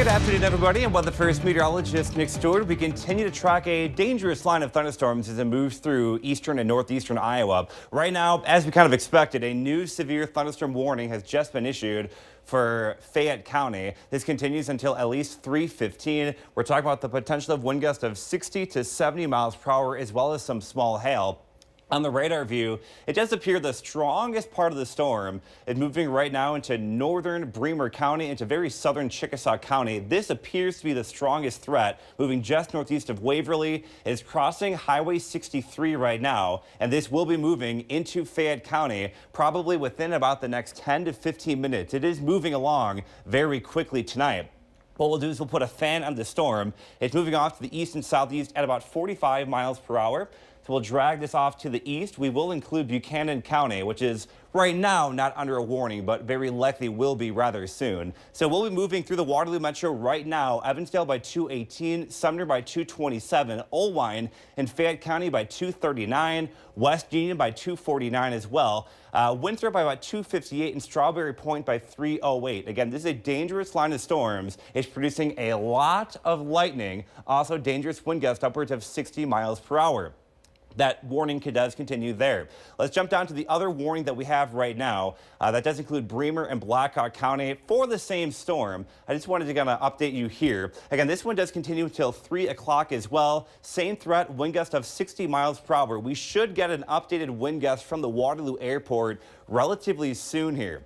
Good afternoon, everybody, and weather first meteorologist Nick Stewart. We continue to track a dangerous line of thunderstorms as it moves through eastern and northeastern Iowa. Right now, as we kind of expected, a new severe thunderstorm warning has just been issued for Fayette County. This continues until at least 3:15. We're talking about the potential of wind gusts of 60 to 70 miles per hour, as well as some small hail. On the radar view, it does appear the strongest part of the storm is moving right now into northern Bremer County, into very southern Chickasaw County. This appears to be the strongest threat, moving just northeast of Waverly. It is crossing Highway 63 right now, and this will be moving into Fayette County probably within about the next 10 to 15 minutes. It is moving along very quickly tonight. What we'll do is we'll put a fan on the storm. It's moving off to the east and southeast at about 45 miles per hour. So we'll drag this off to the east. We will include Buchanan County, which is right now not under a warning, but very likely will be rather soon. So we'll be moving through the Waterloo Metro right now. Evansdale by 218, Sumner by 227, Oelwein and Fayette County by 239, West Union by 249 as well. Winthrop by about 258 and Strawberry Point by 308. Again, this is a dangerous line of storms. It's producing a lot of lightning, also dangerous wind gusts upwards of 60 miles per hour. That warning does continue there. Let's jump down to the other warning that we have right now. That does include Bremer and Blackhawk County for the same storm. I just wanted to kind of update you here. Again, this one does continue until 3 o'clock as well. Same threat, wind gust of 60 miles per hour. We should get an updated wind gust from the Waterloo Airport relatively soon here.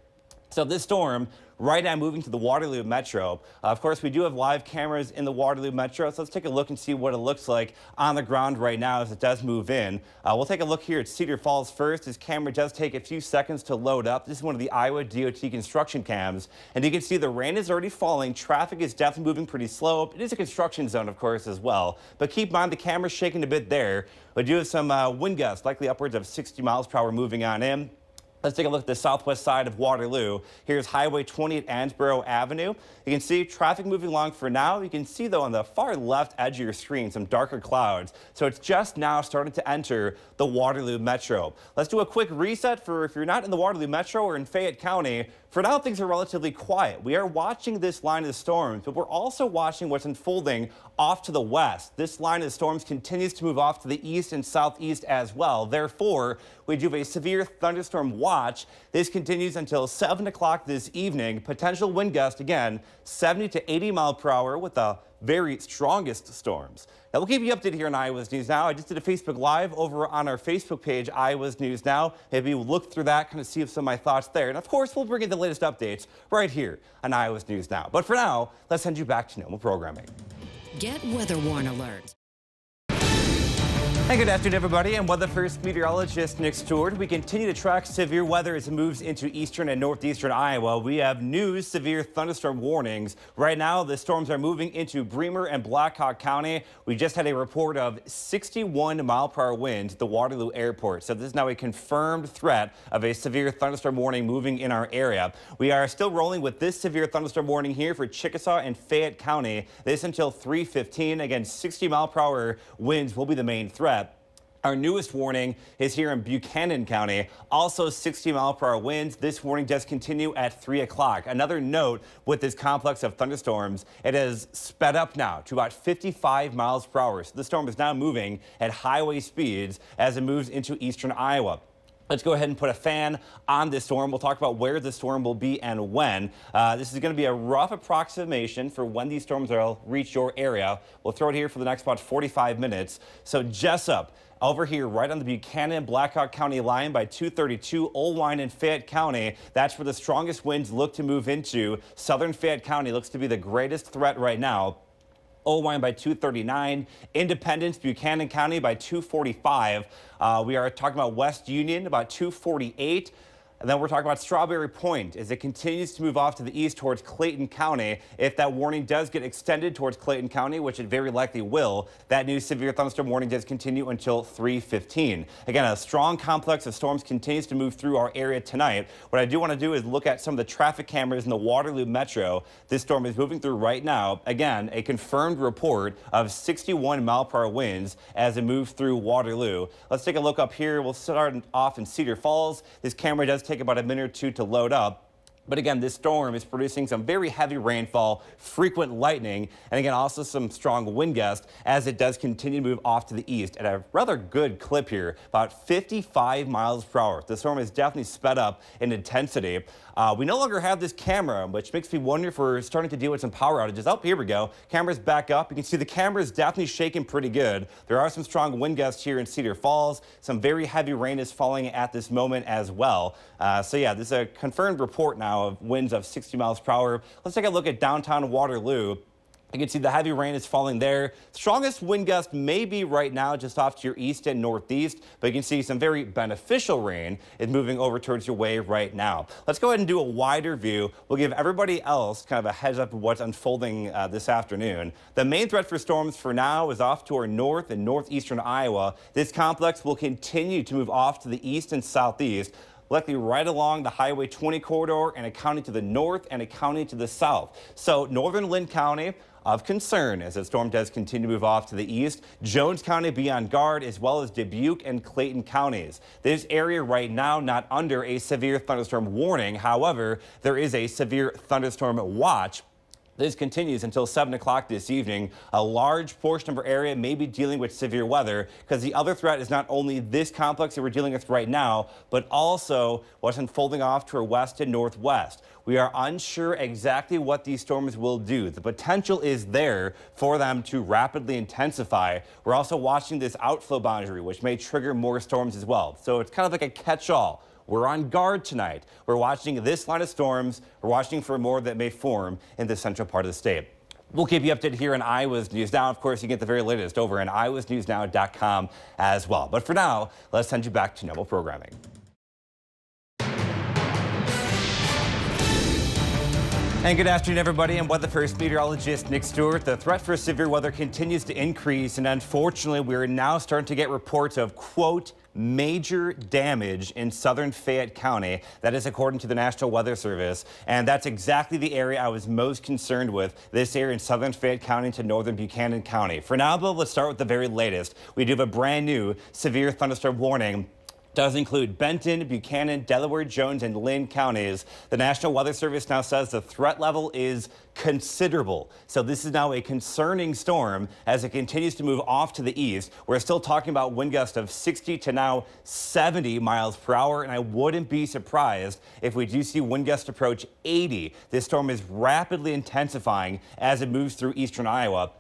So this storm right now moving to the Waterloo Metro. Of course, we do have live cameras in the Waterloo Metro, so let's take a look and see what it looks like on the ground right now as it does move in. We'll take a look here at Cedar Falls first. This camera does take a few seconds to load up. This is one of the Iowa DOT construction cams, and you can see the rain is already falling. Traffic is definitely moving pretty slow. It is a construction zone, of course, as well, but keep in mind the camera's shaking a bit there. We do have some wind gusts, likely upwards of 60 miles per hour moving on in. Let's take a look at the southwest side of Waterloo. Here's Highway 20 at Ansborough Avenue. You can see traffic moving along for now. You can see, though, on the far left edge of your screen, some darker clouds. So it's just now starting to enter the Waterloo Metro. Let's do a quick reset for if you're not in the Waterloo Metro or in Fayette County. For now, things are relatively quiet. We are watching this line of storms, but we're also watching what's unfolding off to the west. This line of storms continues to move off to the east and southeast as well. Therefore, we do have a severe thunderstorm watch. This continues until 7 o'clock this evening. Potential wind gust, again, 70 to 80 miles per hour with the very strongest storms. Now, we'll keep you updated here on Iowa's News Now. I just did a Facebook Live over on our Facebook page, Iowa's News Now. Maybe we'll look through that, kind of see some of my thoughts there. And, of course, we'll bring you the latest updates right here on Iowa's News Now. But for now, let's send you back to normal programming. Get weather warn alerts. Hey, good afternoon, everybody. I'm weather first meteorologist Nick Stewart. We continue to track severe weather as it moves into eastern and northeastern Iowa. We have new severe thunderstorm warnings. Right now, the storms are moving into Bremer and Blackhawk County. We just had a report of 61 mile per hour winds at the Waterloo Airport. So this is now a confirmed threat of a severe thunderstorm warning moving in our area. We are still rolling with this severe thunderstorm warning here for Chickasaw and Fayette County. This until 3:15. Again, 60 mile per hour winds will be the main threat. Our newest warning is here in Buchanan County, also 60 mile per hour winds. This warning does continue at 3 o'clock. Another note with this complex of thunderstorms, it has sped up now to about 55 miles per hour. So the storm is now moving at highway speeds as it moves into eastern Iowa. Let's go ahead and put a fan on this storm. We'll talk about where the storm will be and when. This is going to be a rough approximation for when these storms will reach your area. We'll throw it here for the next about 45 minutes. So Jessup, over here right on the Buchanan-Blackhawk County line by 232, Oelwein and Fayette County. That's where the strongest winds look to move into. Southern Fayette County looks to be the greatest threat right now. Oelwein by 239, Independence, Buchanan County by 245. We are talking about West Union about 248. And then we're talking about Strawberry Point as it continues to move off to the east towards Clayton County. If that warning does get extended towards Clayton County, which it very likely will, that new severe thunderstorm warning does continue until 3:15. Again, a strong complex of storms continues to move through our area tonight. What I do want to do is look at some of the traffic cameras in the Waterloo Metro. This storm is moving through right now. Again, a confirmed report of 61 mile per hour winds as it moves through Waterloo. Let's take a look up here. We'll start off in Cedar Falls. This camera does take about a minute or two to load up. But again, this storm is producing some very heavy rainfall, frequent lightning, and again, also some strong wind gusts as it does continue to move off to the east at a rather good clip here, about 55 miles per hour. The storm is definitely sped up in intensity. We no longer have this camera, which makes me wonder if we're starting to deal with some power outages. Oh, here we go. Camera's back up. You can see the camera is definitely shaking pretty good. There are some strong wind gusts here in Cedar Falls. Some very heavy rain is falling at this moment as well. So yeah, this is a confirmed report now of winds of 60 miles per hour. Let's take a look at downtown Waterloo. You can see the heavy rain is falling there. Strongest wind gust may be right now just off to your east and northeast, but you can see some very beneficial rain is moving over towards your way right now. Let's go ahead and do a wider view. We'll give everybody else kind of a heads up of what's unfolding this afternoon. The main threat for storms for now is off to our north and northeastern Iowa. This complex will continue to move off to the east and southeast, likely right along the Highway 20 corridor and a county to the north and a county to the south. So northern Linn County of concern as the storm does continue to move off to the east. Jones County be on guard, as well as Dubuque and Clayton counties. This area right now not under a severe thunderstorm warning. However, there is a severe thunderstorm watch. This continues until 7 o'clock this evening. A large portion of our area may be dealing with severe weather because the other threat is not only this complex that we're dealing with right now, but also what's unfolding off to our west and northwest. We are unsure exactly what these storms will do. The potential is there for them to rapidly intensify. We're also watching this outflow boundary, which may trigger more storms as well. So it's kind of like a catch-all. We're on guard tonight. We're watching this line of storms. We're watching for more that may form in the central part of the state. We'll keep you updated here on Iowa's News Now. Of course, you get the very latest over on iowasnewsnow.com as well. But for now, let's send you back to normal programming. And good afternoon, everybody. I'm Weather First Meteorologist Nick Stewart. The threat for severe weather continues to increase, and unfortunately, we're now starting to get reports of, quote, major damage in southern Fayette County. That is according to the National Weather Service. And that's exactly the area I was most concerned with, this area in southern Fayette County to northern Buchanan County. For now, though, let's start with the very latest. We do have a brand new severe thunderstorm warning. Does include Benton, Buchanan, Delaware, Jones, and Linn counties. The National Weather Service now says the threat level is considerable. So this is now a concerning storm as it continues to move off to the east. We're still talking about wind gusts of 60 to now 70 miles per hour, and I wouldn't be surprised if we do see wind gusts approach 80. This storm is rapidly intensifying as it moves through eastern Iowa.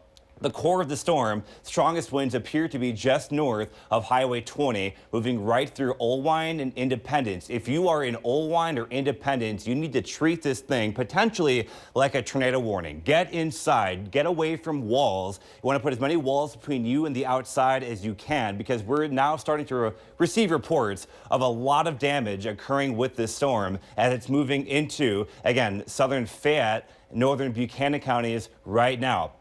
The core of the storm, strongest winds appear to be just north of Highway 20, moving right through Oelwein and Independence. If you are in Oelwein or Independence, you need to treat this thing potentially like a tornado warning. Get inside, get away from walls. You want to put as many walls between you and the outside as you can, because we're now starting to receive reports of a lot of damage occurring with this storm as it's moving into, again, southern Fayette, northern Buchanan counties right now.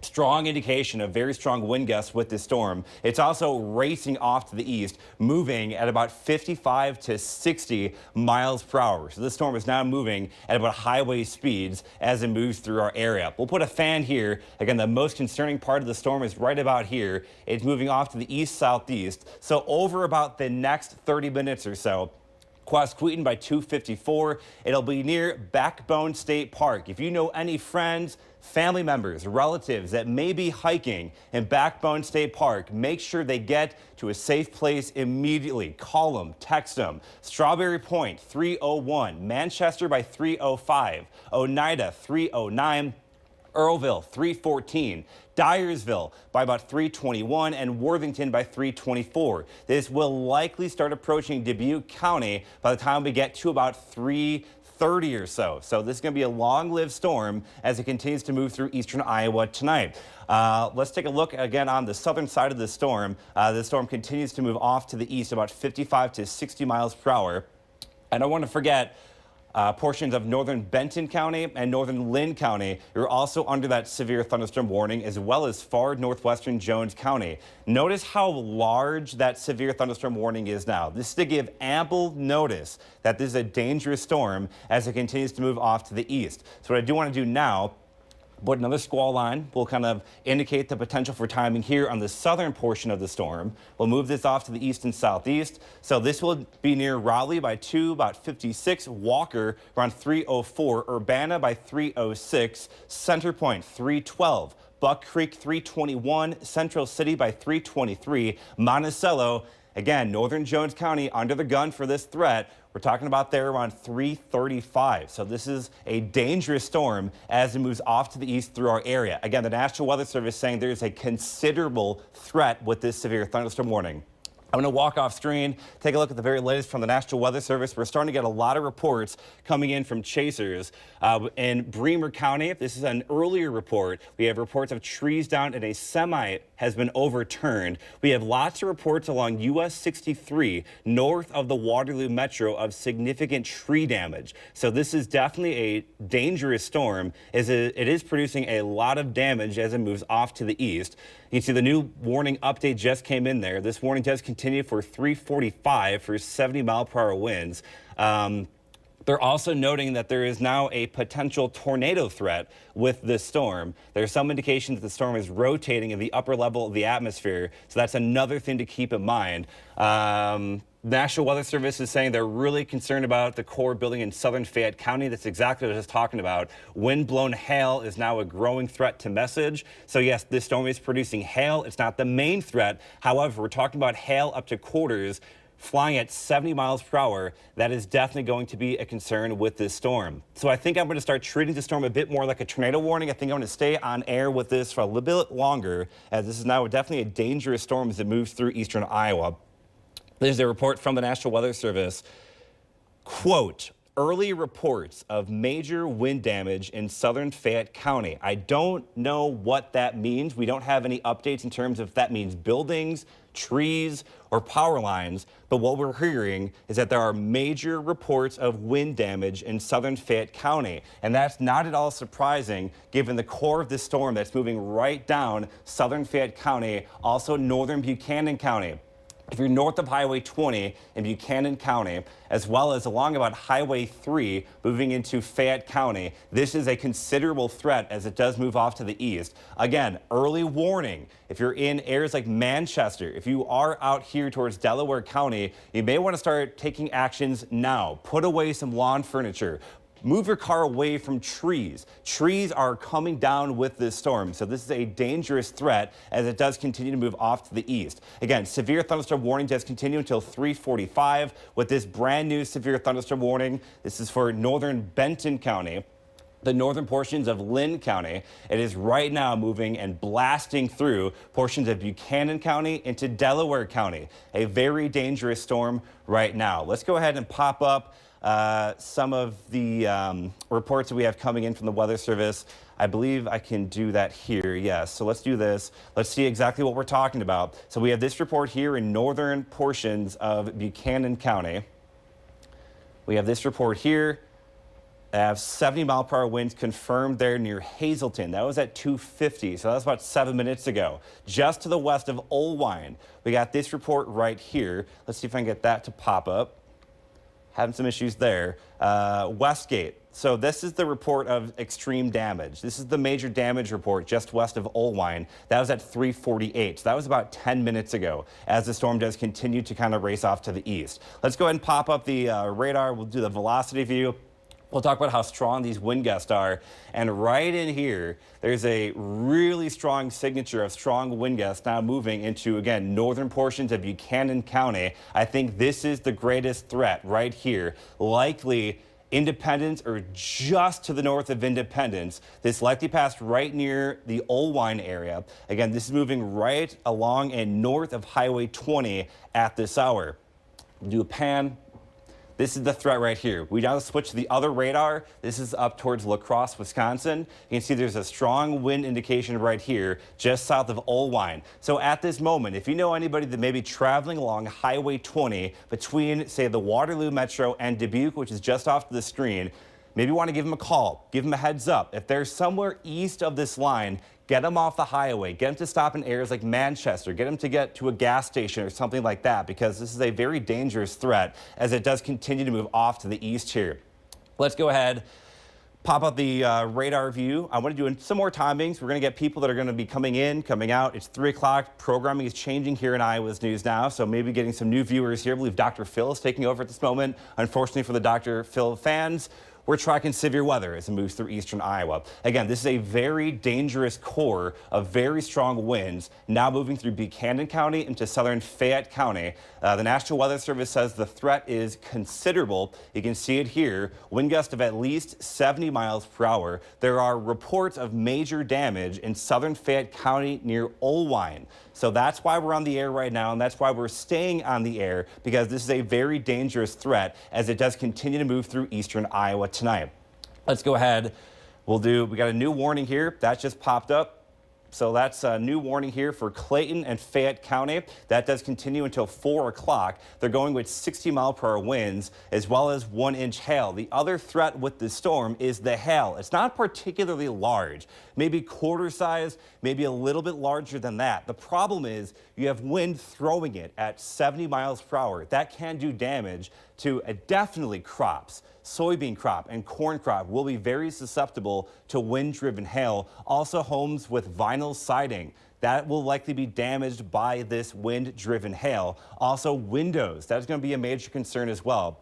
Strong indication of very strong wind gusts with this storm. It's also racing off to the east, moving at about 55 to 60 miles per hour. So this storm is now moving at about highway speeds as it moves through our area. We'll put a fan here. Again, the most concerning part of the storm is right about here. It's moving off to the east-southeast. So over about the next 30 minutes or so, Cutin by 254. It'll be near Backbone State Park. If you know any friends, family members, relatives that may be hiking in Backbone State Park, make sure they get to a safe place immediately. Call them, text them. Strawberry Point 301, Manchester by 305, Oneida 309, Earlville 314, Dyersville by about 321, and Worthington by 324. This will likely start approaching Dubuque County by the time we get to about 3:30 or so. So this is going to be a long-lived storm as it continues to move through eastern Iowa tonight. Let's take a look again on the southern side of the storm. The storm continues to move off to the east about 55 to 60 miles per hour. I don't want to forget portions of northern Benton County and northern Linn County are also under that severe thunderstorm warning, as well as far northwestern Jones County. Notice how large that severe thunderstorm warning is now. This is to give ample notice that this is a dangerous storm as it continues to move off to the east. So what I do want to do now, But another squall line will kind of indicate the potential for timing here on the southern portion of the storm. We'll move this off to the east and southeast. So this will be near Raleigh by 2, about 56, Walker around 304, Urbana by 306, Center Point 312, Buck Creek 321, Central City by 323, Monticello. Again, northern Jones County under the gun for this threat. We're talking about there around 335. So this is a dangerous storm as it moves off to the east through our area. Again, the National Weather Service saying there is a considerable threat with this severe thunderstorm warning. I'm going to walk off screen, take a look at the very latest from the National Weather Service. We're starting to get a lot of reports coming in from chasers in Bremer County. This is an earlier report. We have reports of trees down and a semi has been overturned. We have lots of reports along US 63 north of the Waterloo Metro of significant tree damage. So this is definitely a dangerous storm as it is producing a lot of damage as it moves off to the east. You can see the new warning update just came in there. This warning does continue for 345 for 70-mile-per-hour winds. They're also noting that there is now a potential tornado threat with this storm. There's some indication that the storm is rotating in the upper level of the atmosphere, so that's another thing to keep in mind. National Weather Service is saying they're really concerned about the core building in southern Fayette County. That's exactly what I was talking about. Wind-blown hail is now a growing threat to message. So yes, this storm is producing hail. It's not the main threat. However, we're talking about hail up to quarters flying at 70 miles per hour. That is definitely going to be a concern with this storm. So I think I'm going to start treating the storm a bit more like a tornado warning. I think I'm going to stay on air with this for a little bit longer, as this is now definitely a dangerous storm as it moves through eastern Iowa. There's a report from the National Weather Service. Quote, early reports of major wind damage in southern Fayette County. I don't know what that means. We don't have any updates in terms of if that means buildings, trees, or power lines. But what we're hearing is that there are major reports of wind damage in southern Fayette County. And that's not at all surprising given the core of this storm that's moving right down southern Fayette County, also northern Buchanan County. If you're north of Highway 20 in Buchanan County, as well as along about Highway 3 moving into Fayette County, this is a considerable threat as it does move off to the east. Again, early warning. If you're in areas like Manchester, if you are out here towards Delaware County, you may want to start taking actions now. Put away some lawn furniture. Move your car away from trees. Trees are coming down with this storm, so this is a dangerous threat as it does continue to move off to the east. Again, severe thunderstorm warning does continue until 3:45 with this brand new severe thunderstorm warning. This is for northern Benton County, the northern portions of Linn County. It is right now moving and blasting through portions of Buchanan County into Delaware County. A very dangerous storm right now. Let's go ahead and pop up some of the reports that we have coming in from the Weather Service. I believe I can do that here. Yes. So let's do this. Let's see exactly what we're talking about. So we have this report here in northern portions of Buchanan County. We have this report here. I have 70-mile-per-hour winds confirmed there near Hazleton. That was at 2:50, so that was about 7 minutes ago. Just to the west of Oelwein, we got this report right here. Let's see if I can get that to pop up. Having some issues there. Westgate. So this is the report of extreme damage. This is the major damage report just west of Oelwein. That was at 3:48. So that was about 10 minutes ago as the storm does continue to kind of race off to the east. Let's go ahead and pop up the radar. We'll do the velocity view. We'll talk about how strong these wind gusts are. And right in here, there's a really strong signature of strong wind gusts now moving into, again, northern portions of Buchanan County. I think this is the greatest threat right here. Likely Independence or just to the north of Independence. This likely passed right near the Oelwein area. Again, this is moving right along and north of Highway 20 at this hour. We'll do a pan. This is the threat right here. We now switch to the other radar. This is up towards La Crosse, Wisconsin. You can see there's a strong wind indication right here, just south of Oelwein. So at this moment, if you know anybody that may be traveling along Highway 20 between, say, the Waterloo Metro and Dubuque, which is just off to the screen, maybe you want to give them a call, give them a heads up. If they're somewhere east of this line, get them off the highway, get them to stop in areas like Manchester, get them to get to a gas station or something like that, because this is a very dangerous threat as it does continue to move off to the east here. Let's go ahead, pop up the radar view. I want to do some more timings. We're going to get people that are going to be coming in, coming out. It's 3 o'clock. Programming is changing here in Iowa's News Now, so maybe getting some new viewers here. I believe Dr. Phil is taking over at this moment. Unfortunately for the Dr. Phil fans, we're tracking severe weather as it moves through eastern Iowa. Again, this is a very dangerous core of very strong winds now moving through Buchanan County into southern Fayette County. The National Weather Service says the threat is considerable. You can see it here. Wind gusts of at least 70 miles per hour. There are reports of major damage in southern Fayette County near Oelwein. So that's why we're on the air right now, and that's why we're staying on the air, because this is a very dangerous threat as it does continue to move through eastern Iowa tonight. Let's go ahead. We got a new warning here that just popped up. So that's a new warning here for Clayton and Fayette County. That does continue until 4 o'clock. They're going with 60-mile-per-hour winds as well as 1-inch hail. The other threat with the storm is the hail. It's not particularly large, maybe quarter size, maybe a little bit larger than that. The problem is you have wind throwing it at 70 miles per hour. That can do damage to definitely crops. Soybean crop and corn crop will be very susceptible to wind-driven hail. Also, homes with vinyl siding that will likely be damaged by this wind-driven hail. Also, windows, that's going to be a major concern as well.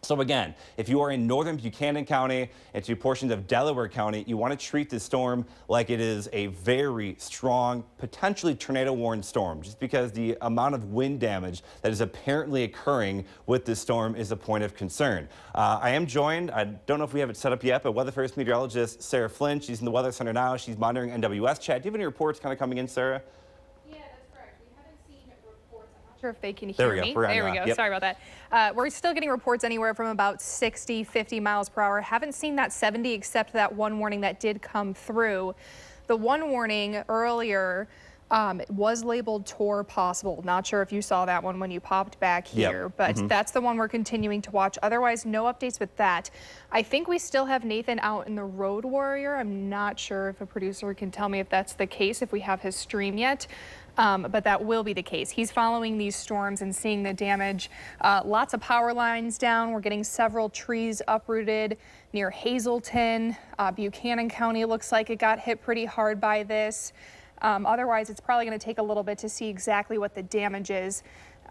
So again, if you are in northern Buchanan County and to portions of Delaware County, you want to treat this storm like it is a very strong, potentially tornado-warned storm, just because the amount of wind damage that is apparently occurring with this storm is a point of concern. I am joined, I don't know if we have it set up yet, but Weather First meteorologist Sara Flynn. She's in the Weather Center now. She's monitoring NWS chat. Do you have any reports kind of coming in, Sarah? Sure if they can hear me. There we go. Yep. Sorry about that. We're still getting reports anywhere from about 60, 50 miles per hour. Haven't seen that 70 except that one warning that did come through. The one warning earlier was labeled Tor possible. Not sure if you saw that one when you popped back here, but that's the one we're continuing to watch. Otherwise, no updates with that. I think we still have Nathan out in the Road Warrior. I'm not sure if a producer can tell me if that's the case, if we have his stream yet. But that will be the case. He's following these storms and seeing the damage. Lots of power lines down. We're getting several trees uprooted near Hazleton. Buchanan County looks like it got hit pretty hard by this. Otherwise, it's probably going to take a little bit to see exactly what the damage is.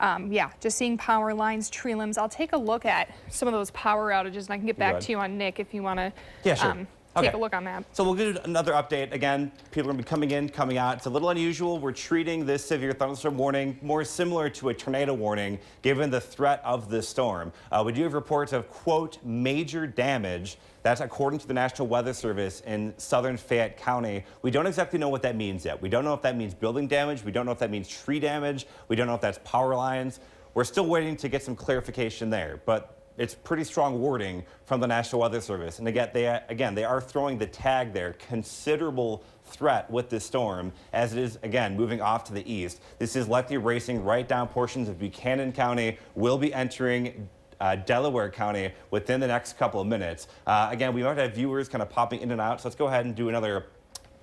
Yeah, just seeing power lines, tree limbs. I'll take a look at some of those power outages, and I can get back to you on Nick if you want to. Yeah, sure. Take a look on that. So we'll do another update. Again, people are going to be coming in, coming out. It's a little unusual. We're treating this severe thunderstorm warning more similar to a tornado warning, given the threat of this storm. We do have reports of, quote, major damage. That's according to the National Weather Service in southern Fayette County. We don't exactly know what that means yet. We don't know if that means building damage. We don't know if that means tree damage. We don't know if that's power lines. We're still waiting to get some clarification there. But it's pretty strong wording from the National Weather Service. And again, they are throwing the tag there, considerable threat with this storm as it is, again, moving off to the east. This is likely racing right down portions of Buchanan County, will be entering Delaware County within the next couple of minutes. Again, we might have viewers kind of popping in and out, so let's go ahead and do another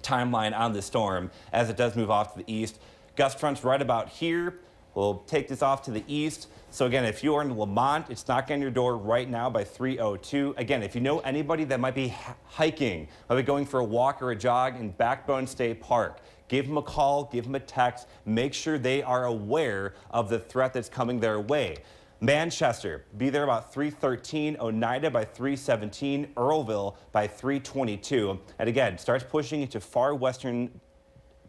timeline on this storm as it does move off to the east. Gust fronts right about here. We'll take this off to the east. So again, if you are in Lamont, it's knocking on your door right now by 3:02. Again, if you know anybody that might be hiking, might be going for a walk or a jog in Backbone State Park, give them a call, give them a text, make sure they are aware of the threat that's coming their way. Manchester, be there about 3:13, Oneida by 3:17, Earlville by 3:22. And again, starts pushing into far western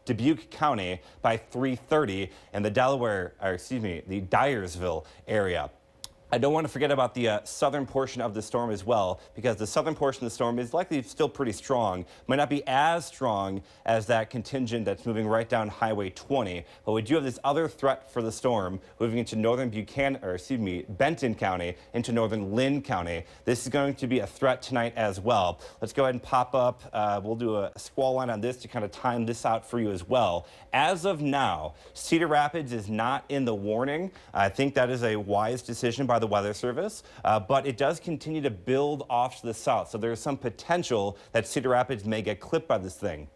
Dubuque County by 3:30 and the the Dyersville area. I don't want to forget about the southern portion of the storm as well, because the southern portion of the storm is likely still pretty strong. Might not be as strong as that contingent that's moving right down Highway 20, but we do have this other threat for the storm moving into northern Benton County, into northern Linn County. This is going to be a threat tonight as well. Let's go ahead and pop up. We'll do a squall line on this to kind of time this out for you as well. As of now, Cedar Rapids is not in the warning. I think that is a wise decision by the Weather Service, but it does continue to build off to the south. So there's some potential that Cedar Rapids may get clipped by this thing.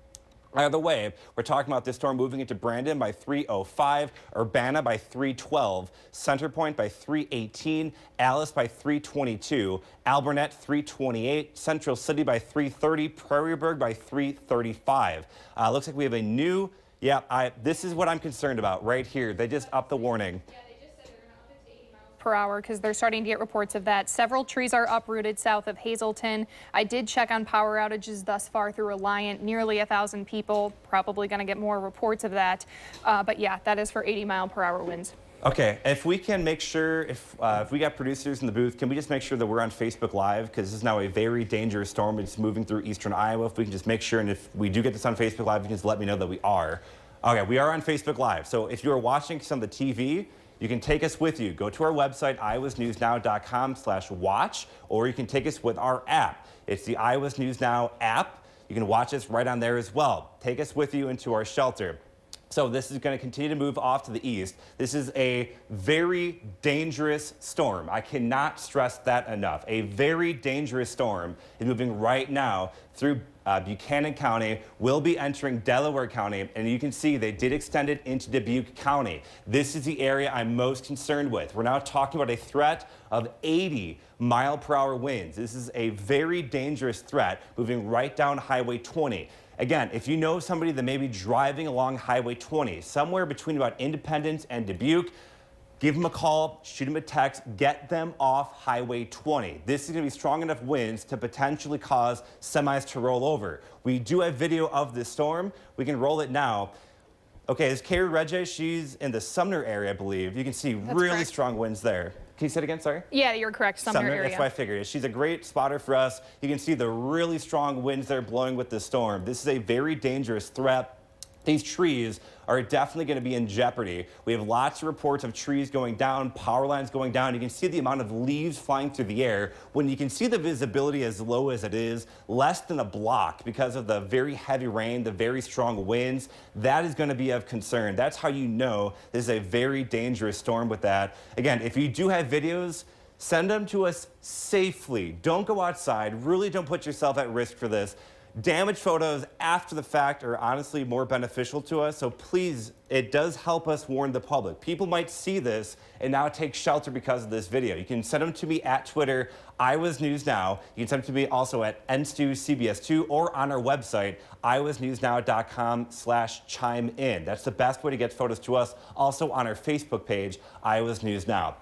Either way, we're talking about this storm moving into Brandon by 3:05, Urbana by 3:12, Center Point by 3:18, Alice by 3:22, Alburnett 3:28, Central City by 3:30, Prairieburg by 3:35. Looks like we have a new, this is what I'm concerned about right here. They just upped the warning. Per hour because they're starting to get reports of that. Several trees are uprooted south of Hazelton. I did check on power outages thus far through Reliant. Nearly 1,000 people. Probably going to get more reports of that. But yeah, that is for 80-mile-per-hour winds. Okay, if we can make sure, if we got producers in the booth, can we just make sure that we're on Facebook Live? Because this is now a very dangerous storm. It's moving through eastern Iowa. If we can just make sure, and if we do get this on Facebook Live, you can just let me know that we are. Okay, we are on Facebook Live. So if you're watching this on the TV, you can take us with you. Go to our website, iowasnewsnow.com/watch, or you can take us with our app. It's the Iowa's News Now app. You can watch us right on there as well. Take us with you into our shelter. So this is going to continue to move off to the east. This is a very dangerous storm. I cannot stress that enough. A very dangerous storm is moving right now through Buchanan County, will be entering Delaware County, and you can see they did extend it into Dubuque County. This is the area I'm most concerned with. We're now talking about a threat of 80-mile-per-hour winds. This is a very dangerous threat moving right down Highway 20. Again, if you know somebody that may be driving along Highway 20, somewhere between about Independence and Dubuque, give them a call, shoot them a text, get them off Highway 20. This is going to be strong enough winds to potentially cause semis to roll over. We do have video of this storm. We can roll it now. Okay, this is Carrie Reggie. She's in the Sumner area, I believe. You can see really correct. strong winds there. Can you say it again? Sorry? Yeah, you're correct. Sumner area. That's what I figured. She's a great spotter for us. You can see the really strong winds that are blowing with the storm. This is a very dangerous threat. These trees are definitely going to be in jeopardy. We have lots of reports of trees going down, power lines going down. You can see the amount of leaves flying through the air. When you can see the visibility as low as it is, less than a block because of the very heavy rain, the very strong winds, that is going to be of concern. That's how you know this is a very dangerous storm with that. Again, if you do have videos, send them to us safely. Don't go outside. Really don't put yourself at risk for this. Damage photos after the fact are honestly more beneficial to us, so please, it does help us warn the public. People might see this and now take shelter because of this video. You can send them to me at Twitter, Iowa's News Now. You can send them to me also at NStewCBS2 or on our website, iowasnewsnow.com/chime in. That's the best way to get photos to us. Also on our Facebook page, Iowa's News Now.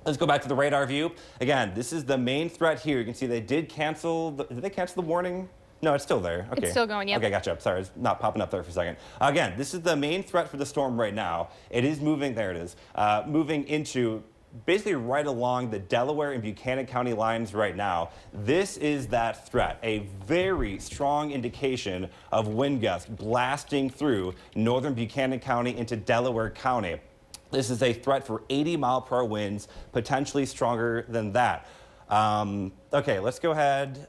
Let's go back to the radar view. Again, this is the main threat here. You can see they did cancel, did they cancel the warning? No, it's still there. Okay. It's still going, yeah. Okay, gotcha. Sorry, it's not popping up there for a second. Again, this is the main threat for the storm right now. It is moving, there it is, moving into basically right along the Delaware and Buchanan County lines right now. This is that threat, a very strong indication of wind gusts blasting through northern Buchanan County into Delaware County. This is a threat for 80-mile-per-hour winds, potentially stronger than that. Okay, let's go ahead.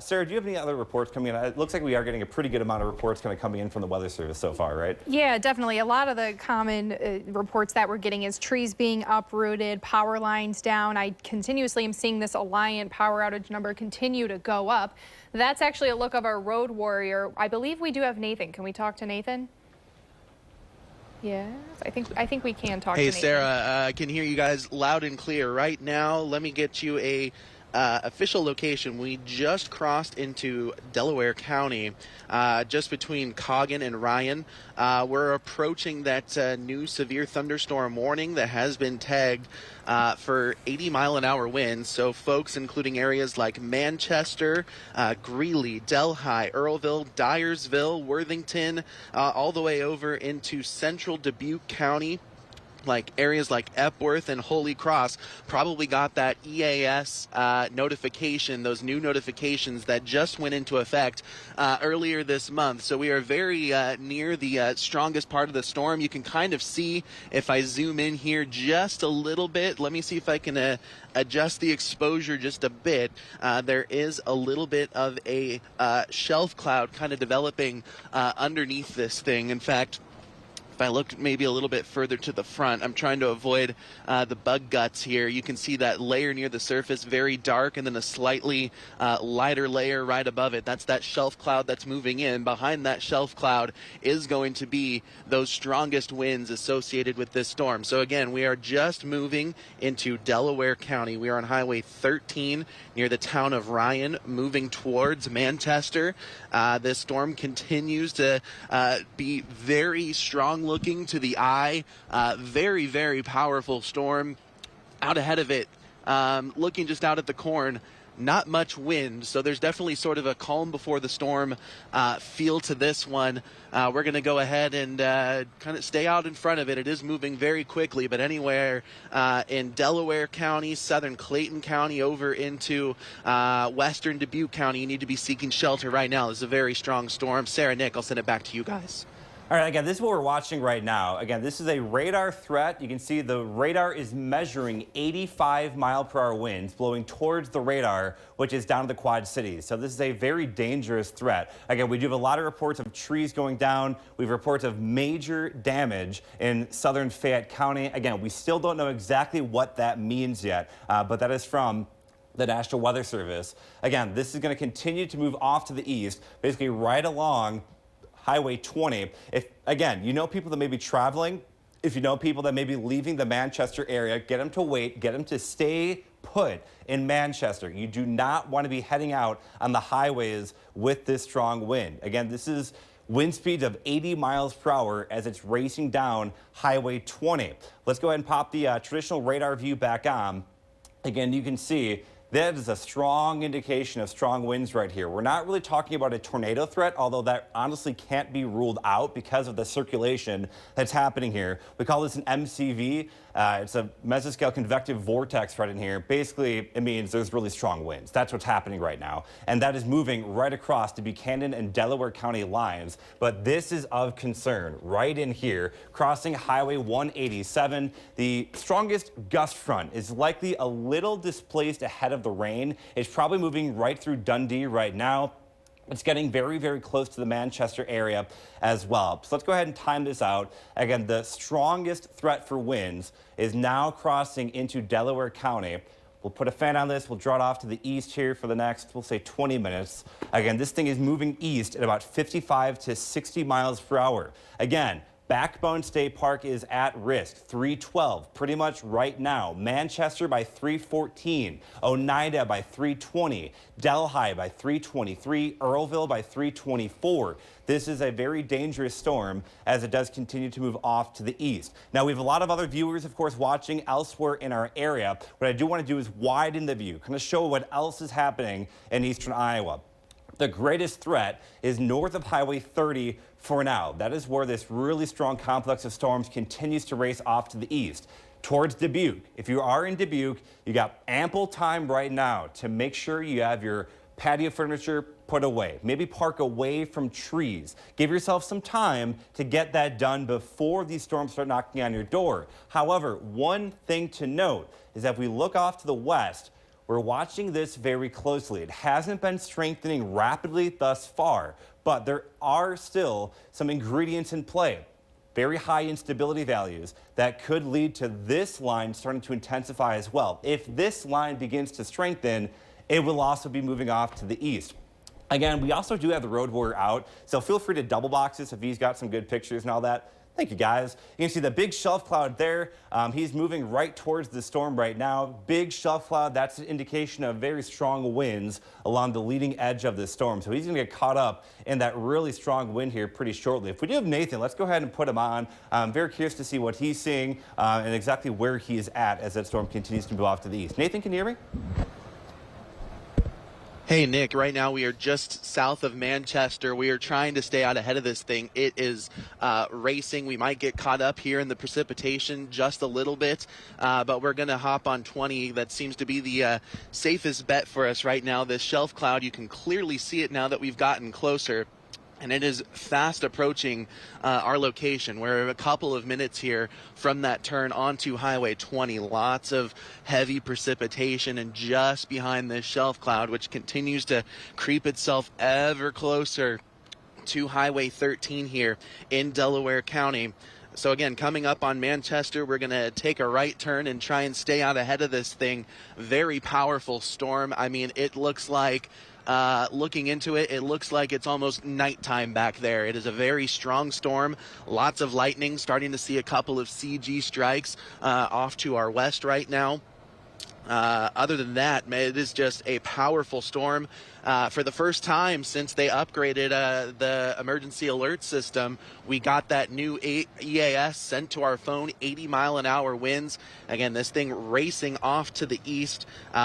Sarah, do you have any other reports coming in? It looks like we are getting a pretty good amount of reports kind of coming in from the Weather Service so far, right? Yeah, definitely. A lot of the common reports that we're getting is trees being uprooted, power lines down. I continuously am seeing this Alliant power outage number continue to go up. That's actually a look of our road warrior. I believe we do have Nathan. Can we talk to Nathan? Yes, I think we can talk to Nathan. Hey, Sarah, I can hear you guys loud and clear right now. Let me get you a official location. We just crossed into Delaware County, just between KGAN and Marion. We're approaching that new severe thunderstorm warning that has been tagged for 80-mile-an-hour winds. So folks, including areas like Manchester, Greeley, Delhi, Earlville, Dyersville, Worthington, all the way over into central Dubuque County, like areas like Epworth and Holy Cross, probably got that EAS notification, those new notifications that just went into effect earlier this month. So we are very near the strongest part of the storm. You can kind of see, if I zoom in here just a little bit, let me see if I can adjust the exposure just a bit. There is a little bit of a shelf cloud kind of developing underneath this thing. In fact, If I look maybe a little bit further to the front, I'm trying to avoid the bug guts here. You can see that layer near the surface, very dark, and then a slightly lighter layer right above it. That's that shelf cloud that's moving in. Behind that shelf cloud is going to be those strongest winds associated with this storm. So again, we are just moving into Delaware County. We are on Highway 13 near the town of Marion, moving towards Manchester. This storm continues to be very strong looking to the eye. Very, very powerful storm. Out ahead of it, looking just out at the corn, not much wind, so there's definitely sort of a calm before the storm feel to this one. We're going to go ahead and kind of stay out in front of it. It is moving very quickly, but anywhere in Delaware County, southern Clayton County, over into western Dubuque County, you need to be seeking shelter right now. This is a very strong storm. Sarah, Nick, I'll send it back to you guys. All right, again, this is what we're watching right now. Again, this is a radar threat. You can see the radar is measuring 85-mile-per-hour winds blowing towards the radar, which is down to the Quad Cities. So this is a very dangerous threat. Again, we do have a lot of reports of trees going down. We have reports of major damage in southern Fayette County. Again, we still don't know exactly what that means yet, but that is from the National Weather Service. Again, this is going to continue to move off to the east, basically right along Highway 20. If, again, you know people that may be traveling, if you know people that may be leaving the Manchester area, get them to wait, get them to stay put in Manchester. You do not want to be heading out on the highways with this strong wind. Again, this is wind speeds of 80 miles per hour as it's racing down Highway 20. Let's go ahead and pop the traditional radar view back on. Again, you can see that is a strong indication of strong winds right here. We're not really talking about a tornado threat, although that honestly can't be ruled out because of the circulation that's happening here. We call this an MCV. It's a mesoscale convective vortex right in here. Basically, it means there's really strong winds. That's what's happening right now. And that is moving right across the Buchanan and Delaware County lines. But this is of concern right in here, crossing Highway 187. The strongest gust front is likely a little displaced ahead of the rain. It's probably moving right through Dundee right now. It's getting very, very close to the Manchester area as well. So let's go ahead and time this out. Again, the strongest threat for winds is now crossing into Delaware County. We'll put a fan on this. We'll draw it off to the east here for the next, we'll say 20 minutes. Again, this thing is moving east at about 55 to 60 miles per hour. Again, Backbone State Park is at risk, 312, pretty much right now. Manchester by 314, Oneida by 320, Delhi by 323, Earlville by 324. This is a very dangerous storm as it does continue to move off to the east. Now, we have a lot of other viewers, of course, watching elsewhere in our area. What I do want to do is widen the view, kind of show what else is happening in eastern Iowa. The greatest threat is north of Highway 30 for now. That is where this really strong complex of storms continues to race off to the east towards Dubuque. If you are in Dubuque, you got ample time right now to make sure you have your patio furniture put away. Maybe park away from trees. Give yourself some time to get that done before these storms start knocking on your door. However, one thing to note is that if we look off to the west, we're watching this very closely. It hasn't been strengthening rapidly thus far, but there are still some ingredients in play. Very high instability values that could lead to this line starting to intensify as well. If this line begins to strengthen, it will also be moving off to the east. Again, we also do have the road warrior out, so feel free to double box this if he's got some good pictures and all that. Thank you, guys. You can see the big shelf cloud there. He's moving right towards the storm right now. Big shelf cloud, that's an indication of very strong winds along the leading edge of this storm. So he's going to get caught up in that really strong wind here pretty shortly. If we do have Nathan, let's go ahead and put him on. I'm very curious to see what he's seeing and exactly where he is at as that storm continues to move off to the east. Nathan, can you hear me? Hey, Nick, right now we are just south of Manchester. We are trying to stay out ahead of this thing. It is racing. We might get caught up here in the precipitation just a little bit, but we're going to hop on 20. That seems to be the safest bet for us right now. This shelf cloud, you can clearly see it now that we've gotten closer. And it is fast approaching our location. We're a couple of minutes here from that turn onto Highway 20. Lots of heavy precipitation, and just behind this shelf cloud, which continues to creep itself ever closer to Highway 13 here in Delaware County. So again, coming up on Manchester, we're going to take a right turn and try and stay out ahead of this thing. Very powerful storm. I mean, it looks like, looking into it, it looks like it's almost nighttime back there. It is a very strong storm. Lots of lightning. Starting to see a couple of CG strikes off to our west right now. Other than that, it is just a powerful storm. For the first time since they upgraded the emergency alert system, we got that new EAS sent to our phone, 80-mile-an-hour winds. Again, this thing racing off to the east,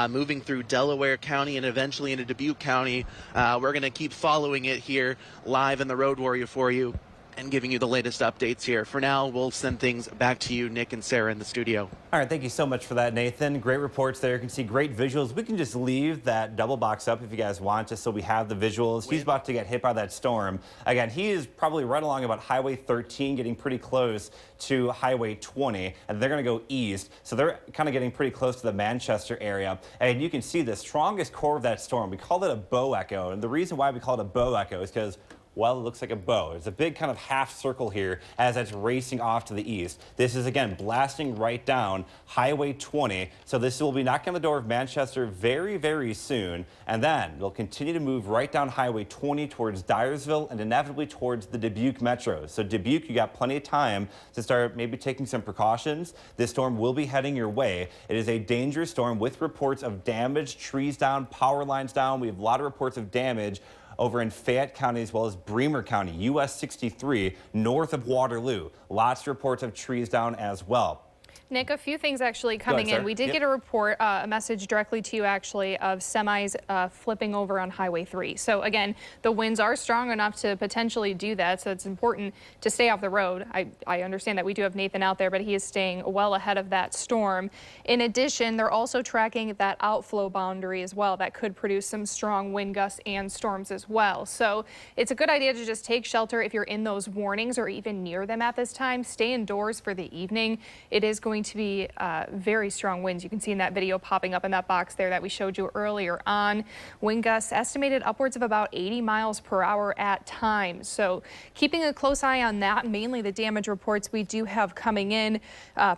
moving through Delaware County and eventually into Dubuque County. We're going to keep following it here live in the Road Warrior for you and giving you the latest updates here. For now, we'll send things back to you, Nick and Sarah, in the studio. All right, thank you so much for that, Nathan. Great reports there. You can see great visuals. We can just leave that double box up if you guys want, just so we have the visuals. He's about to get hit by that storm. Again, he is probably right along about Highway 13, getting pretty close to Highway 20, and they're going to go east. So they're kind of getting pretty close to the Manchester area. And you can see the strongest core of that storm. We call it a bow echo. And the reason why we call it a bow echo is because, well, it looks like a bow. It's a big kind of half circle here as it's racing off to the east. This is, again, blasting right down Highway 20. So this will be knocking on the door of Manchester very, very soon. And then it'll continue to move right down Highway 20 towards Dyersville and inevitably towards the Dubuque metro. So Dubuque, you got plenty of time to start maybe taking some precautions. This storm will be heading your way. It is a dangerous storm with reports of damage, trees down, power lines down. We have a lot of reports of damage over in Fayette County as well as Bremer County, US 63, north of Waterloo. Lots of reports of trees down as well. Nick, a few things actually coming in. We did get a report, a message directly to you actually, of semis flipping over on Highway 3. So again, the winds are strong enough to potentially do that, so it's important to stay off the road. I understand that we do have Nathan out there, but he is staying well ahead of that storm. In addition, they're also tracking that outflow boundary as well. That could produce some strong wind gusts and storms as well. So it's a good idea to just take shelter if you're in those warnings or even near them at this time. Stay indoors for the evening. It is going to be very strong winds. You can see in that video popping up in that box there that we showed you earlier on. Wind gusts estimated upwards of about 80 miles per hour at times. So keeping a close eye on that, mainly the damage reports we do have coming in.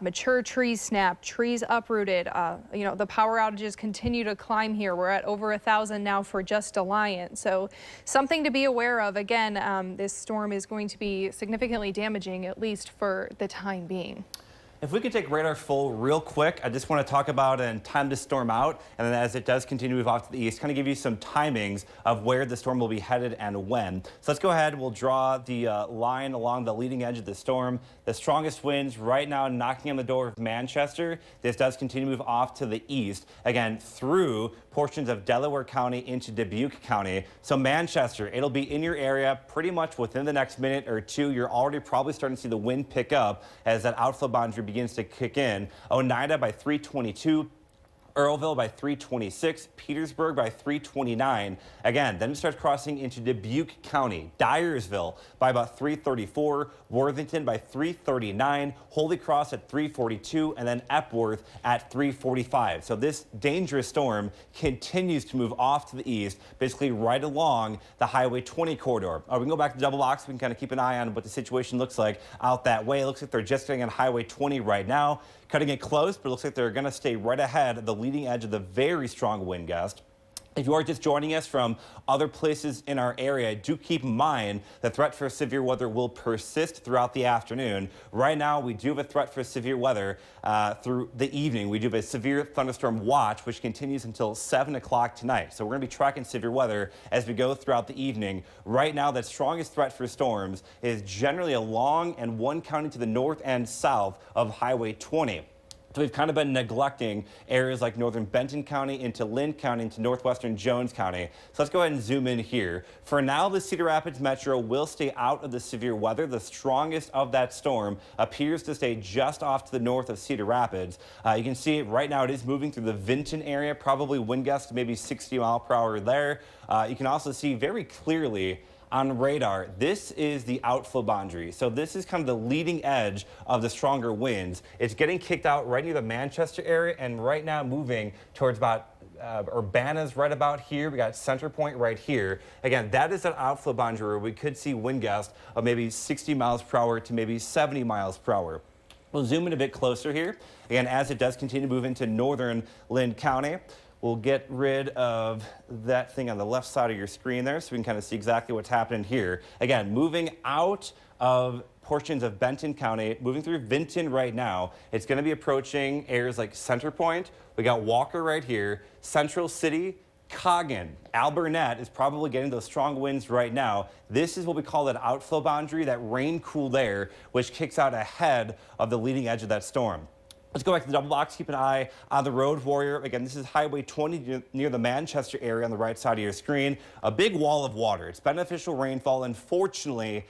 Mature trees snapped, trees uprooted. You know, the power outages continue to climb here. We're at over 1,000 now for just Alliant. So something to be aware of. Again, this storm is going to be significantly damaging, at least for the time being. If we could take radar full real quick, I just want to talk about and time to storm out. And then as it does continue to move off to the east, kind of give you some timings of where the storm will be headed and when. So let's go ahead. We'll draw the line along the leading edge of the storm. The strongest winds right now knocking on the door of Manchester. This does continue to move off to the east, again, through portions of Delaware County into Dubuque County. So Manchester, it'll be in your area pretty much within the next minute or two. You're already probably starting to see the wind pick up as that outflow boundary begins to kick in. Oneida by 322. Earlville by 326, Petersburg by 329. Again, then it starts crossing into Dubuque County, Dyersville by about 334, Worthington by 339, Holy Cross at 342, and then Epworth at 345. So this dangerous storm continues to move off to the east, basically right along the Highway 20 corridor. We can go back to double box. We can kind of keep an eye on what the situation looks like out that way. It looks like they're just getting on Highway 20 right now, cutting it close, but it looks like they're going to stay right ahead of the leading edge of the very strong wind gust. If you are just joining us from other places in our area, do keep in mind the threat for severe weather will persist throughout the afternoon. Right now, we do have a threat for severe weather through the evening. We do have a severe thunderstorm watch, which continues until 7 o'clock tonight. So we're going to be tracking severe weather as we go throughout the evening. Right now, the strongest threat for storms is generally along and one county to the north and south of Highway 20. So we've kind of been neglecting areas like northern Benton County into Linn County into northwestern Jones County. So let's go ahead and zoom in here. For now, the Cedar Rapids Metro will stay out of the severe weather. The strongest of that storm appears to stay just off to the north of Cedar Rapids. You can see it right now. It is moving through the Vinton area, probably wind gusts maybe 60 miles per hour there. You can also see very clearly on radar, this is the outflow boundary. So this is kind of the leading edge of the stronger winds. It's getting kicked out right near the Manchester area and right now moving towards about Urbana's right about here. We got Center Point right here. Again, that is an outflow boundary where we could see wind gusts of maybe 60 miles per hour to maybe 70 miles per hour. We'll zoom in a bit closer here. Again, as it does continue to move into northern Linn County, we'll get rid of that thing on the left side of your screen there so we can kind of see exactly what's happening here. Again, moving out of portions of Benton County, moving through Vinton right now. It's going to be approaching areas like Center Point. We got Walker right here, Central City, KGAN. Alburnett is probably getting those strong winds right now. This is what we call that outflow boundary, that rain cool air, which kicks out ahead of the leading edge of that storm. Let's go back to the double box. Keep an eye on the road warrior. Again, this is Highway 20 near the Manchester area on the right side of your screen. A big wall of water. It's beneficial rainfall. Unfortunately,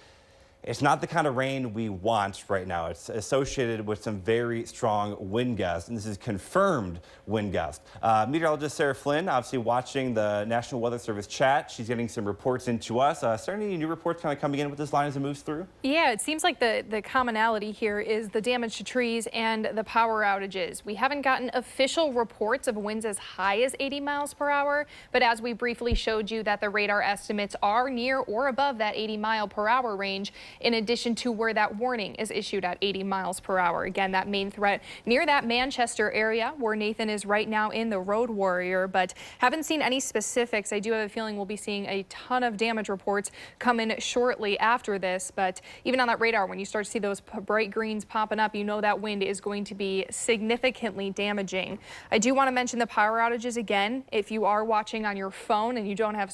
it's not the kind of rain we want right now. It's associated with some very strong wind gusts, and this is confirmed wind gust. Meteorologist Sara Flynn, obviously watching the National Weather Service chat. She's getting some reports into us. Is there any new reports kind of coming in with this line as it moves through? Yeah, it seems like the commonality here is the damage to trees and the power outages. We haven't gotten official reports of winds as high as 80 miles per hour, but as we briefly showed you that the radar estimates are near or above that 80 mile per hour range, in addition to where that warning is issued at 80 miles per hour. Again, that main threat near that Manchester area where Nathan is right now in the road warrior, but haven't seen any specifics. I do have a feeling we'll be seeing a ton of damage reports come in shortly after this, but even on that radar, when you start to see those bright greens popping up, you know that wind is going to be significantly damaging. I do want to mention the power outages again. If you are watching on your phone and you don't have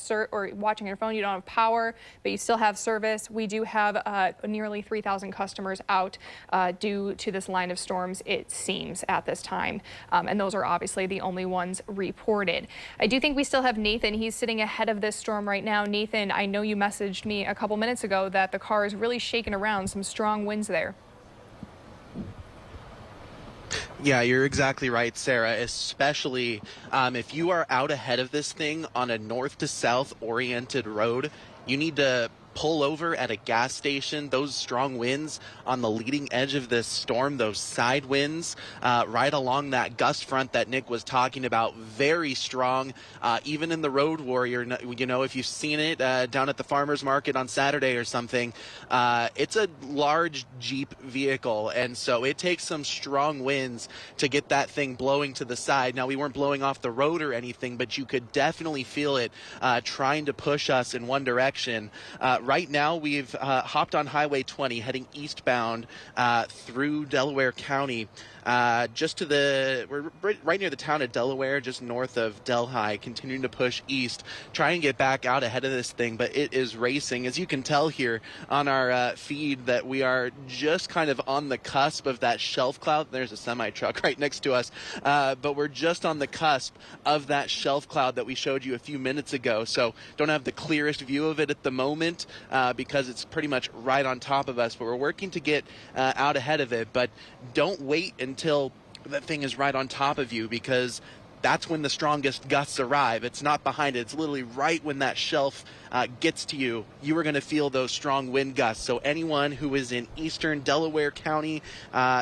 watching on your phone, you don't have power, but you still have service, we do have nearly 3,000 customers out due to this line of storms, it seems, at this time. And those are obviously the only ones reported. I do think we still have Nathan. He's sitting ahead of this storm right now. Nathan, I know you messaged me a couple minutes ago that the car is really shaking around, some strong winds there. Yeah, you're exactly right, Sarah, especially if you are out ahead of this thing on a north to south oriented road. You need to pull over at a gas station. Those strong winds on the leading edge of this storm, those side winds right along that gust front that Nick was talking about, very strong. Even in the road warrior, you know, if you've seen it down at the farmer's market on Saturday or something, it's a large Jeep vehicle, and so it takes some strong winds to get that thing blowing to the side. Now, we weren't blowing off the road or anything, but you could definitely feel it trying to push us in one direction. Right now, we've hopped on Highway 20 heading eastbound through Delaware County. We're right near the town of Delaware, just north of Delhi, continuing to push east, try and get back out ahead of this thing, but it is racing. As you can tell here on our feed, that we are just kind of on the cusp of that shelf cloud. There's a semi-truck right next to us, but we're just on the cusp of that shelf cloud that we showed you a few minutes ago, so don't have the clearest view of it at the moment because it's pretty much right on top of us, but we're working to get out ahead of it. But don't wait until that thing is right on top of you, because that's when the strongest gusts arrive. It's not behind it. It's literally right when that shelf gets to you. You are going to feel those strong wind gusts. So anyone who is in eastern Delaware County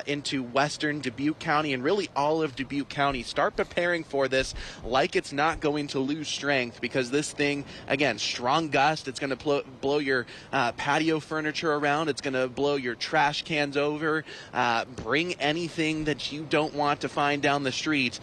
into western Dubuque County, and really all of Dubuque County, start preparing for this like it's not going to lose strength, because this thing, again, strong gust. It's going to blow your patio furniture around. It's going to blow your trash cans over. Bring anything that you don't want to find down the street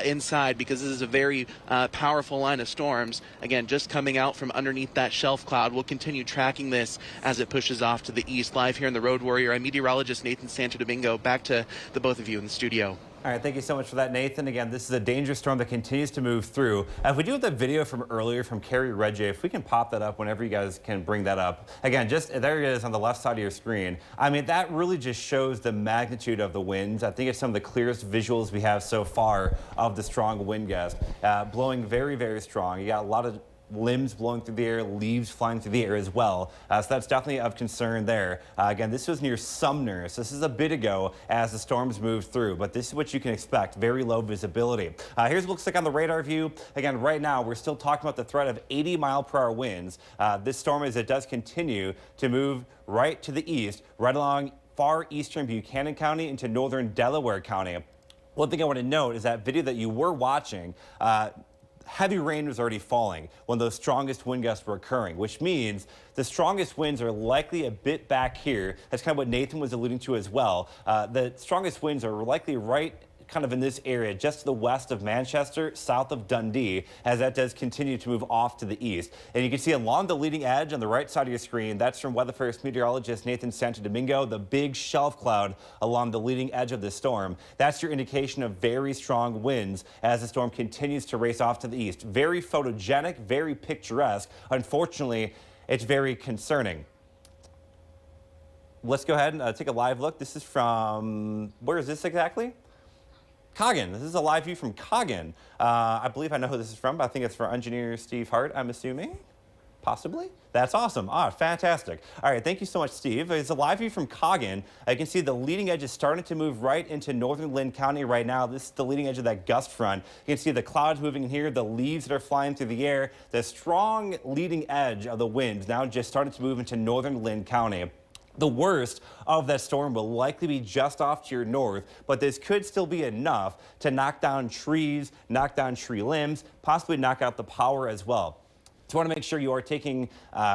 inside, because this is a very powerful line of storms. Again, just coming out from underneath that shelf cloud. We'll continue tracking this as it pushes off to the east. Live here in the Road Warrior, I'm meteorologist Nathan Santo Domingo. Back to the both of you in the studio. All right, thank you so much for that, Nathan. Again, this is a dangerous storm that continues to move through. If we do have the video from earlier from Carrie Reggie, if we can pop that up whenever you guys can bring that up. Again, just there it is on the left side of your screen. I mean, that really just shows the magnitude of the winds. I think it's some of the clearest visuals we have so far of the strong wind gust, blowing very, very strong. You got a lot of limbs blowing through the air, leaves flying through the air as well. So that's definitely of concern there. Again, this was near Sumner, so this is a bit ago as the storms moved through, but this is what you can expect, very low visibility. Here's what it looks like on the radar view. Again, right now, we're still talking about the threat of 80-mile-per-hour winds. This storm, as it does continue to move right to the east, right along far eastern Buchanan County into northern Delaware County. One thing I want to note is that video that you were watching, heavy rain was already falling when those strongest wind gusts were occurring, which means the strongest winds are likely a bit back here. That's kind of what Nathan was alluding to as well. The strongest winds are likely right kind of in this area just to the west of Manchester, south of Dundee, as that does continue to move off to the east. And you can see along the leading edge on the right side of your screen, that's from Weather First meteorologist Nathan Santo Domingo, the big shelf cloud along the leading edge of the storm. That's your indication of very strong winds as the storm continues to race off to the east. Very photogenic, very picturesque. Unfortunately, it's very concerning. Let's go ahead and take a live look. This is from, where is this exactly? KGAN. This is a live view from KGAN. I believe I know who this is from, but I think it's for engineer Steve Hart, I'm assuming. Possibly? That's awesome. Fantastic. All right, thank you so much, Steve. It's a live view from KGAN. I can see the leading edge is starting to move right into northern Linn County right now. This is the leading edge of that gust front. You can see the clouds moving in here, the leaves that are flying through the air. The strong leading edge of the wind now just starting to move into northern Linn County. The worst of that storm will likely be just off to your north, but this could still be enough to knock down trees, knock down tree limbs, possibly knock out the power as well. So I want to make sure you are taking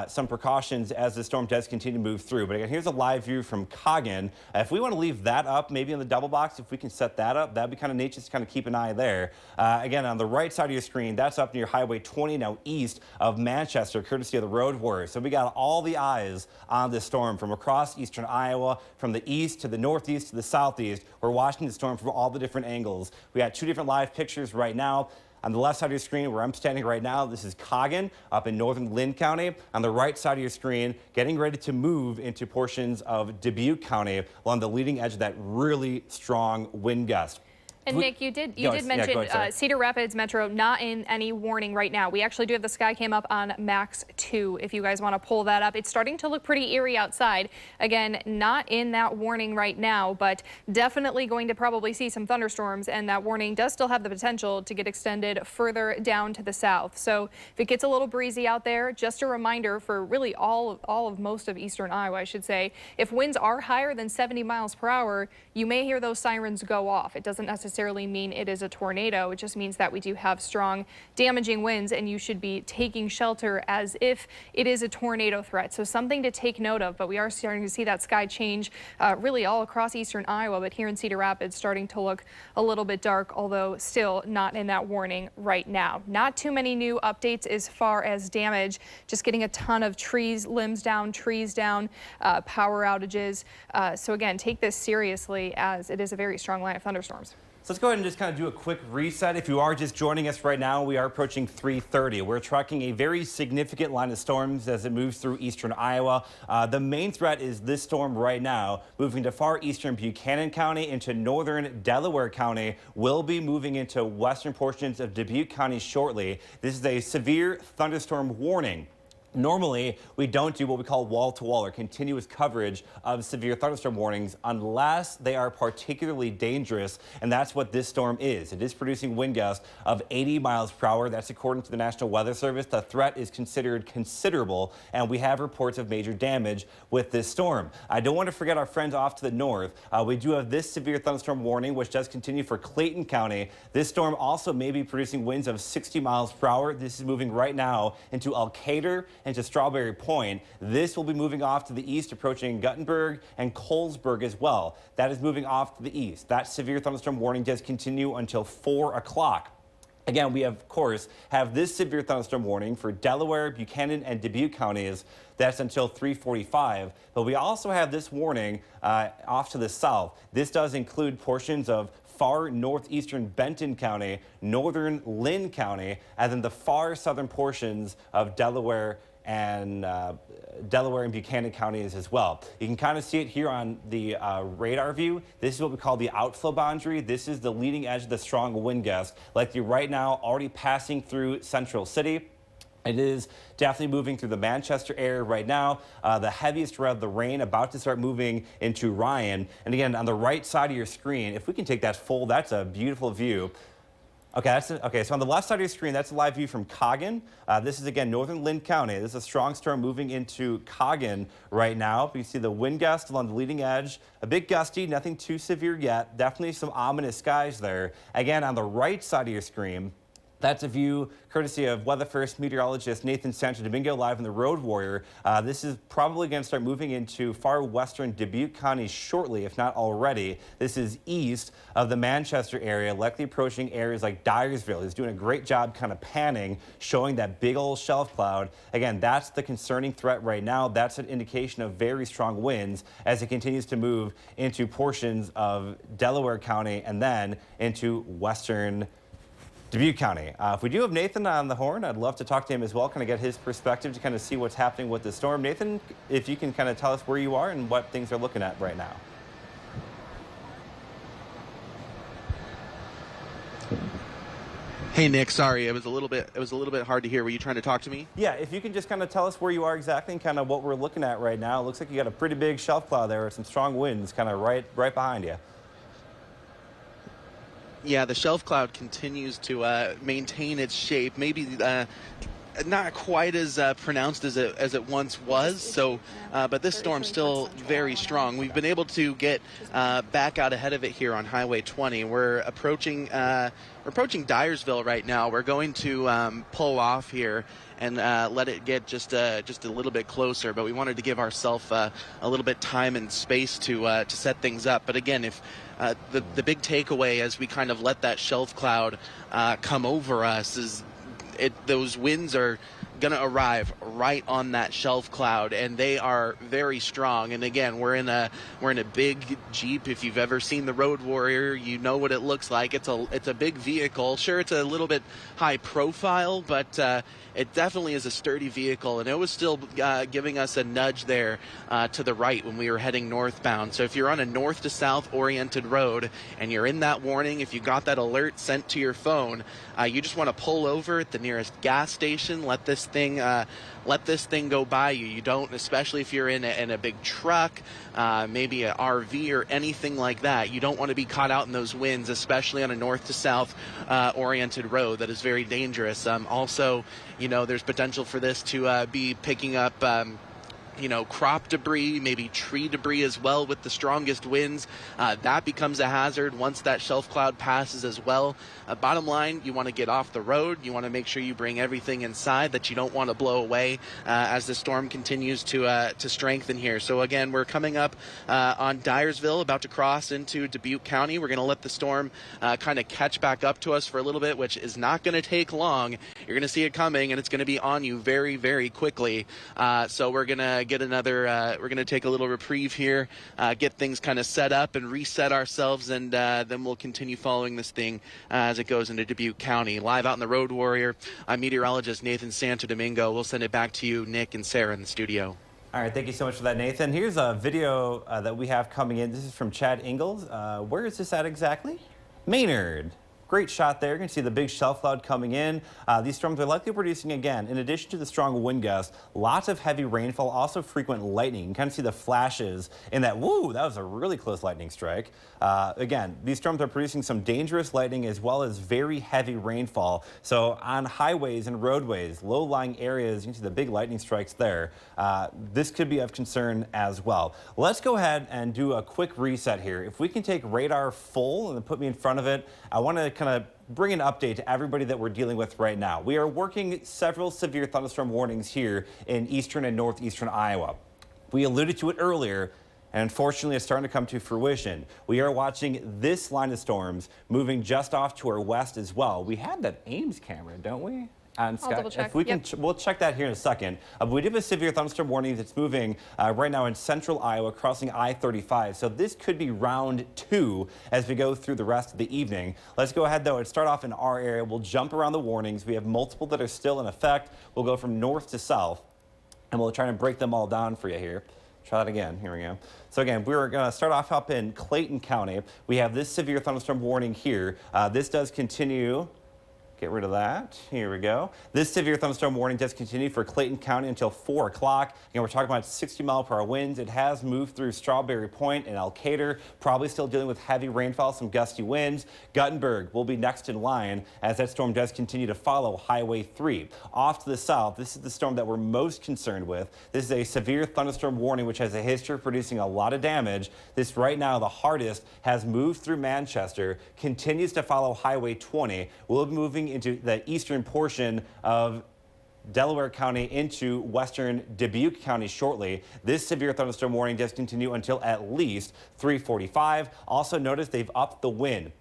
some precautions as the storm does continue to move through. But again, here's a live view from KGAN. If we want to leave that up, maybe in the double box, if we can set that up, that'd be kind of neat just to kind of keep an eye there. Again, on the right side of your screen, that's up near Highway 20, now east of Manchester, courtesy of the road warriors. So we got all the eyes on this storm from across eastern Iowa, from the east to the northeast to the southeast. We're watching the storm from all the different angles. We got 2 different live pictures right now. On the left side of your screen, where I'm standing right now, this is KGAN up in northern Linn County. On the right side of your screen, getting ready to move into portions of Dubuque County along the leading edge of that really strong wind gust. And Nick, you did mention Cedar Rapids Metro not in any warning right now. We actually do have the sky cam up on max 2 if you guys want to pull that up. It's starting to look pretty eerie outside. Again, not in that warning right now, but definitely going to probably see some thunderstorms, and that warning does still have the potential to get extended further down to the south. So if it gets a little breezy out there, just a reminder for really all of most of eastern Iowa, I should say, if winds are higher than 70 miles per hour, you may hear those sirens go off. It doesn't necessarily mean it is a tornado. It just means that we do have strong damaging winds, and you should be taking shelter as if it is a tornado threat. So something to take note of, but we are starting to see that sky change really all across eastern Iowa, but here in Cedar Rapids starting to look a little bit dark, although still not in that warning right now. Not too many new updates as far as damage, just getting a ton of trees, limbs down, trees down, power outages. So again, take this seriously as it is a very strong line of thunderstorms. So let's go ahead and just kind of do a quick reset. If you are just joining us right now, we are approaching 3:30. We're tracking a very significant line of storms as it moves through eastern Iowa. The main threat is this storm right now, moving to far eastern Buchanan County into northern Delaware County, will be moving into western portions of Dubuque County shortly. This is a severe thunderstorm warning. Normally, we don't do what we call wall-to-wall or continuous coverage of severe thunderstorm warnings unless they are particularly dangerous, and that's what this storm is. It is producing wind gusts of 80 miles per hour. That's according to the National Weather Service. The threat is considered considerable, and we have reports of major damage with this storm. I don't want to forget our friends off to the north. We do have this severe thunderstorm warning, which does continue for Clayton County. This storm also may be producing winds of 60 miles per hour. This is moving right now into Elkader and to Strawberry Point. This will be moving off to the east, approaching Guttenberg and Colesburg as well. That is moving off to the east. That severe thunderstorm warning does continue until 4 o'clock. Again, we of course have this severe thunderstorm warning for Delaware, Buchanan, and Dubuque counties. That's until 3:45. But we also have this warning off to the south. This does include portions of far northeastern Benton County, northern Linn County, and then the far southern portions of Delaware and Buchanan counties as well. You can kind of see it here on the radar view. This is what we call the outflow boundary. This is the leading edge of the strong wind gust. Like you right now, already passing through Central City. It is definitely moving through the Manchester area right now. The heaviest of the rain about to start moving into Marion. And again, on the right side of your screen, if we can take that full, that's a beautiful view. Okay, so on the left side of your screen, that's a live view from KGAN. This is, again, northern Linn County. This is a strong storm moving into KGAN right now. You see the wind gust along the leading edge. A bit gusty, nothing too severe yet. Definitely some ominous skies there. Again, on the right side of your screen, That's a view courtesy of Weather First meteorologist Nathan Santo Domingo live in the Road Warrior. This is probably going to start moving into far western Dubuque County shortly, if not already. This is east of the Manchester area, likely approaching areas like Dyersville. He's doing a great job kind of panning, showing that big old shelf cloud. Again, that's the concerning threat right now. That's an indication of very strong winds as it continues to move into portions of Delaware County and then into western Dubuque County. If we do have Nathan on the horn, I'd love to talk to him as well, kind of get his perspective to kind of see what's happening with the storm. Nathan, if you can kind of tell us where you are and what things are looking at right now. Hey Nick, sorry, it was a little bit hard to hear. Were you trying to talk to me? Yeah, if you can just kind of tell us where you are exactly and kind of what we're looking at right now. It looks like you got a pretty big shelf cloud there with some strong winds kind of right behind you. Yeah, the shelf cloud continues to maintain its shape. Maybe not quite as pronounced as it once was. So, but this storm's still very strong. We've been able to get back out ahead of it here on Highway 20. We're approaching Dyersville right now. We're going to pull off here and let it get just a little bit closer. But we wanted to give ourselves a little bit time and space to set things up. But again, if the big takeaway as we kind of let that shelf cloud come over us is those winds are going to arrive right on that shelf cloud, and they are very strong. And again, we're in a big Jeep. If you've ever seen the Road Warrior, you know what it looks like. It's a big vehicle. Sure, it's a little bit high profile, but it definitely is a sturdy vehicle, and it was still giving us a nudge there to the right when we were heading northbound. So if you're on a north to south oriented road and you're in that warning, if you got that alert sent to your phone, you just want to pull over at the nearest gas station, let this thing go by you. You don't, especially if you're in a big truck, maybe an RV or anything like that, you don't want to be caught out in those winds, especially on a north to south oriented road. That is very dangerous. Also, there's potential for this to be picking up crop debris, maybe tree debris as well with the strongest winds. That becomes a hazard once that shelf cloud passes as well. Bottom line, you want to get off the road. You want to make sure you bring everything inside that you don't want to blow away as the storm continues to strengthen here. So again, we're coming up on Dyersville, about to cross into Dubuque County. We're going to let the storm kind of catch back up to us for a little bit, which is not going to take long. You're going to see it coming, and it's going to be on you very, very quickly. So we're going to get we're going to take a little reprieve here, get things kind of set up and reset ourselves, and then we'll continue following this thing as it goes into Dubuque County. Live out in the Road Warrior, I'm meteorologist Nathan Santo Domingo. We'll send it back to you, Nick and Sarah, in the studio. All right, thank you so much for that, Nathan. Here's a video that we have coming in. This is from Chad Ingalls. Where is this at exactly? Maynard. Great shot there. You can see the big shelf cloud coming in. These storms are likely producing, again, in addition to the strong wind gusts, lots of heavy rainfall, also frequent lightning. You can kind of see the flashes in that. Woo, that was a really close lightning strike. Again, these storms are producing some dangerous lightning as well as very heavy rainfall. So on highways and roadways, low-lying areas, you can see the big lightning strikes there. This could be of concern as well. Let's go ahead and do a quick reset here. If we can take radar full and put me in front of it, I want to kind of bring an update to everybody that we're dealing with right now. We are working several severe thunderstorm warnings here in eastern and northeastern Iowa. We alluded to it earlier, and unfortunately it's starting to come to fruition. We are watching this line of storms moving just off to our west as well. We had that Ames camera, don't we? And I'll double check. if we can, we'll check that here in a second. We do have a severe thunderstorm warning that's moving right now in central Iowa, crossing I-35. So this could be round 2 as we go through the rest of the evening. Let's go ahead, though, and start off in our area. We'll jump around the warnings. We have multiple that are still in effect. We'll go from north to south, and we'll try to break them all down for you here. Try that again. Here we go. So again, we're going to start off up in Clayton County. We have this severe thunderstorm warning here. This does continue. Get rid of that. Here we go. This severe thunderstorm warning does continue for Clayton County until 4 o'clock. Again, we're talking about 60-mile-per-hour winds. It has moved through Strawberry Point and Elkader, probably still dealing with heavy rainfall, some gusty winds. Guttenberg will be next in line as that storm does continue to follow Highway 3. Off to the south, this is the storm that we're most concerned with. This is a severe thunderstorm warning, which has a history of producing a lot of damage. This right now, the hardest, has moved through Manchester, continues to follow Highway 20. We'll be moving moving into the eastern portion of Delaware County into western Dubuque County shortly. This severe thunderstorm warning does continue until at least 3:45. Also notice they've upped the wind.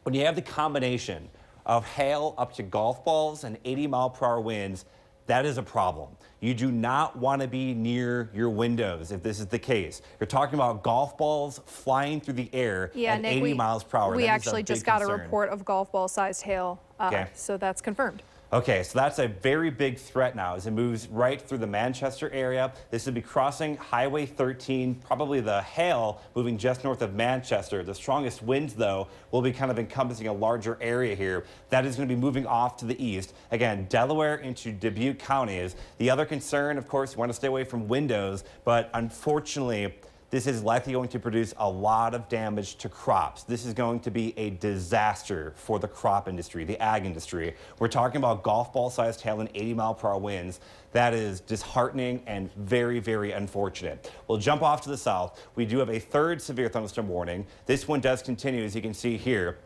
When you have the combination of hail up to golf balls and 80-mile-per-hour winds, that is a problem. You do not want to be near your windows if this is the case. You're talking about golf balls flying through the air at Nick, 80 miles per hour. We actually just got a report of golf ball-sized hail, Okay. so that's confirmed. Okay, so that's a very big threat now as it moves right through the Manchester area. This would be crossing Highway 13, probably the hail moving just north of Manchester. The strongest winds, though, will be kind of encompassing a larger area here. That is going to be moving off to the east. Again, Delaware into Dubuque counties. The other concern, of course, you want to stay away from windows, but unfortunately, this is likely going to produce a lot of damage to crops. This is going to be a disaster for the crop industry, the ag industry. We're talking about golf ball sized hail and 80-mile-per-hour winds. That is disheartening and very, very unfortunate. We'll jump off to the south. We do have a third severe thunderstorm warning. This one does continue, as you can see here.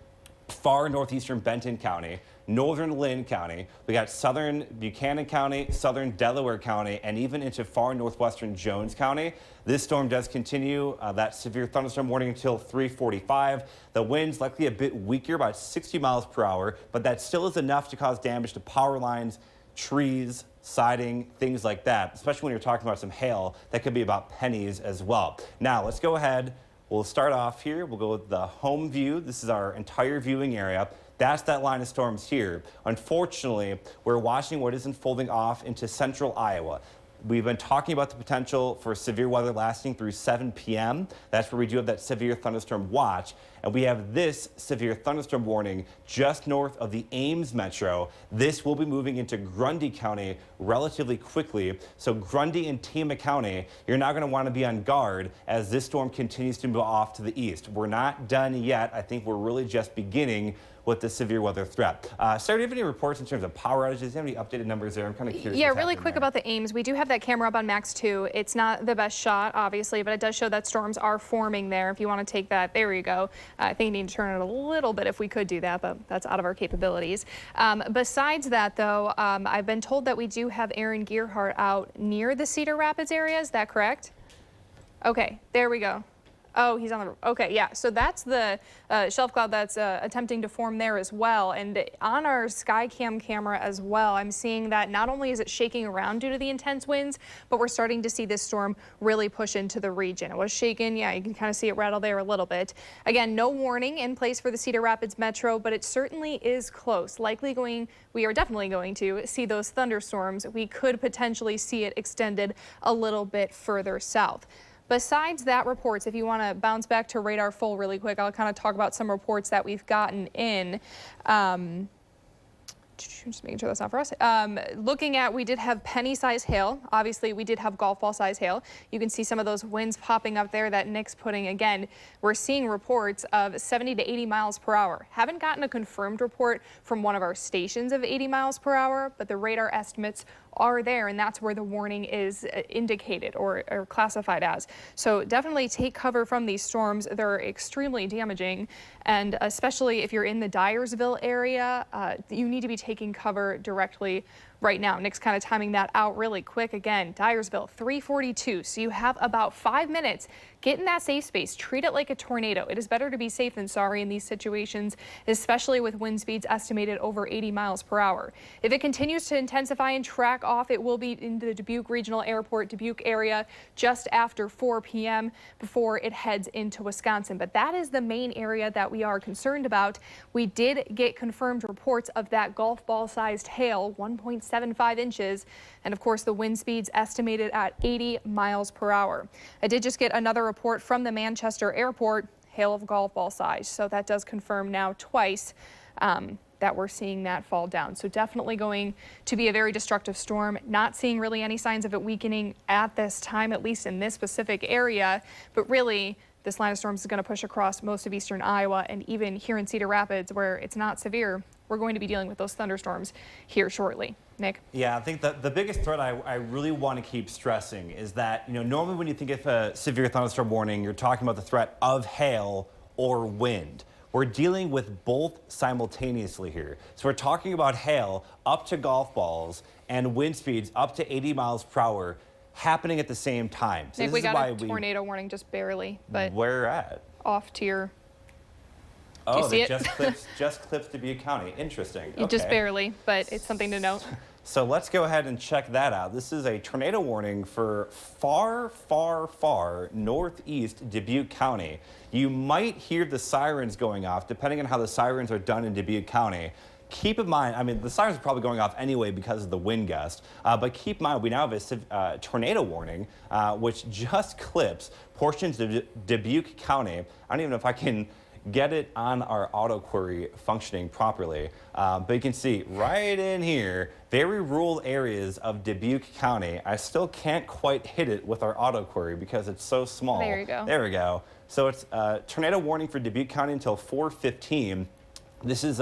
Far northeastern Benton County, northern Linn County. We got southern Buchanan County, southern Delaware County, and even into far northwestern Jones County. This storm does continue that severe thunderstorm warning until 3:45. The winds likely a bit weaker, about 60 miles per hour, but that still is enough to cause damage to power lines, trees, siding, things like that, especially when you're talking about some hail that could be about pennies as well. Now, let's go ahead. We'll start off here. We'll go with the home view. This is our entire viewing area. That's that line of storms here. Unfortunately, we're watching what is unfolding off into central Iowa. We've been talking about the potential for severe weather lasting through 7 p.m. That's where we do have that severe thunderstorm watch. And we have this severe thunderstorm warning just north of the Ames metro. This will be moving into Grundy County relatively quickly. So Grundy and Tama County, you're not going to want to be on guard as this storm continues to move off to the east. We're not done yet. I think we're really just beginning with the severe weather threat. Sarah, do you have any reports in terms of power outages? Do you have any updated numbers there? I'm kind of curious. Yeah, really quick about the Ames. We do have that camera up on Max 2. It's not the best shot, obviously, but it does show that storms are forming there. If you want to take that, there you go. I think you need to turn it a little bit if we could do that, but that's out of our capabilities. Besides that, though, I've been told that we do have Aaron Gearhart out near the Cedar Rapids area. Is that correct? Okay, there we go. Oh, he's on the roof. Okay, yeah. So that's the shelf cloud that's attempting to form there as well. And on our Skycam camera as well, I'm seeing that not only is it shaking around due to the intense winds, but we're starting to see this storm really push into the region. It was shaking. Yeah, you can kind of see it rattle there a little bit. Again, no warning in place for the Cedar Rapids metro, but it certainly is close. We are definitely going to see those thunderstorms. We could potentially see it extended a little bit further south. Besides that reports, if you want to bounce back to radar full really quick, I'll kind of talk about some reports that we've gotten in. Just making sure that's not for us. Looking at, we did have penny-sized hail. Obviously, we did have golf ball-sized hail. You can see some of those winds popping up there that Nick's putting. Again, we're seeing reports of 70 to 80 miles per hour. Haven't gotten a confirmed report from one of our stations of 80 miles per hour, but the radar estimates are there, and that's where the warning is indicated or classified as. So definitely take cover from these storms. They're extremely damaging, and especially if you're in the Dyersville area, you need to be taking cover directly right now. Nick's kind of timing that out really quick. Again, Dyersville, 3:42. So you have about 5 minutes. Get in that safe space. Treat it like a tornado. It is better to be safe than sorry in these situations, especially with wind speeds estimated over 80 miles per hour. If it continues to intensify and track off, it will be in the Dubuque Regional Airport, Dubuque area, just after 4 p.m. before it heads into Wisconsin. But that is the main area that we are concerned about. We did get confirmed reports of that golf ball-sized hail, 1.75 inches, and of course the wind speeds estimated at 80 miles per hour. I did just get another report from the Manchester Airport, hail of golf ball size. So that does confirm now twice that we're seeing that fall down. So definitely going to be a very destructive storm. Not seeing really any signs of it weakening at this time, at least in this specific area. But really, this line of storms is going to push across most of eastern Iowa, and even here in Cedar Rapids, where it's not severe, we're going to be dealing with those thunderstorms here shortly. Nick? Yeah, I think that the biggest threat I really want to keep stressing is that, normally when you think of a severe thunderstorm warning, you're talking about the threat of hail or wind. we're dealing with both simultaneously here. So we're talking about hail up to golf balls and wind speeds up to 80 miles per hour happening at the same time. So Nick, this we is got why a tornado warning just barely, but where at? off to your. Do Oh, you see they it? just clipped Dubuque County. Interesting. Just Okay. barely, but it's something to note. So let's go ahead and check that out. This is a tornado warning for far, far, far northeast Dubuque County. You might hear the sirens going off, depending on how the sirens are done in Dubuque County. Keep in mind, I mean, the sirens are probably going off anyway because of the wind gust, but keep in mind, we now have a tornado warning, which just clips portions of Dubuque County. I don't even know if I can get it on our auto query functioning properly, but you can see right in here, very rural areas of Dubuque County. I still can't quite hit it with our auto query because it's so small. There you go. There we go. So it's a tornado warning for Dubuque County until 4:15. This is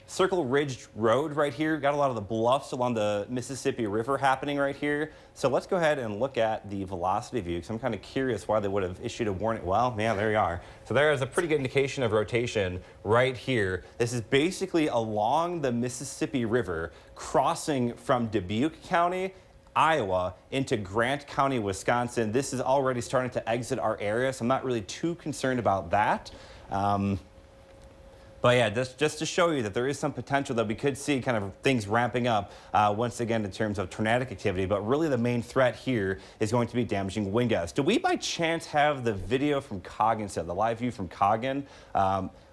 Circle Ridge Road right here. Got a lot of the bluffs along the Mississippi River happening right here. So let's go ahead and look at the velocity view because I'm kind of curious why they would have issued a warning. Well, yeah, there you are. So there is a pretty good indication of rotation right here. This is basically along the Mississippi River crossing from Dubuque County, Iowa into Grant County, Wisconsin. This is already starting to exit our area, so I'm not really too concerned about that. But yeah, just to show you that there is some potential that we could see kind of things ramping up once again in terms of tornadic activity. But really the main threat here is going to be damaging wind gusts. Do we by chance have the video from KGAN set, the live view from KGAN?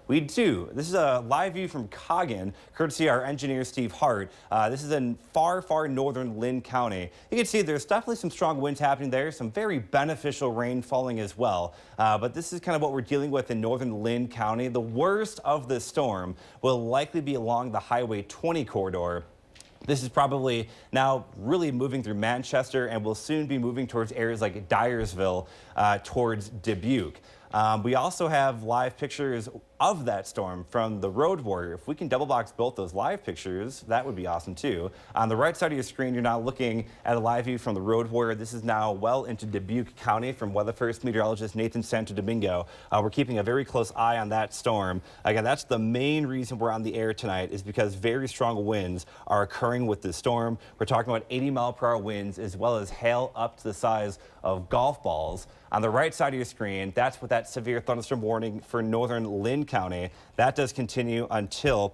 We do. This is a live view from KGAN, courtesy our engineer, Steve Hart. This is in far, far northern Linn County. You can see there's definitely some strong winds happening there, some very beneficial rain falling as well. But this is kind of what we're dealing with in northern Linn County. The worst of the storm will likely be along the Highway 20 corridor. This is probably now really moving through Manchester and will soon be moving towards areas like Dyersville, towards Dubuque. We also have live pictures of that storm from the Road Warrior. If we can double box both those live pictures, that would be awesome too. On the right side of your screen, you're now looking at a live view from the Road Warrior. This is now well into Dubuque County from Weather First meteorologist Santo Domingo. We're keeping a very close eye on that storm. Again, that's the main reason we're on the air tonight, is because very strong winds are occurring with this storm. We're talking about 80-mile-per-hour winds as well as hail up to the size of golf balls. On the right side of your screen, that's what that severe thunderstorm warning for northern Linn County. That does continue until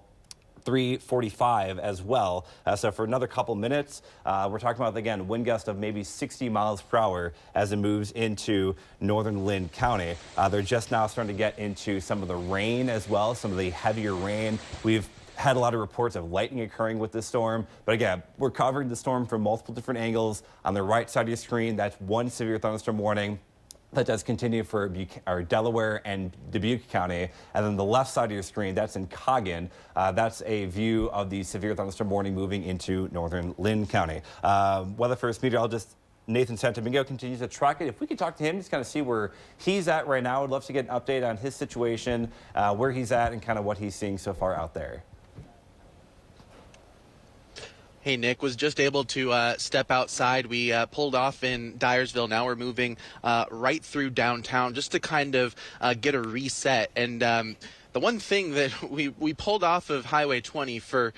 3:45 as well. So for another couple minutes, we're talking about, again, wind gust of maybe 60 miles per hour as it moves into northern Linn County. They're just now starting to get into some of the rain as well, some of the heavier rain. We've had a lot of reports of lightning occurring with this storm. But again, we're covering the storm from multiple different angles. On the right side of your screen, that's one severe thunderstorm warning. That does continue for Delaware and Dubuque County. And then the left side of your screen, that's in KGAN. That's a view of the severe thunderstorm warning moving into northern Linn County. Weather First meteorologist Santo Domingo continues to track it. If we could talk to him, just kind of see where he's at right now. I'd love to get an update on his situation, where he's at, and kind of what he's seeing so far out there. Hey, Nick, was just able to step outside. We pulled off in Dyersville. Now we're moving right through downtown just to kind of get a reset. And the one thing that we pulled off of Highway 20 for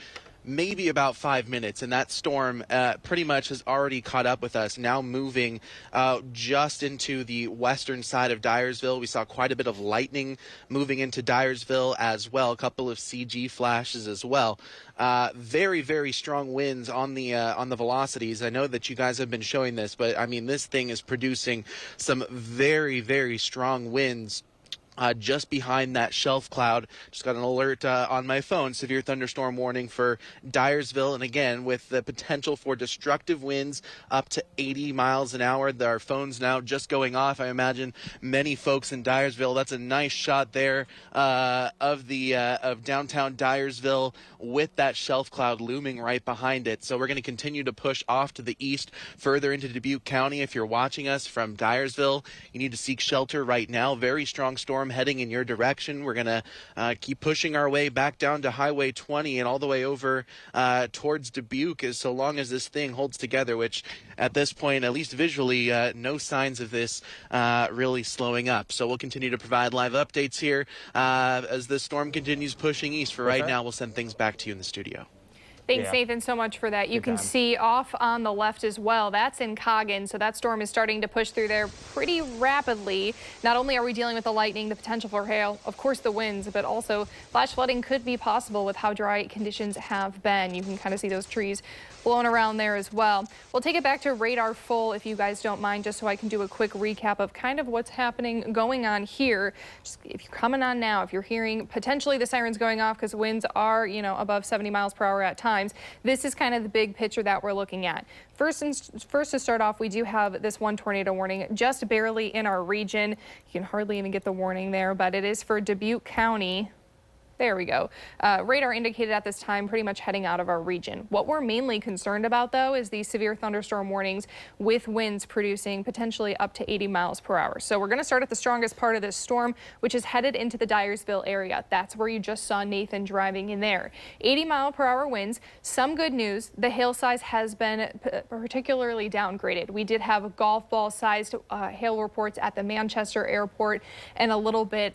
maybe about 5 minutes, and that storm pretty much has already caught up with us, now moving just into the western side of Dyersville. We saw quite a bit of lightning moving into Dyersville as well, a couple of CG flashes as well. Very, very strong winds on the velocities. I know that you guys have been showing this, but I mean, this thing is producing some very, very strong winds. Just behind that shelf cloud. Just got an alert on my phone, severe thunderstorm warning for Dyersville. And again, with the potential for destructive winds up to 80 miles an hour. Our phone's now just going off. I imagine many folks in Dyersville. That's a nice shot there of downtown Dyersville with that shelf cloud looming right behind it. So we're going to continue to push off to the east, further into Dubuque County. If you're watching us from Dyersville, you need to seek shelter right now. Very strong storm storm heading in your direction. We're going to keep pushing our way back down to Highway 20 and all the way over towards Dubuque, as so long as this thing holds together, which at this point, at least visually, no signs of this really slowing up. So we'll continue to provide live updates here as the storm continues pushing east. For right now, we'll send things back to you in the studio. Thanks, Nathan, so much for that. You can see off on the left as well. That's in KGAN, so that storm is starting to push through there pretty rapidly. Not only are we dealing with the lightning, the potential for hail, of course the winds, but also flash flooding could be possible with how dry conditions have been. You can kind of see those trees blowing around there as well. We'll take it back to radar full if you guys don't mind, just so I can do a quick recap of kind of what's happening going on here. Just if you're coming on now, if you're hearing potentially the sirens going off because winds are, you know, above 70 miles per hour at times, this is kind of the big picture that we're looking at. First to start off, we do have this one tornado warning just barely in our region. You can hardly even get the warning there, but it is for Dubuque County. There we go. Radar indicated at this time pretty much heading out of our region. What we're mainly concerned about, though, is these severe thunderstorm warnings with winds producing potentially up to 80 miles per hour. So we're going to start at the strongest part of this storm, which is headed into the Dyersville area. That's where you just saw Nathan driving in there. 80-mile-per-hour winds. Some good news, the hail size has been particularly downgraded. We did have golf ball-sized hail reports at the Manchester airport and a little bit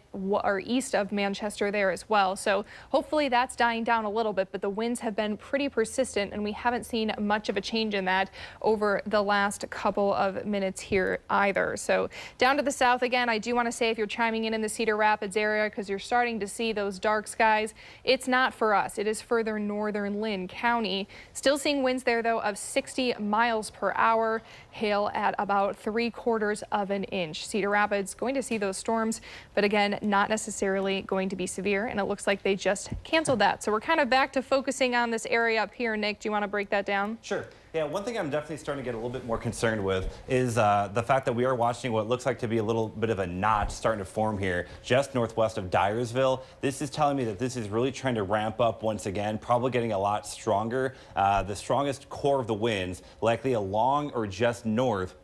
east of Manchester there as well. So hopefully that's dying down a little bit, but the winds have been pretty persistent and we haven't seen much of a change in that over the last couple of minutes here either. So down to the south again, I do want to say if you're chiming in the Cedar Rapids area because you're starting to see those dark skies, it's not for us. It is further northern Linn County. Still seeing winds there though of 60 miles per hour, hail at about 3/4 of an inch. Cedar Rapids going to see those storms, but again, not necessarily going to be severe, and it looks like they just canceled that. So we're kind of back to focusing on this area up here. Nick, do you want to break that down? Sure. Yeah, one thing I'm definitely starting to get a little bit more concerned with is the fact that we are watching what looks like to be a little bit of a notch starting to form here just northwest of Dyersville. This is telling me that this is really trying to ramp up once again, probably getting a lot stronger. The strongest core of the winds likely along or just north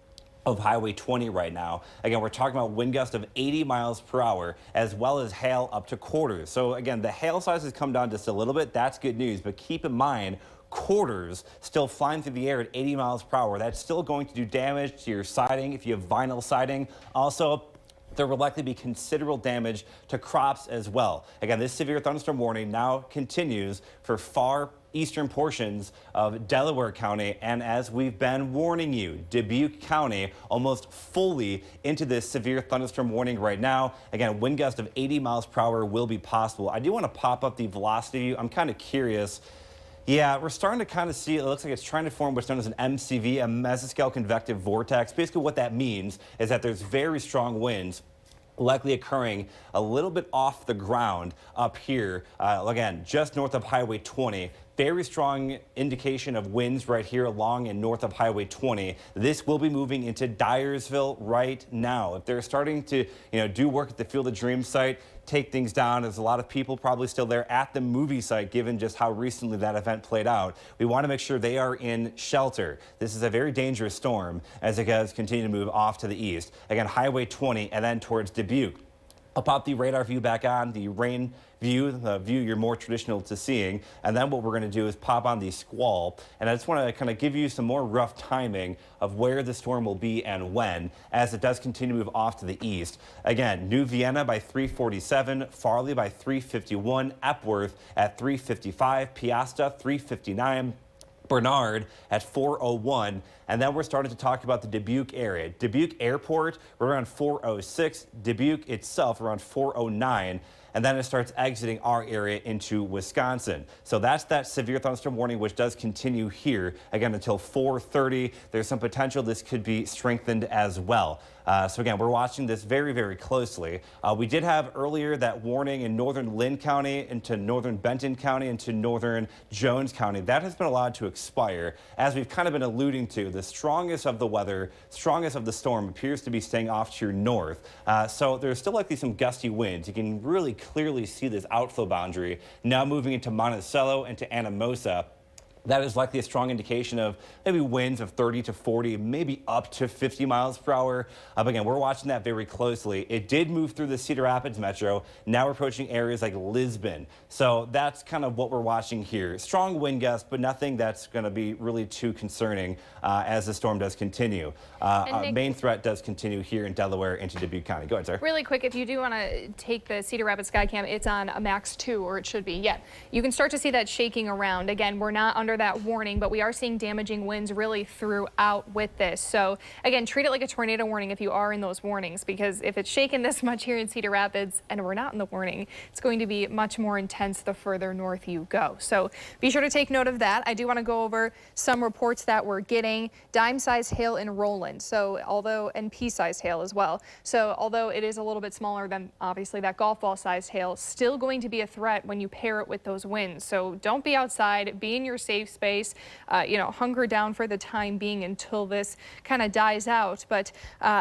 of Highway 20 right now. Again, we're talking about wind gusts of 80 miles per hour as well as hail up to quarters. So again, the hail size has come down just a little bit. That's good news, but keep in mind, quarters still flying through the air at 80 miles per hour. That's still going to do damage to your siding if you have vinyl siding. Also, there will likely be considerable damage to crops as well. Again, this severe thunderstorm warning now continues for far eastern portions of Delaware County, and as we've been warning you, Dubuque County almost fully into this severe thunderstorm warning right now. Again, wind gust of 80 miles per hour will be possible. I do want to pop up the velocity view. I'm kind of curious. Yeah, we're starting to kind of see, it looks like it's trying to form what's known as an MCV, a mesoscale convective vortex. Basically what that means is that there's very strong winds likely occurring a little bit off the ground up here, again, just north of Highway 20. Very strong indication of winds right here along and north of Highway 20. This will be moving into Dyersville right now. If they're starting to, do work at the Field of Dreams site, take things down. There's a lot of people probably still there at the movie site, given just how recently that event played out. We want to make sure they are in shelter. This is a very dangerous storm as it does continue to move off to the east. Again, Highway 20 and then towards Dubuque. I'll pop the radar view back on, the rain view, the view you're more traditional to seeing. And then what we're going to do is pop on the squall. And I just want to kind of give you some more rough timing of where the storm will be and when, as it does continue to move off to the east. Again, New Vienna by 3:47, Farley by 3:51, Epworth at 3:55, Piasta 3:59. Bernard at 4:01, and then we're starting to talk about the Dubuque area. Dubuque Airport, we're around 4:06, Dubuque itself around 4:09, and then it starts exiting our area into Wisconsin. So that's that severe thunderstorm warning, which does continue here again until 4:30. There's some potential this could be strengthened as well. So again, we're watching this very, very closely. We did have earlier that warning in northern Linn County into northern Benton County into northern Jones County. That has been allowed to expire. As we've kind of been alluding to, the strongest of the weather, strongest of the storm appears to be staying off to your north. So there's still likely some gusty winds. You can really clearly see this outflow boundary now moving into Monticello, into Anamosa. That is likely a strong indication of maybe winds of 30 to 40, maybe up to 50 miles per hour. Again, we're watching that very closely. It did move through the Cedar Rapids metro, now approaching areas like Lisbon. So that's kind of what we're watching here. Strong wind gusts, but nothing that's going to be really too concerning as the storm does continue. Nick, main threat does continue here in Delaware into Dubuque County. Go ahead, sir. Really quick, if you do want to take the Cedar Rapids Skycam, it's on a max 2, or it should be. Yeah, you can start to see that shaking around. Again, we're not under that warning, but we are seeing damaging winds really throughout with this. So again, treat it like a tornado warning if you are in those warnings, because if it's shaking this much here in Cedar Rapids and we're not in the warning, it's going to be much more intense the further north you go. So be sure to take note of that. I do want to go over some reports that we're getting. Dime-sized hail in Roland, and pea-sized hail as well. So although it is a little bit smaller than obviously that golf ball-sized hail, still going to be a threat when you pair it with those winds. So don't be outside, be in your safe space. Hunker down for the time being until this kind of dies out. But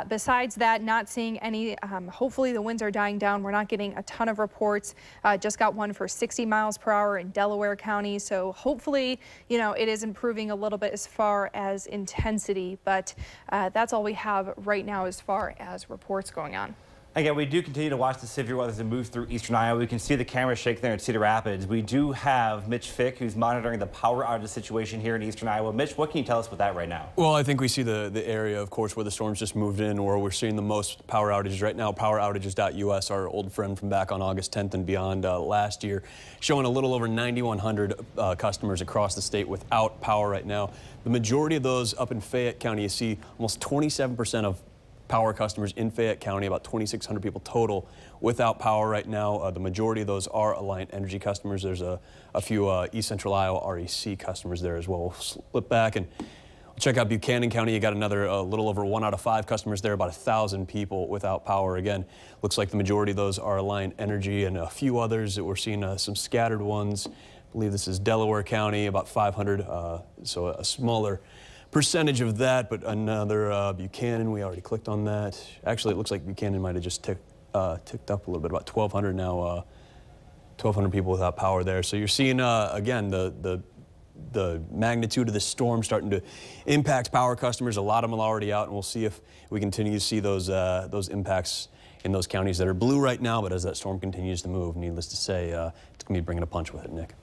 besides that, not seeing any, hopefully the winds are dying down. We're not getting a ton of reports. Just got one for 60 miles per hour in Delaware County. So hopefully, it is improving a little bit as far as intensity. But that's all we have right now as far as reports going on. Again, we do continue to watch the severe weather as it moves through eastern Iowa. We can see the camera shake there in Cedar Rapids. We do have Mitch Fick, who's monitoring the power outage situation here in eastern Iowa. Mitch, what can you tell us about that right now? Well, I think we see the area, of course, where the storms just moved in, where we're seeing the most power outages right now. Powerautages.us, our old friend from back on August 10th and beyond last year, showing a little over 9,100 customers across the state without power right now. The majority of those up in Fayette County, you see almost 27% of power customers in Fayette County, about 2,600 people total without power right now. The majority of those are Alliant Energy customers. There's a few East Central Iowa REC customers there as well. We'll slip back and check out Buchanan County. You got another little over 1 out of 5 customers there, about 1,000 people without power. Again, looks like the majority of those are Alliant Energy, and a few others that we're seeing some scattered ones. I believe this is Delaware County, about 500, so a smaller percentage of that, but another Buchanan, we already clicked on that. Actually, it looks like Buchanan might have just ticked up a little bit, about 1,200 now, 1,200 people without power there. So you're seeing, again, the magnitude of the storm starting to impact power customers. A lot of them are already out, and we'll see if we continue to see those impacts in those counties that are blue right now, but as that storm continues to move, needless to say, it's going to be bringing a punch with it, Nick.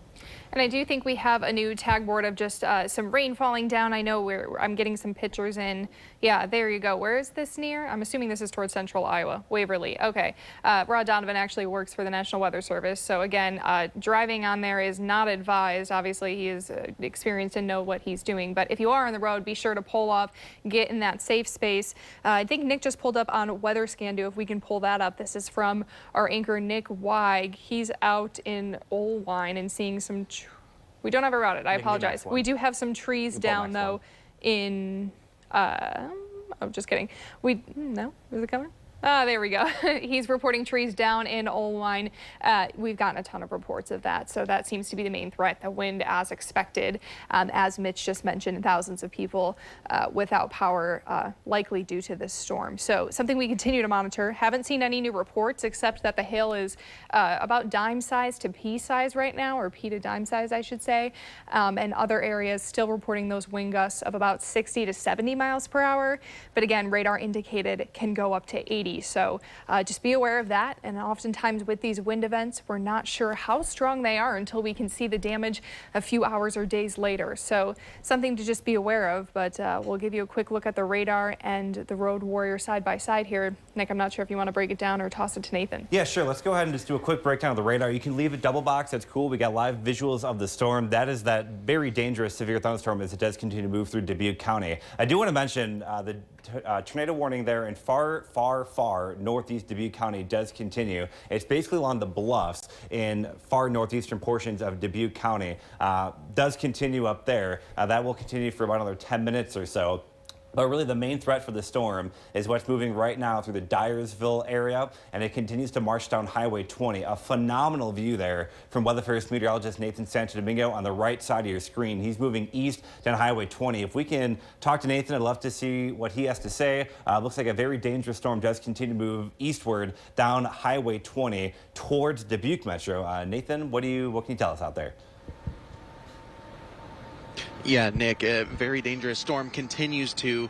And I do think we have a new tag board of just some rain falling down. I know I'm getting some pictures in. Yeah, there you go. Where is this near? I'm assuming this is towards central Iowa, Waverly. Okay. Rod Donovan actually works for the National Weather Service. So again, driving on there is not advised. Obviously, he is experienced and know what he's doing. But if you are on the road, be sure to pull off, get in that safe space. I think Nick just pulled up on Weather Scan-Do, if we can pull that up. This is from our anchor, Nick Weig. He's out in Oelwein and seeing some we don't have a routed. I apologize. We do have some trees down, though, in, oh, just kidding. No, is it coming? Ah, there we go. He's reporting trees down in Oelwein. We've gotten a ton of reports of that, so that seems to be the main threat, the wind as expected. As Mitch just mentioned, thousands of people without power, likely due to this storm. So something we continue to monitor. Haven't seen any new reports, except that the hail is about dime size to pea size right now, or pea to dime size, I should say. And other areas still reporting those wind gusts of about 60 to 70 miles per hour. But again, radar indicated can go up to 80. So just be aware of that. And oftentimes with these wind events, we're not sure how strong they are until we can see the damage a few hours or days later. So something to just be aware of. But we'll give you a quick look at the radar and the Road Warrior side by side here. Nick, I'm not sure if you want to break it down or toss it to Nathan. Yeah, sure. Let's go ahead and just do a quick breakdown of the radar. You can leave it double box. That's cool. We got live visuals of the storm. That is that very dangerous severe thunderstorm as it does continue to move through Dubuque County. I do want to mention the tornado warning there in far northeast Dubuque County does continue. It's basically along the bluffs in far northeastern portions of Dubuque County. Does continue up there. That will continue for about another 10 minutes or so. But really the main threat for the storm is what's moving right now through the Dyersville area, and it continues to march down Highway 20. A phenomenal view there from Weather First meteorologist Nathan Santo Domingo on the right side of your screen. He's moving east down Highway 20. If we can talk to Nathan, I'd love to see what he has to say. Looks like a very dangerous storm does continue to move eastward down Highway 20 towards Dubuque Metro. Nathan, what can you tell us out there? Yeah, Nick, a very dangerous storm continues to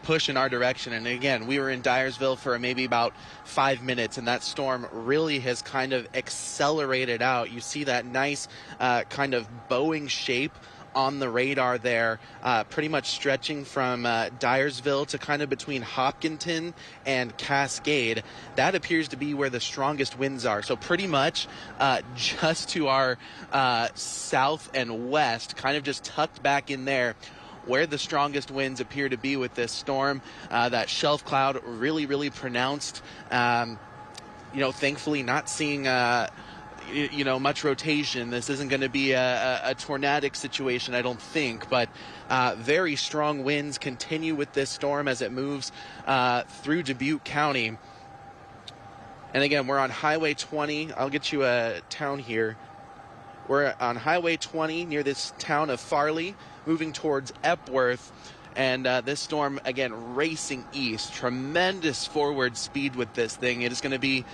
push in our direction. And again, we were in Dyersville for maybe about 5 minutes, and that storm really has kind of accelerated out. You see that nice kind of bowing shape on the radar there, pretty much stretching from Dyersville to kind of between Hopkinton and Cascade. That appears to be where the strongest winds are. So pretty much just to our south and west, kind of just tucked back in there, where the strongest winds appear to be with this storm. That shelf cloud really pronounced. Thankfully not seeing much rotation. This isn't going to be a tornadic situation, I don't think, but very strong winds continue with this storm as it moves through Dubuque County. And again, we're on Highway 20. I'll get you a town here. We're on Highway 20 near this town of Farley, moving towards Epworth. And this storm, again, racing east. Tremendous forward speed with this thing. It is going to be,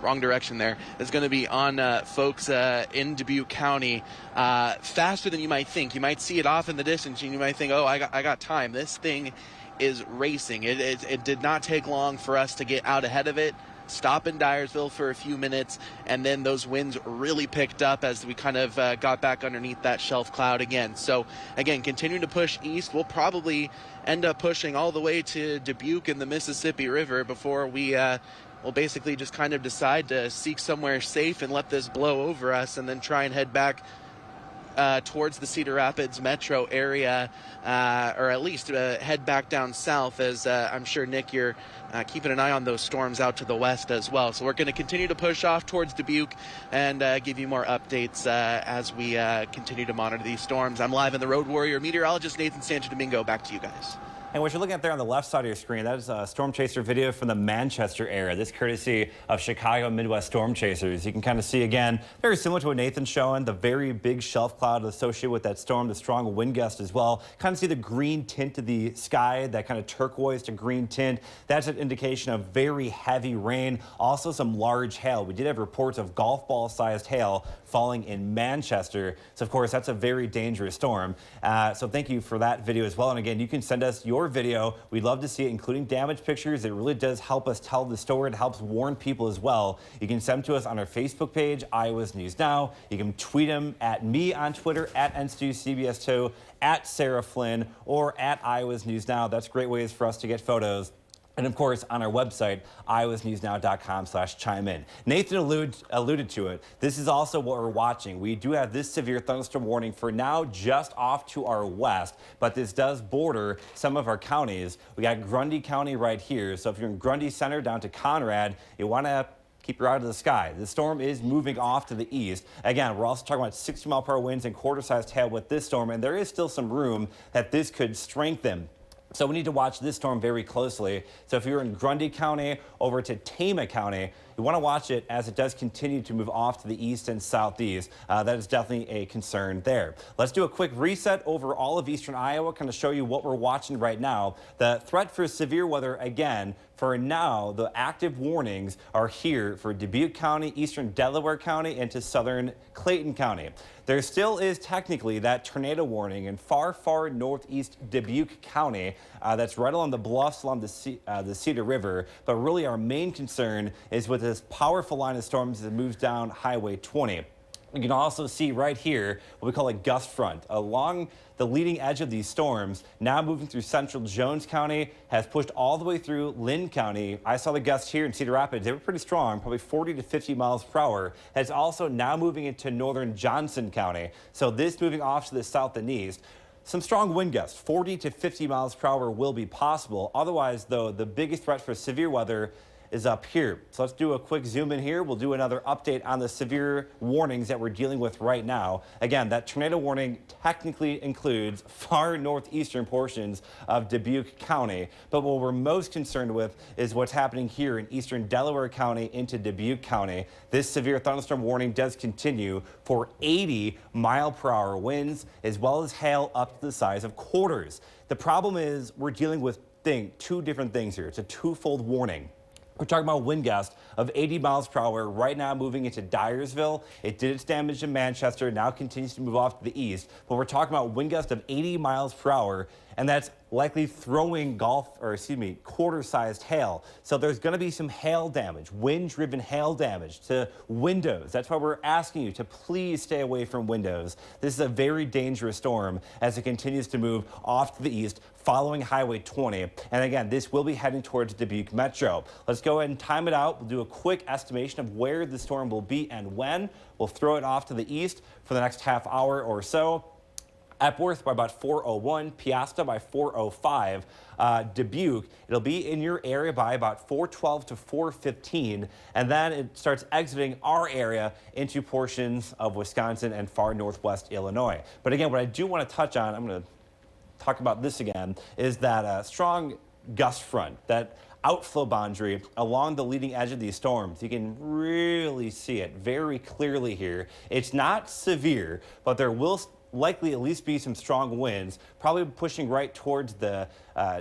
wrong direction there. It's going to be on folks in Dubuque County faster than you might think. You might see it off in the distance, and you might think, oh, I got time. This thing is racing. It did not take long for us to get out ahead of it. Stop in Dyersville for a few minutes, and then those winds really picked up as we kind of got back underneath that shelf cloud again. So again, continuing to push east. We'll probably end up pushing all the way to Dubuque and the Mississippi River before we will basically just kind of decide to seek somewhere safe and let this blow over us, and then try and head back towards the Cedar Rapids metro area, or at least head back down south, as I'm sure, Nick, you're keeping an eye on those storms out to the west as well. So we're going to continue to push off towards Dubuque and give you more updates as we continue to monitor these storms. I'm live in the Road Warrior meteorologist Nathan Santo. Domingo, back to you guys. And what you're looking at there on the left side of your screen, that is a storm chaser video from the Manchester area. This courtesy of Chicago Midwest Storm Chasers. You can kind of see, again, very similar to what Nathan's showing, the very big shelf cloud associated with that storm, the strong wind gust as well. Kind of see the green tint of the sky, that kind of turquoise to green tint. That's an indication of very heavy rain. Also some large hail. We did have reports of golf ball sized hail falling in Manchester. So of course, that's a very dangerous storm. So thank you for that video as well. And again, you can send us your video. We'd love to see it, including damage pictures. It really does help us tell the story. It helps warn people as well. You can send them to us on our Facebook page, Iowa's News Now. You can tweet them at me on Twitter, at NStewCBS2, at Sara Flynn, or at Iowa's News Now. That's great ways for us to get photos. And of course, on our website, iowasnewsnow.com/chime in. Nathan alluded to it. This is also what we're watching. We do have this severe thunderstorm warning for now just off to our west, but this does border some of our counties. We got Grundy County right here. So if you're in Grundy Center down to Conrad, you want to keep your eye to the sky. The storm is moving off to the east. Again, we're also talking about 60-mile-per-hour winds and quarter-sized hail with this storm, and there is still some room that this could strengthen. So we need to watch this storm very closely. So if you're in Grundy County over to Tama County, you want to watch it as it does continue to move off to the east and southeast. That is definitely a concern there. Let's do a quick reset over all of eastern Iowa, kind of show you what we're watching right now. The threat for severe weather, again, for now, the active warnings are here for Dubuque County, eastern Delaware County, and to southern Clayton County. There still is technically that tornado warning in far northeast Dubuque County. That's right along the bluffs along the Cedar River. But really our main concern is with this powerful line of storms that moves down Highway 20. You can also see right here what we call a gust front. Along the leading edge of these storms, now moving through central Jones County, has pushed all the way through Linn County. I saw the gusts here in Cedar Rapids. They were pretty strong, probably 40 to 50 miles per hour. It's also now moving into northern Johnson County. So this moving off to the south and east. Some strong wind gusts, 40 to 50 miles per hour will be possible. Otherwise, though, the biggest threat for severe weather is up here. So let's do a quick zoom in here. We'll do another update on the severe warnings that we're dealing with right now. Again, that tornado warning technically includes far northeastern portions of Dubuque County. But what we're most concerned with is what's happening here in eastern Delaware County into Dubuque County. This severe thunderstorm warning does continue for 80-mile-per-hour winds, as well as hail up to the size of quarters. The problem is we're dealing with two different things here. It's a twofold warning. We're talking about wind gusts of 80 miles per hour right now moving into Dyersville. It did its damage in Manchester, now continues to move off to the east. But we're talking about wind gusts of 80 miles per hour, and that's likely throwing quarter-sized hail. So there's going to be some hail damage, wind-driven hail damage to windows. That's why we're asking you to please stay away from windows. This is a very dangerous storm as it continues to move off to the east, following Highway 20. And again, this will be heading towards Dubuque Metro. Let's go ahead and time it out. We'll do a quick estimation of where the storm will be and when. We'll throw it off to the east for the next half hour or so. Epworth by about 4:01, Piasta by 4:05, Dubuque, it'll be in your area by about 4:12 to 4:15, and then it starts exiting our area into portions of Wisconsin and far northwest Illinois. But again, what I do want to touch on, I'm going to talk about this again, is that strong gust front, that outflow boundary along the leading edge of these storms. You can really see it very clearly here. It's not severe, but there will likely at least be some strong winds, probably pushing right towards the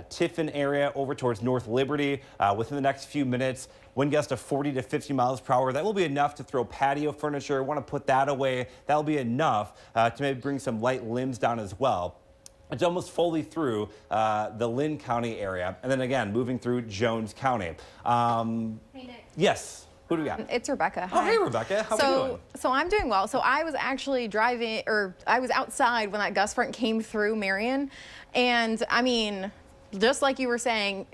Tiffin area, over towards North Liberty within the next few minutes. Wind gusts of 40 to 50 miles per hour. That will be enough to throw patio furniture. Want to put that away. That'll be enough to maybe bring some light limbs down as well. It's almost fully through the Linn County area, and then again moving through Jones County. Hey, Nick. Yes. Who do we got? It's Rebecca. Hi. Oh, hey, Rebecca. How are you doing? So I'm doing well. So I was actually I was outside when that gust front came through Marion. And I mean, just like you were saying,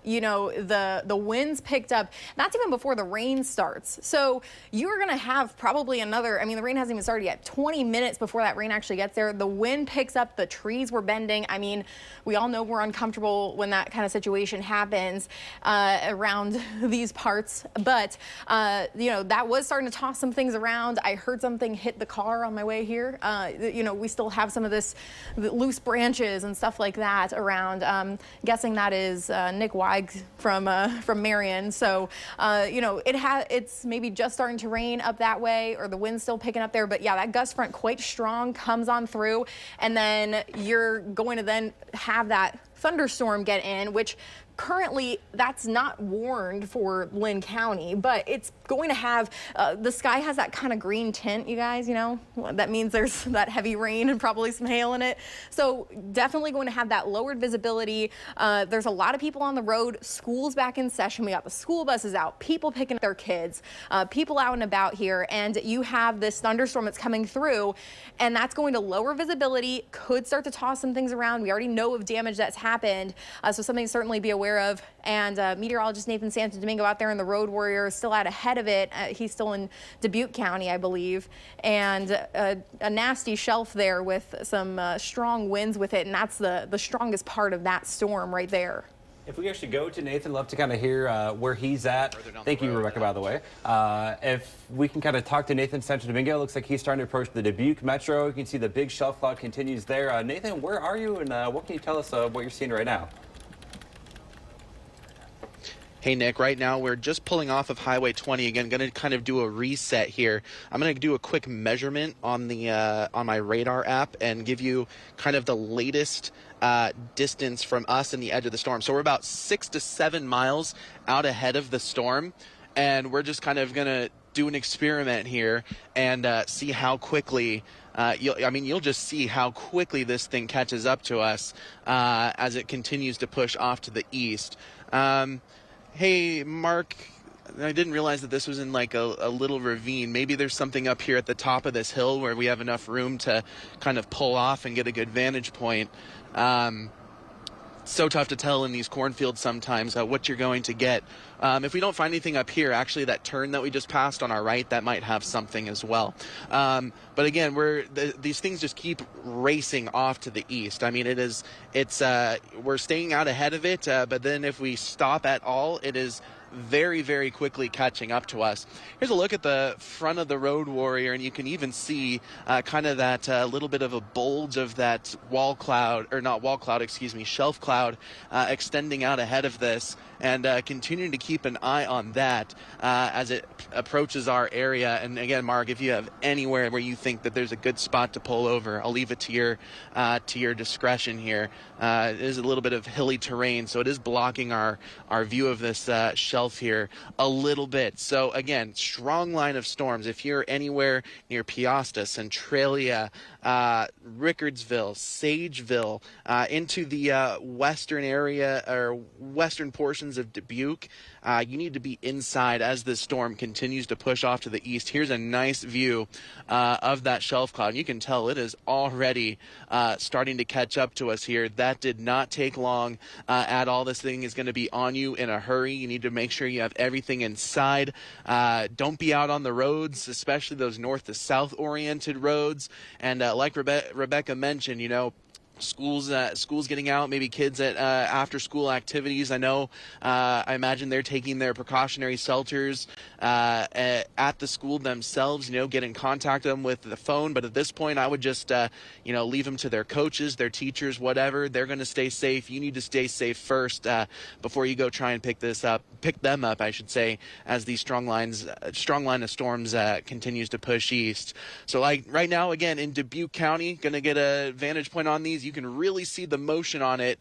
you know, the winds picked up. That's even before the rain starts. So you're going to have probably another, I mean, the rain hasn't even started yet. 20 minutes before that rain actually gets there, the wind picks up, the trees were bending. I mean, we all know we're uncomfortable when that kind of situation happens around these parts. But, you know, that was starting to toss some things around. I heard something hit the car on my way here. You know, we still have some of this loose branches and stuff like that around. Guessing that is Nick from Marion. So, you know, it's maybe just starting to rain up that way, or the wind's still picking up there. But yeah, that gust front quite strong comes on through, and then you're going to then have that thunderstorm get in, which currently that's not warned for Linn County, but it's going to have, the sky has that kind of green tint, you guys, you know, that means there's that heavy rain and probably some hail in it. So definitely going to have that lowered visibility. There's a lot of people on the road, school's back in session. We got the school buses out, people picking up their kids, people out and about here, and you have this thunderstorm that's coming through, and that's going to lower visibility, could start to toss some things around. We already know of damage that's happened, so something to certainly be aware of. And meteorologist Nathan Santo Domingo out there in the road warrior is still out ahead of it. He's still in Dubuque County, I believe, and a nasty shelf there with some strong winds with it, and that's the strongest part of that storm right there. If we actually go to Nathan, love to kind of hear where he's at. Thank you, Rebecca, by the way. If we can kind of talk to Nathan Santo Domingo, looks like he's starting to approach the Dubuque Metro. You can see the big shelf cloud continues there. Nathan, where are you, and what can you tell us what you're seeing right now? Hey, Nick, right now we're just pulling off of Highway 20. Again, going to kind of do a reset here. I'm going to do a quick measurement on the on my radar app and give you kind of the latest distance from us and the edge of the storm. So we're about 6 to 7 miles out ahead of the storm, and we're just kind of going to do an experiment here and see how quickly you'll just see how quickly this thing catches up to us as it continues to push off to the east. Hey, Mark, I didn't realize that this was in like a little ravine. Maybe there's something up here at the top of this hill where we have enough room to kind of pull off and get a good vantage point. So tough to tell in these cornfields sometimes what you're going to get. If we don't find anything up here, actually that turn that we just passed on our right, that might have something as well. But again, these things just keep racing off to the east. I mean, we're staying out ahead of it, but then if we stop at all, it is very, very quickly catching up to us. Here's a look at the front of the road warrior, and you can even see kind of that little bit of a bulge of that shelf cloud extending out ahead of this. and continuing to keep an eye on that as it approaches our area. And again, Mark, if you have anywhere where you think that there's a good spot to pull over, I'll leave it to your discretion here. It is a little bit of hilly terrain, so it is blocking our view of this shelf here a little bit. So again, strong line of storms. If you're anywhere near Piasta, Centralia, Rickardsville, Sageville, into the western area or western portions of Dubuque, you need to be inside as this storm continues to push off to the east. Here's a nice view of that shelf cloud. You can tell it is already starting to catch up to us here. That did not take long at all. This thing is going to be on you in a hurry. You need to make sure you have everything inside. Don't be out on the roads, especially those north to south oriented roads. And like Rebecca mentioned, schools getting out, maybe kids at after school activities. I imagine they're taking their precautionary shelters at the school themselves, get in contact with them with the phone. But at this point, I would just leave them to their coaches, their teachers, whatever. They're going to stay safe. You need to stay safe first before you go try and pick them up, I should say, as these strong line of storms continues to push east. So like right now, again, in Dubuque County, going to get a vantage point on these. You can really see the motion on it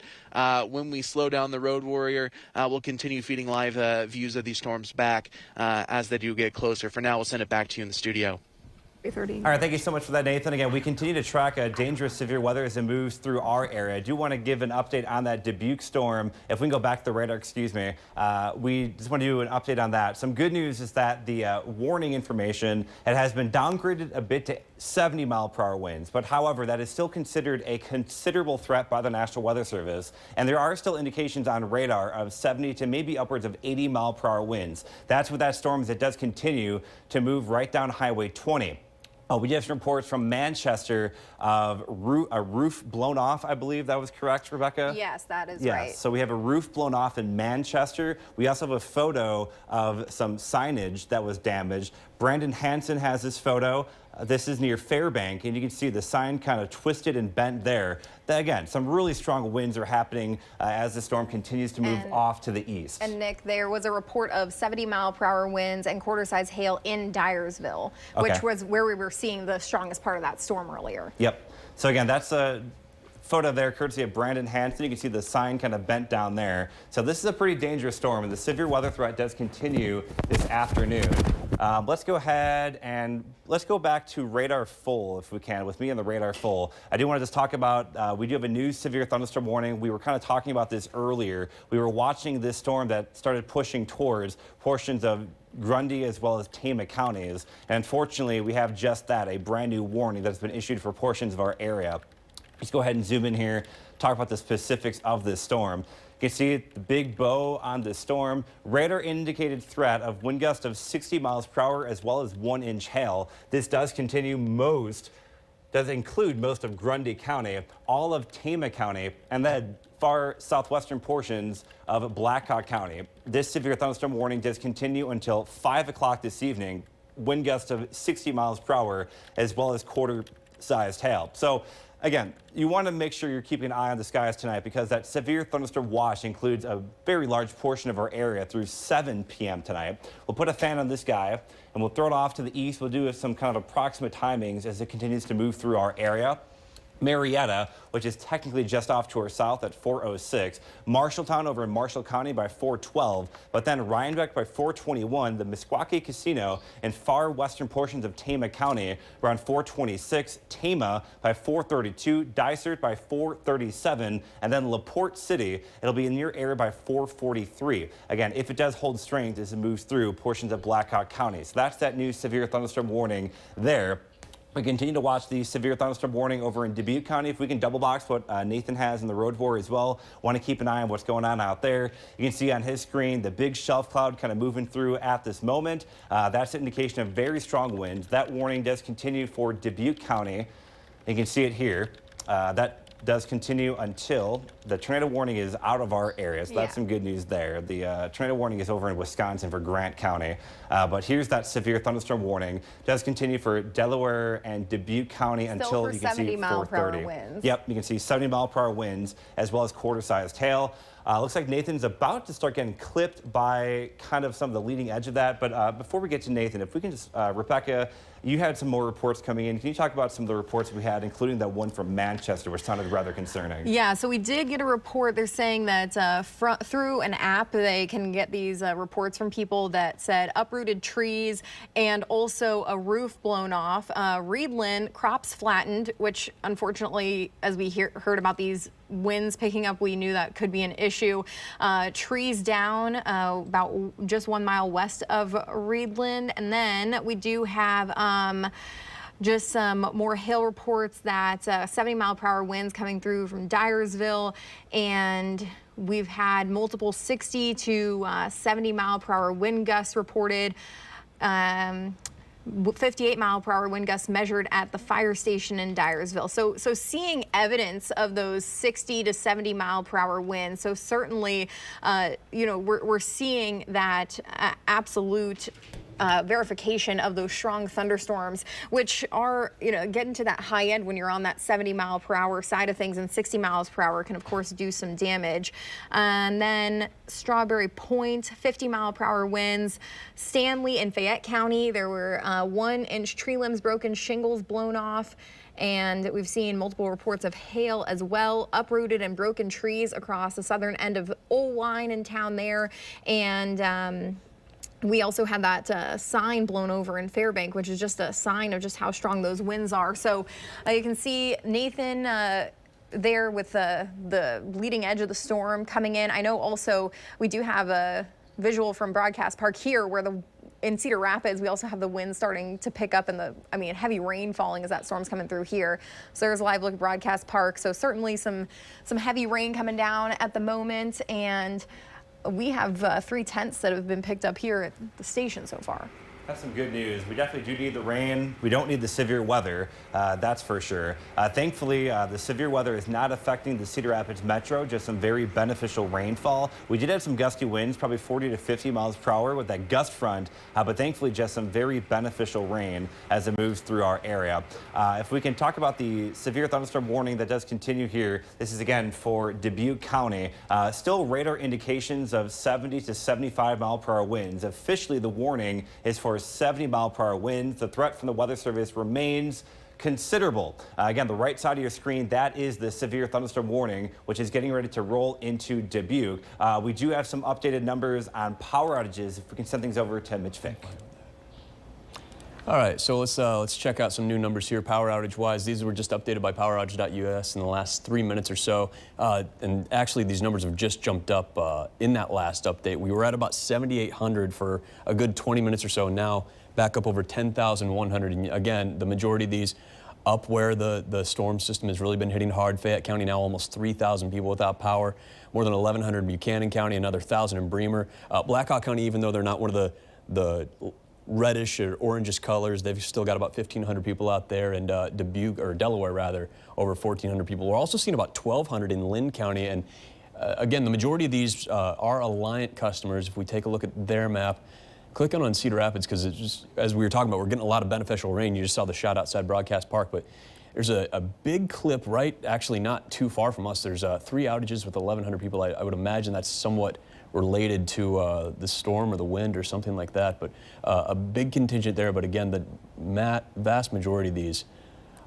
when we slow down the Road Warrior. We'll continue feeding live views of these storms back as they do get closer. For now, we'll send it back to you in the studio. 3:30. All right, thank you so much for that, Nathan. Again, we continue to track dangerous severe weather as it moves through our area. I do want to give an update on that Dubuque storm. If we can go back to the radar, we just want to do an update on that. Some good news is that the warning information, it has been downgraded a bit to 70-mile-per-hour winds. But however, that is still considered a considerable threat by the National Weather Service. And there are still indications on radar of 70 to maybe upwards of 80-mile-per-hour winds. That's with that storm as it does continue to move right down Highway 20. We have some reports from Manchester of a roof blown off, I believe that was correct, Rebecca? Yes, that is yes. right. So we have a roof blown off in Manchester. We also have a photo of some signage that was damaged. Brandon Hansen has this photo. This is near Fairbank, and you can see the sign kind of twisted and bent there. Again, some really strong winds are happening as the storm continues to move off to the east. And Nick, there was a report of 70-mile-per-hour winds and quarter-size hail in Dyersville, which was where we were seeing the strongest part of that storm earlier. Yep. So again, that's a photo there courtesy of Brandon Hansen. You can see the sign kind of bent down there. So this is a pretty dangerous storm, and the severe weather threat does continue this afternoon. Let's go ahead and let's go back to radar full if we can with me on the radar full. I do want to just talk about, we do have a new severe thunderstorm warning. We were kind of talking about this earlier. We were watching this storm that started pushing towards portions of Grundy as well as Tama counties. And unfortunately, we have just that, a brand new warning that's been issued for portions of our area. Let's go ahead and zoom in here, talk about the specifics of this storm. You can see the big bow on the storm. Radar indicated threat of wind gusts of 60 miles per hour as well as 1-inch hail. This does include most of Grundy County, all of Tama County, and then far southwestern portions of Blackhawk County. This severe thunderstorm warning does continue until 5 o'clock this evening. Wind gusts of 60 miles per hour as well as quarter-sized hail. So again, you want to make sure you're keeping an eye on the skies tonight because that severe thunderstorm watch includes a very large portion of our area through 7 p.m. tonight. We'll put a fan on this guy and we'll throw it off to the east. We'll do some kind of approximate timings as it continues to move through our area. Marietta, which is technically just off to our south at 4:06. Marshalltown over in Marshall County by 4:12. But then Rhinebeck by 4:21. The Meskwaki Casino in far western portions of Tama County around 4:26. Tama by 4:32. Dysart by 4:37. And then LaPorte City, it'll be in your area by 4:43. Again, if it does hold strength as it moves through portions of Blackhawk County. So that's that new severe thunderstorm warning there. We continue to watch the severe thunderstorm warning over in Dubuque County. If we can double box what Nathan has in the Road Warrior as well, want to keep an eye on what's going on out there. You can see on his screen the big shelf cloud kind of moving through at this moment. That's an indication of very strong winds. That warning does continue for Dubuque County. You can see it here. That does continue until the tornado warning is out of our area. So that's some good news there. The tornado warning is over in Wisconsin for Grant County. But here's that severe thunderstorm warning. Does continue for Delaware and Dubuque County until you can see 4:30. winds. Yep, you can see 70-mile-per-hour winds as well as quarter-sized hail. Looks like Nathan's about to start getting clipped by kind of some of the leading edge of that. But before we get to Nathan, if we can just, Rebecca, you had some more reports coming in. Can you talk about some of the reports we had, including that one from Manchester, which sounded rather concerning? Yeah, so we did get a report. They're saying that through an app, they can get these reports from people that said uprooted trees and also a roof blown off. Linn, crops flattened, which unfortunately, as we heard about these winds picking up, we knew that could be an issue. Trees down about just 1 mile west of Linn. And then we do have just some more hail reports that 70-mile-per-hour winds coming through from Dyersville, and we've had multiple 60 to 70-mile-per-hour wind gusts reported. 58-mile-per-hour wind gusts measured at the fire station in Dyersville. So seeing evidence of those 60 to 70-mile-per-hour winds. So certainly, you know, we're seeing that absolute verification of those strong thunderstorms, which are, you know, getting to that high end when you're on that 70-mile-per-hour side of things, and 60 miles per hour can, of course, do some damage. And then Strawberry Point, 50-mile-per-hour winds. Stanley and Fayette County, there were 1-inch tree limbs broken, shingles blown off. And we've seen multiple reports of hail as well, uprooted and broken trees across the southern end of Oelwein in town there. And we also had that sign blown over in Fairbank, which is just a sign of just how strong those winds are. So you can see Nathan there with the leading edge of the storm coming in. I know also we do have a visual from Broadcast Park here where in Cedar Rapids, we also have the wind starting to pick up and heavy rain falling as that storm's coming through here. So there's a live look at Broadcast Park. So certainly some heavy rain coming down at the moment, and we have 3 tents that have been picked up here at the station so far. That's some good news. We definitely do need the rain. We don't need the severe weather, that's for sure. Thankfully, the severe weather is not affecting the Cedar Rapids Metro, just some very beneficial rainfall. We did have some gusty winds, probably 40 to 50 miles per hour with that gust front, but thankfully just some very beneficial rain as it moves through our area. If we can talk about the severe thunderstorm warning that does continue here, this is again for Dubuque County. Still radar indications of 70 to 75 mile per hour winds. Officially, the warning is for 70-mile-per-hour winds. The threat from the Weather Service remains considerable. Again, the right side of your screen, that is the severe thunderstorm warning, which is getting ready to roll into Dubuque. We do have some updated numbers on power outages. If we can send things over to Mitch Fick. All right, so let's check out some new numbers here, power outage-wise. These were just updated by PowerOutage.us in the last 3 minutes or so. And actually, these numbers have just jumped up in that last update. We were at about 7,800 for a good 20 minutes or so. Now, back up over 10,100. And again, the majority of these up where the storm system has really been hitting hard. Fayette County now almost 3,000 people without power. More than 1,100 in Buchanan County, another 1,000 in Bremer. Blackhawk County, even though they're not one of the reddish or orangish colors, they've still got about 1,500 people out there, and Dubuque, or Delaware rather, over 1,400 people. We're also seeing about 1,200 in Linn County, and again, the majority of these are Alliant customers. If we take a look at their map, click on Cedar Rapids, because it's just, as we were talking about, we're getting a lot of beneficial rain. You just saw the shot outside Broadcast Park, but there's a big clip right, actually not too far from us. There's 3 outages with 1,100 people. I would imagine that's somewhat related to the storm or the wind or something like that, but a big contingent there. But again, the vast majority of these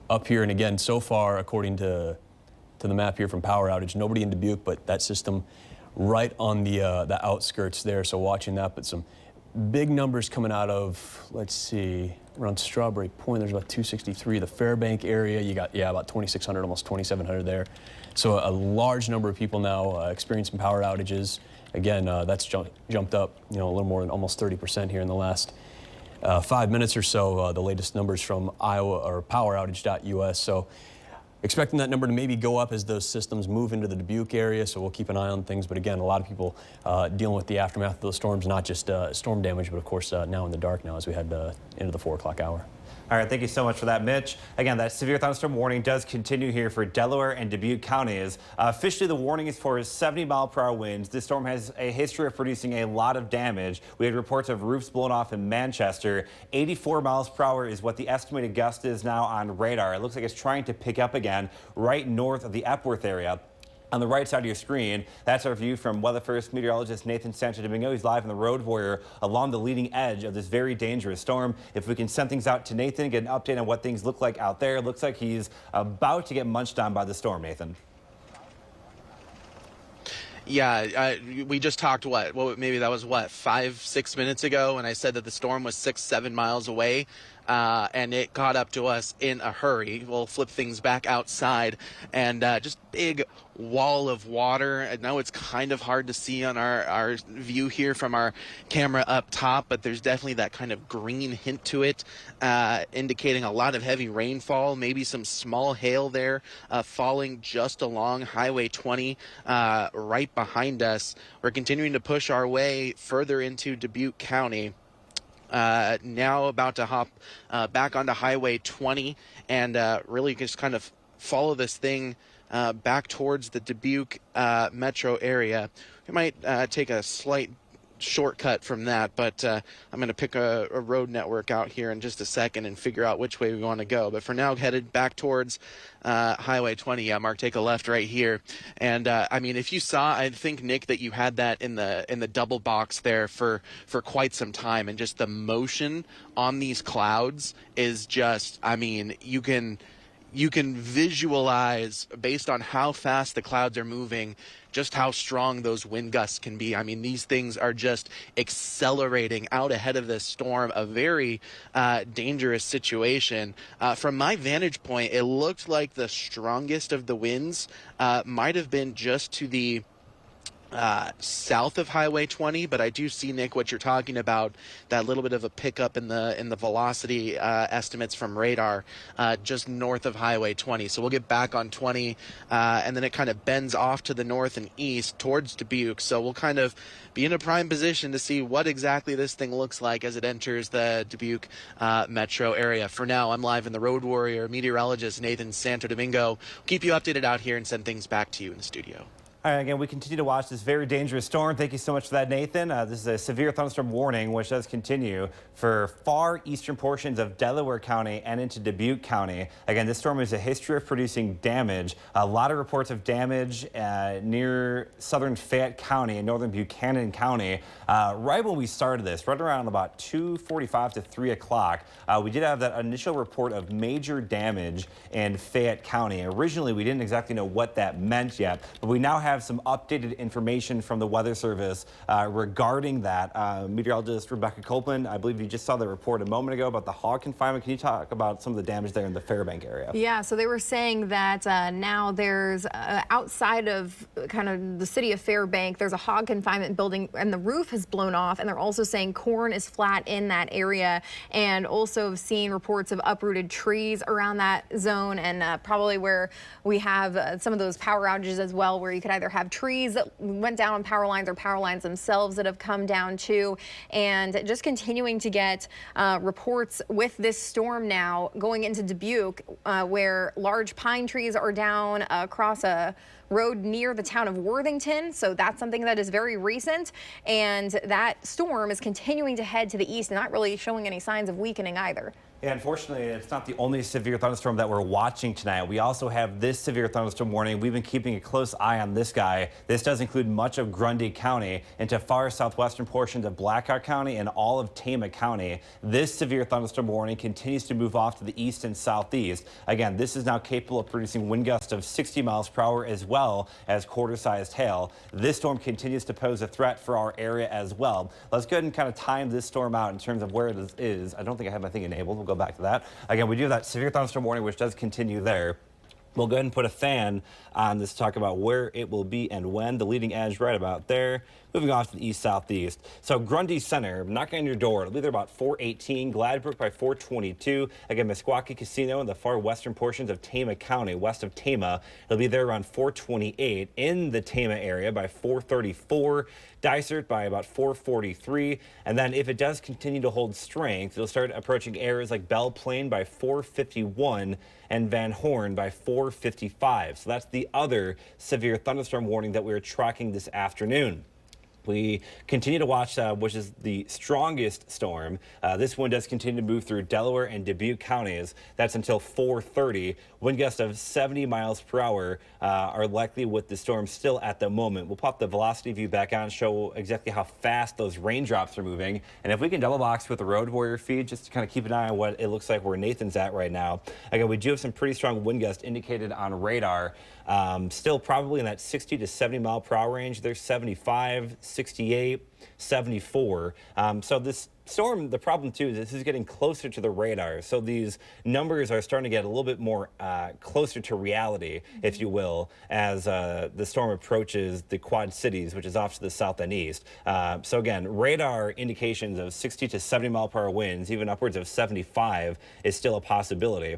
up here, and again, so far, according to the map here from Power Outage, nobody in Dubuque, but that system right on the outskirts there, so watching that. But some big numbers coming out of, let's see, around Strawberry Point, there's about 263. The Fairbank area, you got, about 2,600, almost 2,700 there. So a large number of people now experiencing power outages. Again, that's jumped up, a little more than almost 30% here in the last 5 minutes or so. The latest numbers from Iowa or PowerOutage.us. So expecting that number to maybe go up as those systems move into the Dubuque area. So we'll keep an eye on things. But again, a lot of people dealing with the aftermath of those storms, not just storm damage, but of course now in the dark now as we head into the 4 o'clock hour. All right, thank you so much for that, Mitch. Again, that severe thunderstorm warning does continue here for Delaware and Dubuque counties. Officially, the warning is for 70-mile-per-hour winds. This storm has a history of producing a lot of damage. We had reports of roofs blown off in Manchester. 84 miles per hour is what the estimated gust is now on radar. It looks like it's trying to pick up again right north of the Epworth area. On the right side of your screen, that's our view from Weather First meteorologist Santo Domingo. He's live in the road warrior along the leading edge of this very dangerous storm. If we can send things out to Nathan, get an update on what things look like out there. It looks like he's about to get munched on by the storm, Nathan. Yeah, we just talked, maybe that was 5-6 minutes ago, and I said that the storm was 6-7 miles away. And it caught up to us in a hurry. We'll flip things back outside, and just big wall of water. I know it's kind of hard to see on our view here from our camera up top, but there's definitely that kind of green hint to it, indicating a lot of heavy rainfall, maybe some small hail there falling just along Highway 20 right behind us. We're continuing to push our way further into Dubuque County. Now about to hop back onto Highway 20 and really just kind of follow this thing back towards the Dubuque metro area. We might take a slight shortcut from that, but I'm going to pick a road network out here in just a second and figure out which way we want to go. But for now, headed back towards Highway 20. Yeah, Mark, take a left right here. And I mean, if you saw, I think, Nick, that you had that in the double box there for quite some time, and just the motion on these clouds is just, I mean, you can visualize, based on how fast the clouds are moving, just how strong those wind gusts can be. I mean, these things are just accelerating out ahead of this storm, a very dangerous situation. From my vantage point, it looked like the strongest of the winds might have been just to the south of Highway 20, but I do see, Nick, what you're talking about, that little bit of a pickup in the velocity estimates from radar just north of Highway 20. So we'll get back on 20, and then it kind of bends off to the north and east towards Dubuque. So we'll kind of be in a prime position to see what exactly this thing looks like as it enters the Dubuque metro area. For now, I'm live in the road warrior meteorologist Santo Domingo. We'll keep you updated out here and send things back to you in the studio. All right, again, we continue to watch this very dangerous storm. Thank you so much for that, Nathan. This is a severe thunderstorm warning, which does continue for far eastern portions of Delaware County and into Dubuque County. Again, this storm has a history of producing damage. A lot of reports of damage near southern Fayette County and northern Buchanan County. Right when we started this, right around about 2:45 to 3 o'clock, we did have that initial report of major damage in Fayette County. Originally, we didn't exactly know what that meant yet, but we now have some updated information from the Weather Service regarding that. Meteorologist Rebecca Kopelman, I believe you just saw the report a moment ago about the hog confinement. Can you talk about some of the damage there in the Fairbank area? Yeah, so they were saying that now there's outside of kind of the city of Fairbank, there's a hog confinement building and the roof has blown off, and they're also saying corn is flat in that area, and also have seen reports of uprooted trees around that zone, and probably where we have some of those power outages as well, where you could either have trees that went down on power lines or power lines themselves that have come down too. And just continuing to get reports with this storm now going into Dubuque, where large pine trees are down across a road near the town of Worthington. So that's something that is very recent. And that storm is continuing to head to the east and not really showing any signs of weakening either. Yeah, unfortunately, it's not the only severe thunderstorm that we're watching tonight. We also have this severe thunderstorm warning. We've been keeping a close eye on this guy. This does include much of Grundy County into far southwestern portions of Blackhawk County and all of Tama County. This severe thunderstorm warning continues to move off to the east and southeast. Again, this is now capable of producing wind gusts of 60 miles per hour as well as quarter-sized hail. This storm continues to pose a threat for our area as well. Let's go ahead and kind of time this storm out in terms of where it is. I don't think I have my thing enabled. We'll go back to that. Again, we do have that severe thunderstorm warning, which does continue there. We'll go ahead and put a fan on this to talk about where it will be and when. The leading edge right about there. Moving off to the east-southeast. So Grundy Center, knocking on your door. It'll be there about 4:18. Gladbrook by 4:22. Again, Meskwaki Casino in the far western portions of Tama County, west of Tama. It'll be there around 4:28. In the Tama area by 4:34. Dysart by about 4:43. And then if it does continue to hold strength, it'll start approaching areas like Belle Plaine by 4:51 and Van Horn by 4:55. So that's the other severe thunderstorm warning that we are tracking this afternoon. We continue to watch, which is the strongest storm. This one does continue to move through Delaware and Dubuque counties. That's until 4:30. Wind gusts of 70 miles per hour are likely with the storm still at the moment. We'll pop the velocity view back on, show exactly how fast those raindrops are moving. And if we can double box with the Road Warrior feed, just to kind of keep an eye on what it looks like where Nathan's at right now. Again, we do have some pretty strong wind gusts indicated on radar. Still probably in that 60 to 70 mile per hour range. There's 75, 68, 74. So this storm, the problem too is this is getting closer to the radar. So these numbers are starting to get a little bit more closer to reality, if you will, as the storm approaches the Quad Cities, which is off to the south and east. So again, radar indications of 60 to 70 mile per hour winds, even upwards of 75, is still a possibility.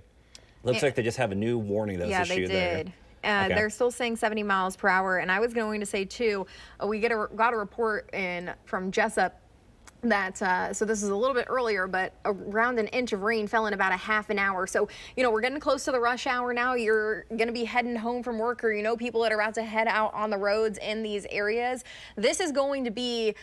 Looks like they just have a new warning that was issued there. Yeah, they did. They're still saying 70 miles per hour. And I was going to say, too, we got a report in from Jessup that, so this is a little bit earlier, but around an inch of rain fell in about a half an hour. So, you know, we're getting close to the rush hour now. You're going to be heading home from work, or, you know, people that are about to head out on the roads in these areas. This is going to be,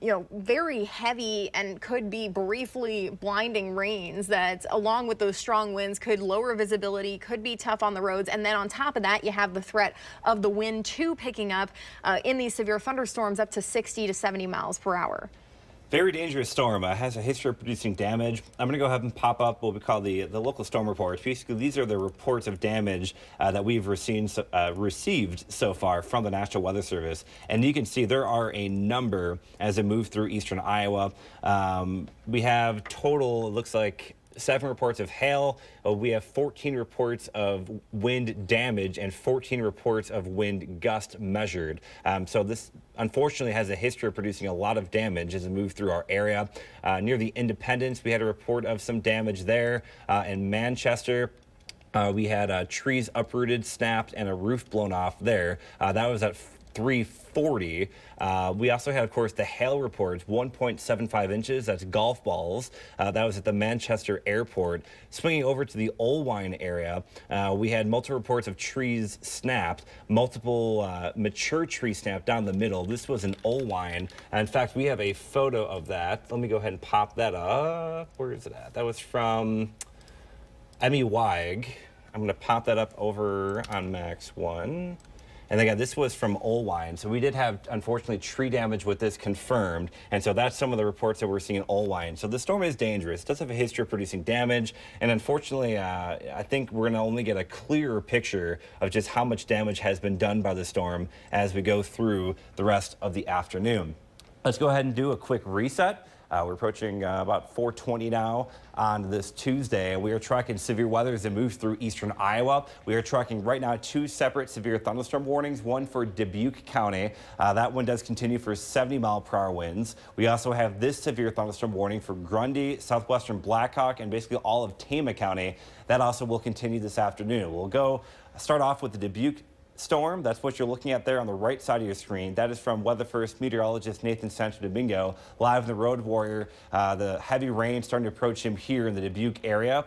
you know, very heavy and could be briefly blinding rains that, along with those strong winds, could lower visibility, could be tough on the roads. And then on top of that, you have the threat of the wind too picking up in these severe thunderstorms up to 60 to 70 miles per hour. Very dangerous storm. Has a history of producing damage. I'm going to go ahead and pop up what we call the local storm reports. Basically, these are the reports of damage that we've received so far from the National Weather Service. And you can see there are a number as it moves through eastern Iowa. We have total, it looks like, 7 reports of hail. We have 14 reports of wind damage and 14 reports of wind gust measured. So this unfortunately has a history of producing a lot of damage as it moved through our area. Near the Independence, we had a report of some damage there. In Manchester, we had trees uprooted, snapped, and a roof blown off there. That was at 3:40. We also had, of course, the hail reports, 1.75 inches. That's golf balls. That was at the Manchester Airport. Swinging over to the Oelwein area, we had multiple reports of trees snapped, multiple mature trees snapped down the middle. This was in Oelwein. In fact, we have a photo of that. Let me go ahead and pop that up. Where is it at? That was from Emmy Weig. I'm going to pop that up over on Max 1. And again, this was from Oelwein. So we did have, unfortunately, tree damage with this confirmed. And so that's some of the reports that we're seeing in Oelwein. So the storm is dangerous. It does have a history of producing damage. And unfortunately, I think we're going to only get a clearer picture of just how much damage has been done by the storm as we go through the rest of the afternoon. Let's go ahead and do a quick reset. We're approaching about 4:20 now on this Tuesday. We are tracking severe weather as it moves through eastern Iowa. We are tracking right now 2 separate severe thunderstorm warnings, one for Dubuque County. That one does continue for 70 mile per hour winds. We also have this severe thunderstorm warning for Grundy, southwestern Blackhawk, and basically all of Tama County. That also will continue this afternoon. We'll start off with the Dubuque storm. That's what you're looking at there on the right side of your screen. That is from Weather First meteorologist Nathan Santo Domingo, live in the Road Warrior. The heavy rain starting to approach him here in the Dubuque area.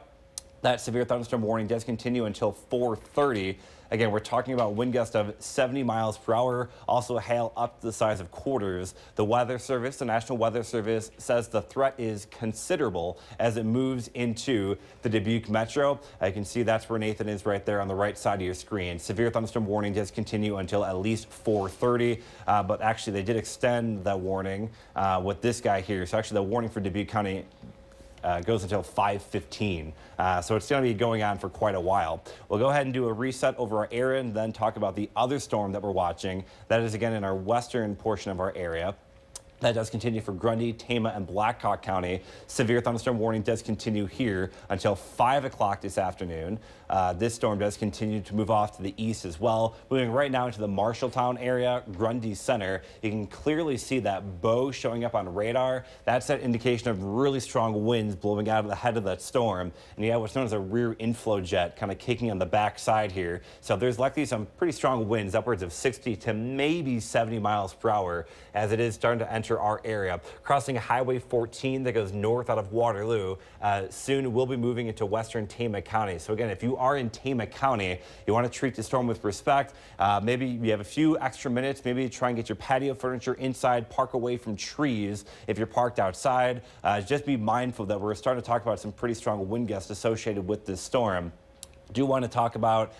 That severe thunderstorm warning does continue until 4:30. Again, we're talking about wind gusts of 70 miles per hour, also hail up to the size of quarters. The Weather Service, the National Weather Service, says the threat is considerable as it moves into the Dubuque metro. You can see that's where Nathan is right there on the right side of your screen. Severe thunderstorm warning does continue until at least 4:30, but actually they did extend that warning with this guy here. So actually the warning for Dubuque County goes until 5:15. So it's going to be going on for quite a while. We'll go ahead and do a reset over our area and then talk about the other storm that we're watching. That is, again, in our western portion of our area. That does continue for Grundy, Tama, and Blackhawk County. Severe thunderstorm warning does continue here until 5 o'clock this afternoon. This storm does continue to move off to the east as well. Moving right now into the Marshalltown area, Grundy Center. You can clearly see that bow showing up on radar. That's that indication of really strong winds blowing out of the head of that storm. And you have what's known as a rear inflow jet kind of kicking on the back side here. So there's likely some pretty strong winds, upwards of 60 to maybe 70 miles per hour, as it is starting to enter enter our area. Crossing Highway 14 that goes north out of Waterloo. Soon we'll be moving into western Tama County. So again, if you are in Tama County, you want to treat the storm with respect. Maybe you have a few extra minutes. Maybe try and get your patio furniture inside. Park away from trees if you're parked outside. Just be mindful that we're starting to talk about some pretty strong wind gusts associated with this storm. Do want to talk about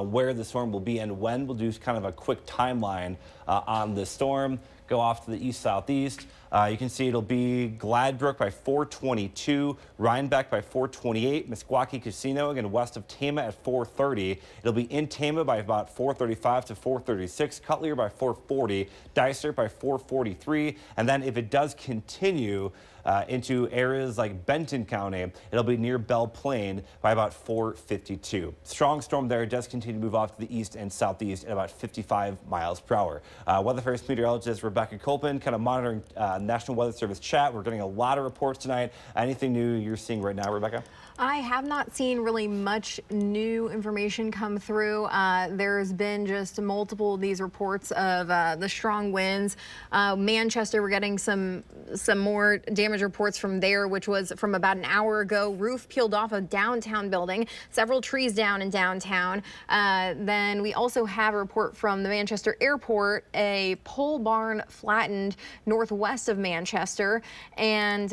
where the storm will be and when. We'll do kind of a quick timeline on the storm. Go off to the east-southeast. You can see it'll be Gladbrook by 4:22, Rhinebeck by 4:28, Meskwaki Casino again west of Tama at 4:30. It'll be in Tama by about 4:35 to 4:36, Cutler by 4:40, Dysart by 4:43, and then if it does continue into areas like Benton County, it'll be near Belle Plaine by about 4:52. Strong storm there does continue to move off to the east and southeast at about 55 miles per hour. Weather First meteorologist Rebecca Kopelman kind of monitoring National Weather Service chat. We're getting a lot of reports tonight. Anything new you're seeing right now, Rebecca? I have not seen really much new information come through. There's been just multiple of these reports of the strong winds. Manchester, we're getting some more damage reports from there, which was from about an hour ago. Roof peeled off a downtown building, several trees down in downtown. Then we also have a report from the Manchester airport, a pole barn flattened northwest of Manchester. And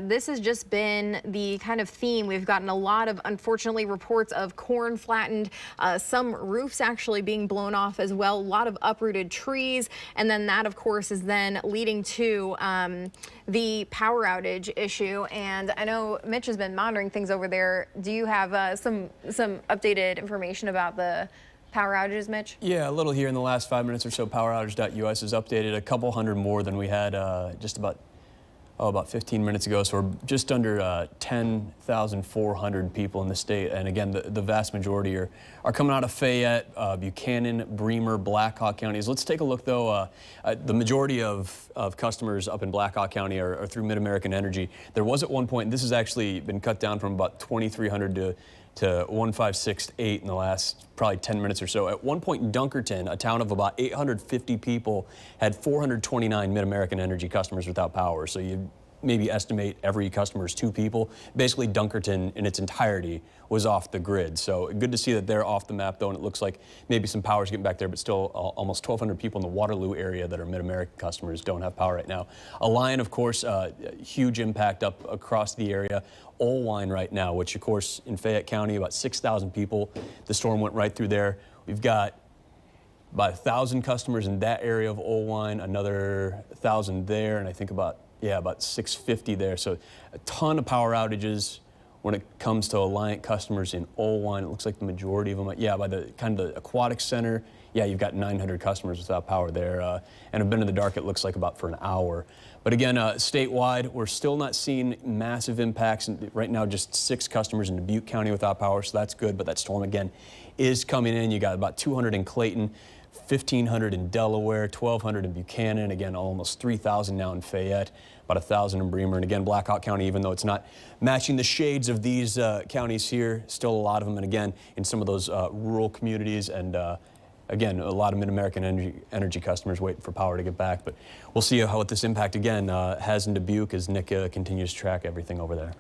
this has just been the kind of theme. We've gotten a lot of, unfortunately, reports of corn flattened, some roofs actually being blown off as well, a lot of uprooted trees, and then that, of course, is then leading to the power outage issue. And I know Mitch has been monitoring things over there. Do you have some updated information about the power outages, Mitch? Yeah, a little here in the last 5 minutes or so. PowerOutage.us has updated a couple hundred more than we had just about 15 minutes ago. So we're just under 10,400 people in the state. And again, the vast majority are coming out of Fayette, Buchanan, Bremer, Black Hawk counties. Let's take a look, though. The majority of customers up in Black Hawk County are through Mid-American Energy. There was at one point, this has actually been cut down from about 2,300 to 1,568 in the last probably 10 minutes or so. At one point, Dunkerton, a town of about 850 people, had 429 Mid-American Energy customers without power. So you maybe estimate every customer is 2 people. Basically, Dunkerton in its entirety was off the grid. So good to see that they're off the map, though, and it looks like maybe some power's getting back there, but still almost 1,200 people in the Waterloo area that are Mid-American customers don't have power right now. Lion, of course, huge impact up across the area. Oelwein right now, which, of course, in Fayette County, about 6,000 people. The storm went right through there. We've got about 1,000 customers in that area of Oelwein, another 1,000 there, and I think about 650 there. So a ton of power outages when it comes to Alliant customers in Oelwein. It looks like the majority of them, by the kind of the aquatic center, you've got 900 customers without power there, and have been in the dark, it looks like, about for an hour. But again, statewide, we're still not seeing massive impacts. Right now, just 6 customers in Dubuque County without power, so that's good. But that storm, again, is coming in. You got about 200 in Clayton, 1,500 in Delaware, 1,200 in Buchanan. Again, almost 3,000 now in Fayette, about 1,000 in Bremer. And again, Black Hawk County, even though it's not matching the shades of these counties here, still a lot of them. And again, in some of those rural communities and again, a lot of Mid-American energy customers waiting for power to get back. But we'll see what this impact, again, has in Dubuque as Nick continues to track everything over there.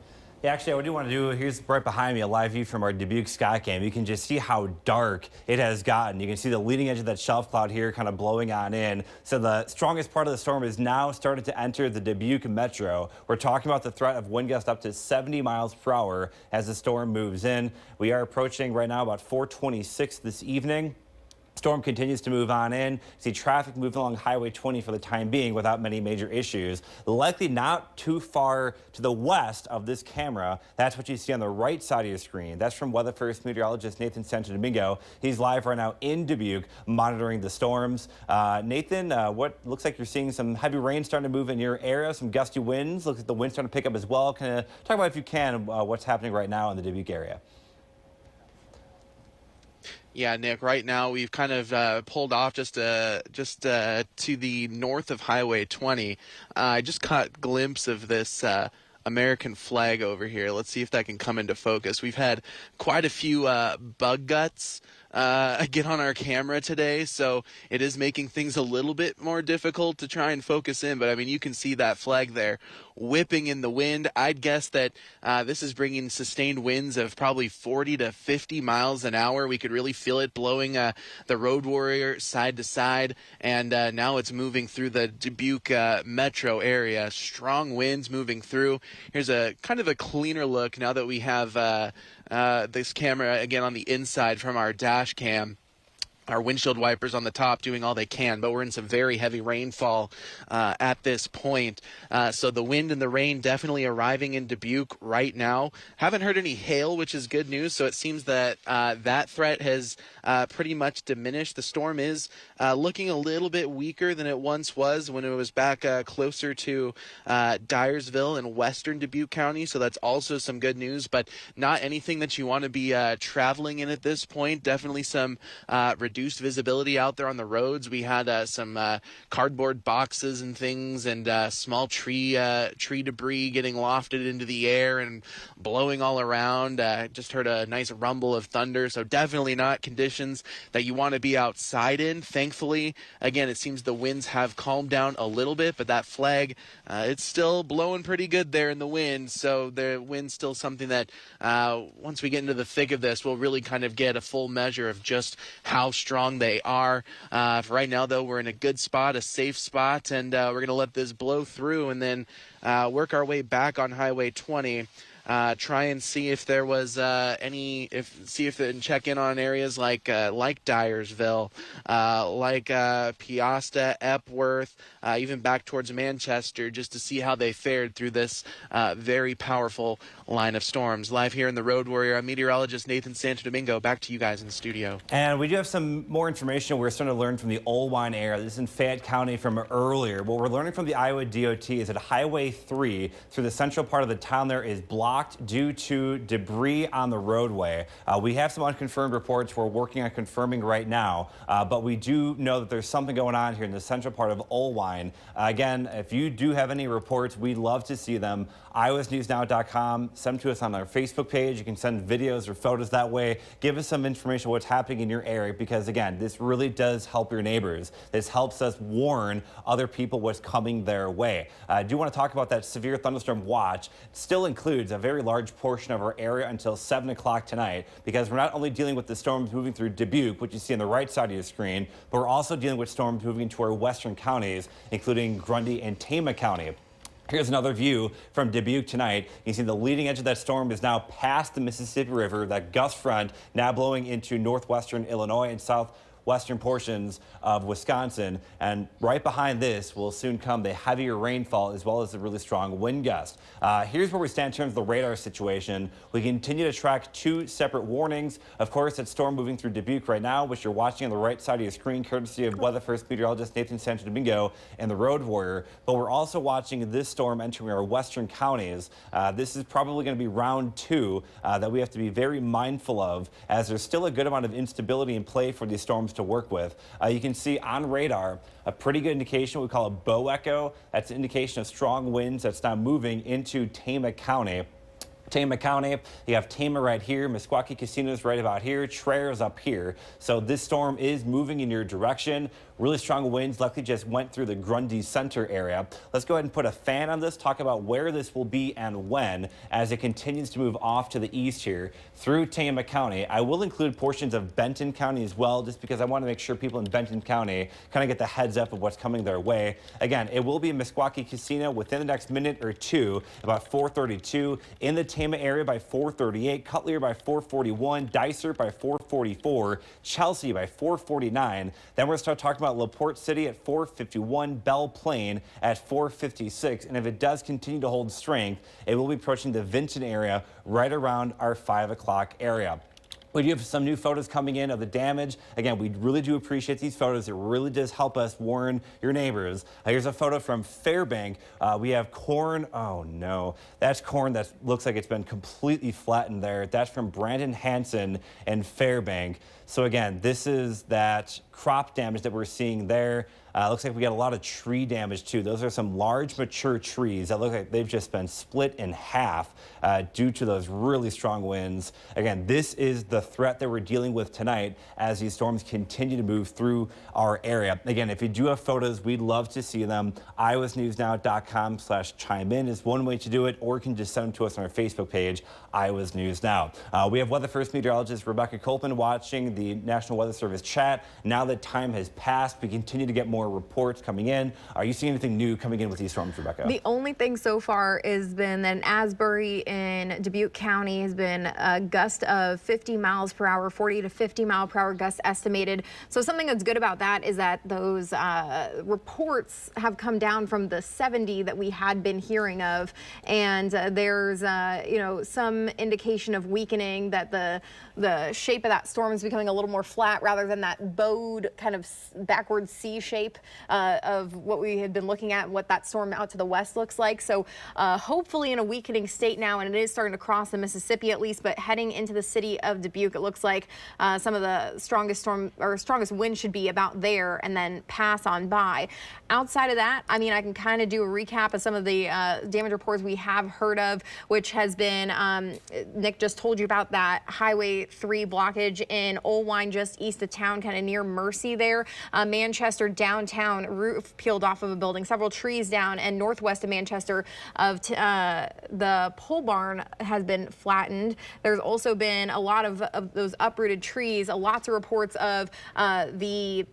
Yeah, actually, what I do want to do, here's right behind me, a live view from our Dubuque sky cam. You can just see how dark it has gotten. You can see the leading edge of that shelf cloud here kind of blowing on in. So the strongest part of the storm is now started to enter the Dubuque metro. We're talking about the threat of wind gusts up to 70 miles per hour as the storm moves in. We are approaching right now about 4:26 this evening. Storm continues to move on in. See traffic moving along Highway 20 for the time being without many major issues. Likely not too far to the west of this camera. That's what you see on the right side of your screen. That's from Weather First meteorologist Nathan Santo Domingo. He's live right now in Dubuque monitoring the storms. Nathan, what looks like you're seeing some heavy rain starting to move in your area, some gusty winds. Looks like the wind's starting to pick up as well. Kind of talk about, if you can, what's happening right now in the Dubuque area. Yeah, Nick, right now we've kind of pulled off just to the north of Highway 20. I just caught a glimpse of this American flag over here. Let's see if that can come into focus. We've had quite a few bug guts get on our camera today, so it is making things a little bit more difficult to try and focus in. But I mean, you can see that flag there whipping in the wind. I'd guess that this is bringing sustained winds of probably 40 to 50 miles an hour. We could really feel it blowing the Road Warrior side to side, and now it's moving through the Dubuque metro area. Strong winds moving through. Here's a kind of a cleaner look now that we have this camera again on the inside from our dash cam. Our windshield wipers on the top doing all they can, but we're in some very heavy rainfall at this point. So the wind and the rain definitely arriving in Dubuque right now. Haven't heard any hail, which is good news. So it seems that that threat has pretty much diminished. The storm is looking a little bit weaker than it once was when it was back closer to Dyersville in western Dubuque County. So that's also some good news, but not anything that you want to be traveling in at this point. Definitely some reduced visibility out there on the roads. We had some cardboard boxes and things, and small tree debris getting lofted into the air and blowing all around. Just heard a nice rumble of thunder, so definitely not conditions that you want to be outside in. Thankfully, again, it seems the winds have calmed down a little bit, but that flag, it's still blowing pretty good there in the wind, so the wind's still something that once we get into the thick of this, we'll really kind of get a full measure of just how strong they are. For right now, though, we're in a good spot, a safe spot, and we're going to let this blow through and then work our way back on Highway 20. Try and see if there was and check in on areas like Dyersville, like Piasta, Epworth, even back towards Manchester, just to see how they fared through this very powerful line of storms. Live here in the Road Warrior, I'm meteorologist Nathan Santo. Domingo. Back to you guys in the studio. And we do have some more information we're starting to learn from the Oelwein area. This is in Fayette County from earlier. What we're learning from the Iowa DOT is that Highway 3 through the central part of the town there is blocked due to debris on the roadway. We have some unconfirmed reports we're working on confirming right now, but we do know that there's something going on here in the central part of Oelwein. Again, if you do have any reports, we'd love to see them. iowasnewsnow.com. Send them to us on our Facebook page. You can send videos or photos that way. Give us some information what's happening in your area, because again, this really does help your neighbors. This helps us warn other people what's coming their way. I do want to talk about that severe thunderstorm watch. It still includes a very large portion of our area until 7 o'clock tonight, because we're not only dealing with the storms moving through Dubuque, which you see on the right side of your screen, but we're also dealing with storms moving into our western counties, including Grundy and Tama County. Here's another view from Dubuque tonight. You see the leading edge of that storm is now past the Mississippi River. That gust front now blowing into northwestern Illinois and southwestern portions of Wisconsin. And right behind this will soon come the heavier rainfall as well as the really strong wind gust. Here's where we stand in terms of the radar situation. We continue to track two separate warnings. Of course, that storm moving through Dubuque right now, which you're watching on the right side of your screen, courtesy of Weather First meteorologist Nathan Santo Domingo and the Road Warrior. But we're also watching this storm entering our western counties. This is probably going to be round two that we have to be very mindful of, as there's still a good amount of instability in play for these storms to work with. You can see on radar a pretty good indication we call a bow echo. That's an indication of strong winds that's now moving into Tama County. Tama County, you have Tama right here, Meskwaki Casino's right about here, Trayer's up here. So this storm is moving in your direction. Really strong winds likely just went through the Grundy Center area. Let's go ahead and put a fan on this, talk about where this will be and when as it continues to move off to the east here through Tama County. I will include portions of Benton County as well, just because I want to make sure people in Benton County kind of get the heads up of what's coming their way. Again, it will be in Meskwaki Casino within the next minute or two, about 4:32, in the Tama area by 4:38, Cutler by 4:41, Dicer by 4:44, Chelsea by 4:49. Then we're going to start talking about LaPorte City at 4:51, Belle Plaine at 4:56, and if it does continue to hold strength, it will be approaching the Vinton area right around our 5 o'clock area. We do have some new photos coming in of the damage. Again, we really do appreciate these photos. It really does help us warn your neighbors. Here's a photo from Fairbank. We have corn. Oh, no. That's corn that looks like it's been completely flattened there. That's from Brandon Hansen and Fairbank. So, again, this is that crop damage that we're seeing there. Looks like we got a lot of tree damage too. Those are some large mature trees that look like they've just been split in half due to those really strong winds. Again, this is the threat that we're dealing with tonight as these storms continue to move through our area. Again, if you do have photos, we'd love to see them. iowasnewsnow.com/chime in is one way to do it, or you can just send them to us on our Facebook page, Iowa's News Now. We have Weather First meteorologist Rebecca Kopelman watching the National Weather Service chat. Now that time has passed, we continue to get more reports coming in. Are you seeing anything new coming in with these storms, Rebecca? The only thing so far has been that in Asbury in Dubuque County has been a gust of 50 miles per hour, 40 to 50 mile per hour gusts estimated. So something that's good about that is that those reports have come down from the 70 that we had been hearing of, and there's some indication of weakening, that the shape of that storm is becoming a little more flat rather than that bowed kind of backward C shape of what we had been looking at and what that storm out to the west looks like. So hopefully in a weakening state now, and it is starting to cross the Mississippi at least, but heading into the city of Dubuque, it looks like some of the strongest wind should be about there and then pass on by. Outside of that, I mean, I can kind of do a recap of some of the damage reports we have heard of, which has been, Nick just told you about that Highway 3 blockage in Oelwein, just east of town, kind of near Mercy there. Manchester downtown, roof peeled off of a building, several trees down, and northwest of Manchester the pole barn has been flattened. There's also been a lot of those uprooted trees, lots of reports of the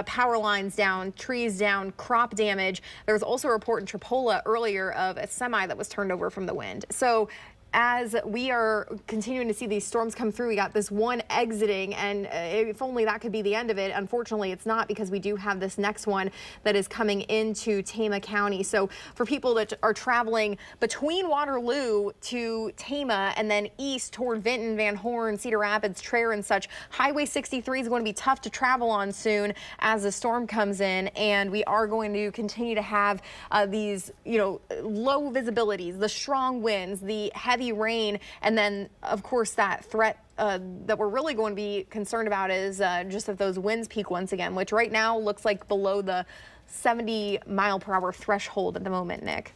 power lines down, trees down, crop damage. There was also a report in Tripola earlier of a semi that was turned over from the wind. So as we are continuing to see these storms come through, we got this one exiting, and if only that could be the end of it. Unfortunately, it's not, because we do have this next one that is coming into Tama County. So for people that are traveling between Waterloo to Tama and then east toward Vinton, Van Horn, Cedar Rapids, Traer and such, Highway 63 is going to be tough to travel on soon as the storm comes in, and we are going to continue to have these, low visibilities, the strong winds, the heavy rain, and then of course that threat that we're really going to be concerned about is just if those winds peak once again, which right now looks like below the 70 mile per hour threshold at the moment, Nick.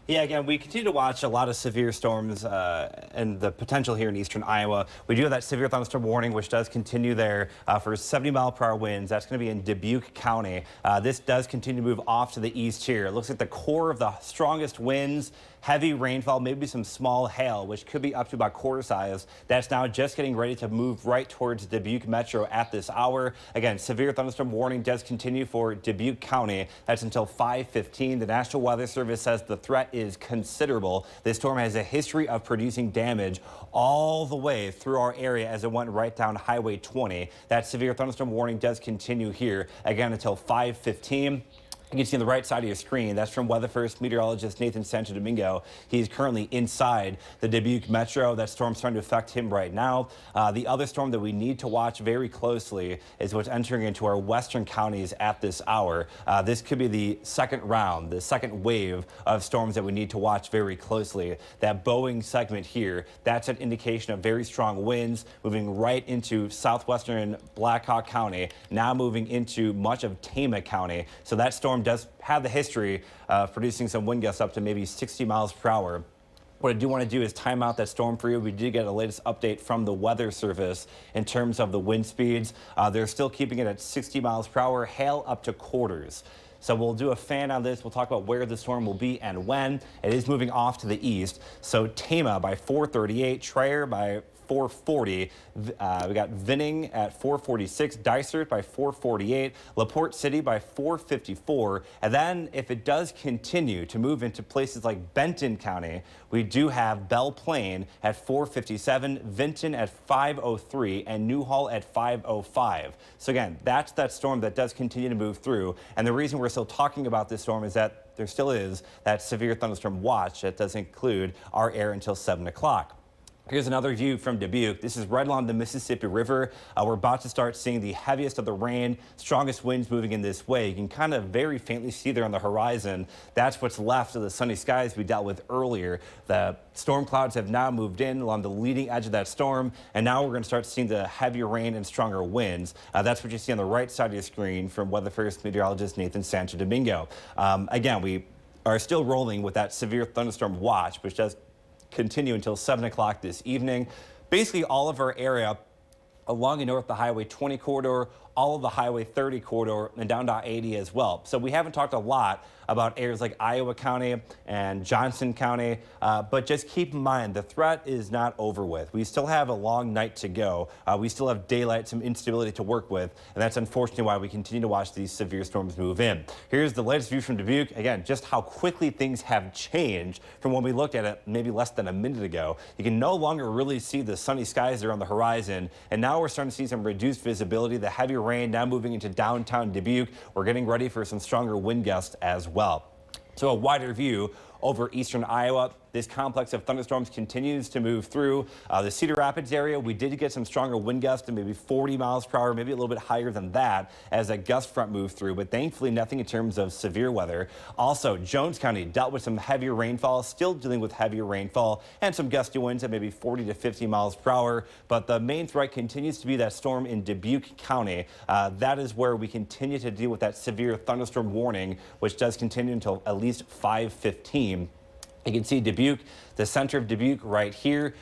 Yeah, again, we continue to watch a lot of severe storms and the potential here in eastern Iowa. We do have that severe thunderstorm warning, which does continue there for 70 mile per hour winds. That's going to be in Dubuque County. This does continue to move off to the east here. It looks like the core of the strongest winds, heavy rainfall, maybe some small hail, which could be up to about quarter size. That's now just getting ready to move right towards Dubuque Metro at this hour. Again, severe thunderstorm warning does continue for Dubuque County. That's until 5:15. The National Weather Service says the threat is considerable. This storm has a history of producing damage all the way through our area as it went right down Highway 20. That severe thunderstorm warning does continue here again until 5:15. You can see on the right side of your screen, that's from Weather First meteorologist Nathan Santo Domingo. He's currently inside the Dubuque Metro. That storm's starting to affect him right now. The other storm that we need to watch very closely is what's entering into our western counties at this hour. This could be the second round, the second wave of storms that we need to watch very closely. That Boeing segment here, that's an indication of very strong winds moving right into southwestern Blackhawk County, now moving into much of Tama County. So that storm does have the history of producing some wind gusts up to maybe 60 miles per hour. What I do want to do is time out that storm for you. We did get a latest update from the Weather Service in terms of the wind speeds. They're still keeping it at 60 miles per hour, hail up to quarters. So we'll do a fan on this. We'll talk about where the storm will be and when. It is moving off to the east. So Tama by 4:38, Traer by 4:40. We got Vinning at 4:46, Dysart by 4:48, LaPorte City by 4:54. And then if it does continue to move into places like Benton County, we do have Belle Plaine at 4:57, Vinton at 5:03, and Newhall at 5:05. So again, that's that storm that does continue to move through. And the reason we're still talking about this storm is that there still is that severe thunderstorm watch that does include our air until 7 o'clock. Here's another view from Dubuque. This is right along the Mississippi River. We're about to start seeing the heaviest of the rain, strongest winds moving in this way. You can kind of very faintly see there on the horizon. That's what's left of the sunny skies we dealt with earlier. The storm clouds have now moved in along the leading edge of that storm, and now we're going to start seeing the heavier rain and stronger winds. That's what you see on the right side of your screen from Weather First meteorologist Santo Domingo. Again, we are still rolling with that severe thunderstorm watch, which does continue until 7 o'clock this evening. Basically, all of our area along and north the Highway 20 corridor, all of the Highway 30 corridor, and down to 80 as well. So we haven't talked a lot about areas like Iowa County and Johnson County, but just keep in mind the threat is not over with. We still have a long night to go. We still have daylight, some instability to work with, and that's unfortunately why we continue to watch these severe storms move in. Here's the latest view from Dubuque. Again, just how quickly things have changed from when we looked at it maybe less than a minute ago. You can no longer really see the sunny skies there on the horizon, and now we're starting to see some reduced visibility. The heavier rain now moving into downtown Dubuque. We're getting ready for some stronger wind gusts as well. So a wider view over eastern Iowa. This complex of thunderstorms continues to move through the Cedar Rapids area. We did get some stronger wind gusts to maybe 40 miles per hour, maybe a little bit higher than that as a gust front moved through, but thankfully nothing in terms of severe weather. Also, Jones County dealt with some heavier rainfall, still dealing with heavier rainfall and some gusty winds at maybe 40 to 50 miles per hour. But the main threat continues to be that storm in Dubuque County. That is where we continue to deal with that severe thunderstorm warning, which does continue until at least 5:15. You can see Dubuque, the center of Dubuque right here.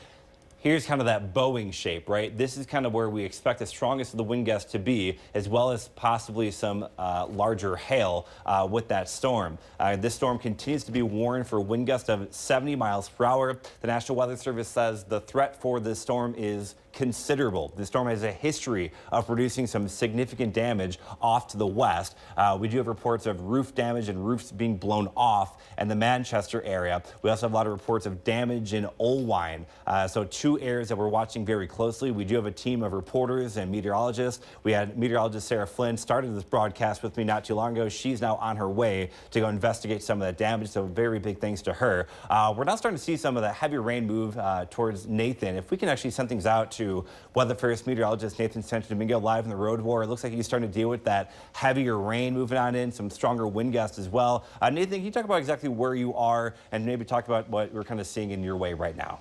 Here's kind of that bowing shape, right? This is kind of where we expect the strongest of the wind gusts to be, as well as possibly some larger hail with that storm. This storm continues to be warned for wind gusts of 70 miles per hour. The National Weather Service says the threat for this storm is considerable. The storm has a history of producing some significant damage off to the west. We do have reports of roof damage and roofs being blown off in the Manchester area. We also have a lot of reports of damage in Oelwein. So two areas that we're watching very closely. We do have a team of reporters and meteorologists. We had meteorologist Sara Flynn started this broadcast with me not too long ago. She's now on her way to go investigate some of that damage. So very big thanks to her. We're now starting to see some of the heavier rain move towards Nathan. If we can actually send things out to Weather First meteorologist Santo Domingo live in the road war. It looks like he's starting to deal with that heavier rain moving on in, some stronger wind gusts as well. Nathan, can you talk about exactly where you are and maybe talk about what we're kind of seeing in your way right now?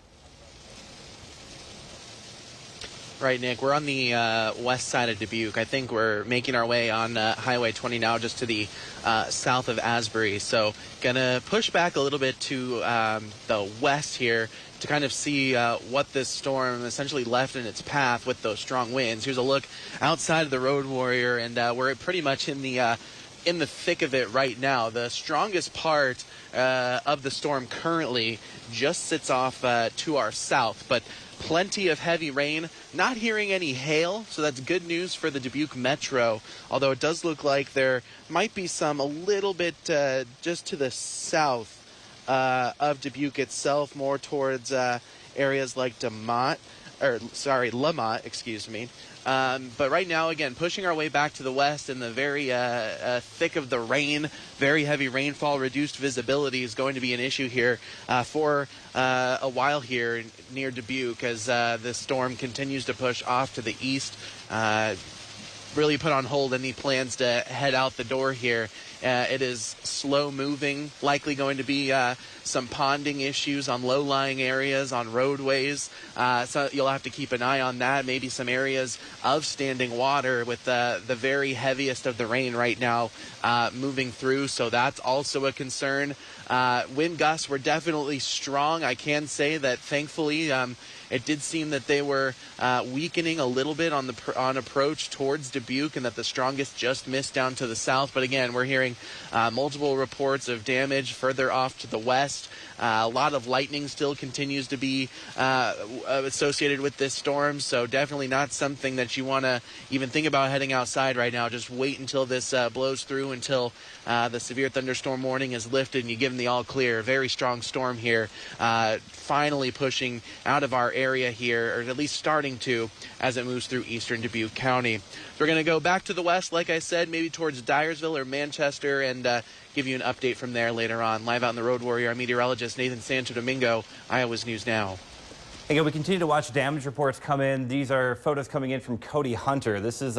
Right, Nick, we're on the west side of Dubuque. I think we're making our way on Highway 20 now, just to the south of Asbury. So gonna push back a little bit to the west here to kind of see what this storm essentially left in its path with those strong winds. Here's a look outside of the road warrior, and we're pretty much in the thick of it right now. The strongest part of the storm currently just sits off to our south, but plenty of heavy rain. Not hearing any hail, so that's good news for the Dubuque Metro, although it does look like there might be some a little bit just to the south of Dubuque itself, more towards areas like Lamont, excuse me. But right now, again, pushing our way back to the west in the very thick of the rain, very heavy rainfall, reduced visibility is going to be an issue here for a while here near Dubuque as this storm continues to push off to the east. Really put on hold any plans to head out the door here. It is slow moving, likely going to be some ponding issues on low-lying areas, on roadways. So you'll have to keep an eye on that. Maybe some areas of standing water with the very heaviest of the rain right now moving through. So that's also a concern. Wind gusts were definitely strong. I can say that thankfully it did seem that they were weakening a little bit on approach towards Dubuque, and that the strongest just missed down to the south. But again, we're hearing multiple reports of damage further off to the west. A lot of lightning still continues to be associated with this storm, so definitely not something that you want to even think about heading outside right now. Just wait until this blows through, until the severe thunderstorm warning is lifted and you give them the all clear. Very strong storm here, finally pushing out of our area here, or at least starting to, as it moves through eastern Dubuque County. So we're going to go back to the west, like I said, maybe towards Dyersville or Manchester, and give you an update from there later on. Live out in the road warrior, our meteorologist Santo Domingo, Iowa's News Now. Again, we continue to watch damage reports come in. These are photos coming in from Cody Hunter. This is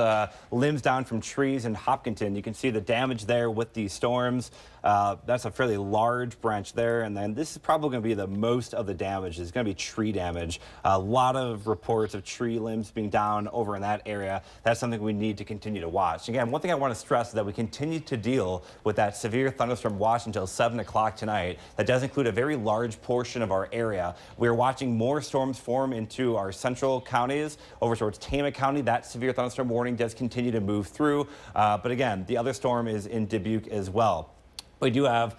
limbs down from trees in Hopkinton. You can see the damage there with these storms. That's a fairly large branch there. And then this is probably going to be the most of the damage. It's going to be tree damage. A lot of reports of tree limbs being down over in that area. That's something we need to continue to watch. Again, one thing I want to stress is that we continue to deal with that severe thunderstorm watch until 7 o'clock tonight. That does include a very large portion of our area. We're watching more storms form into our central counties over towards Tama County. That severe thunderstorm warning does continue to move through. But again, the other storm is in Dubuque as well. We do have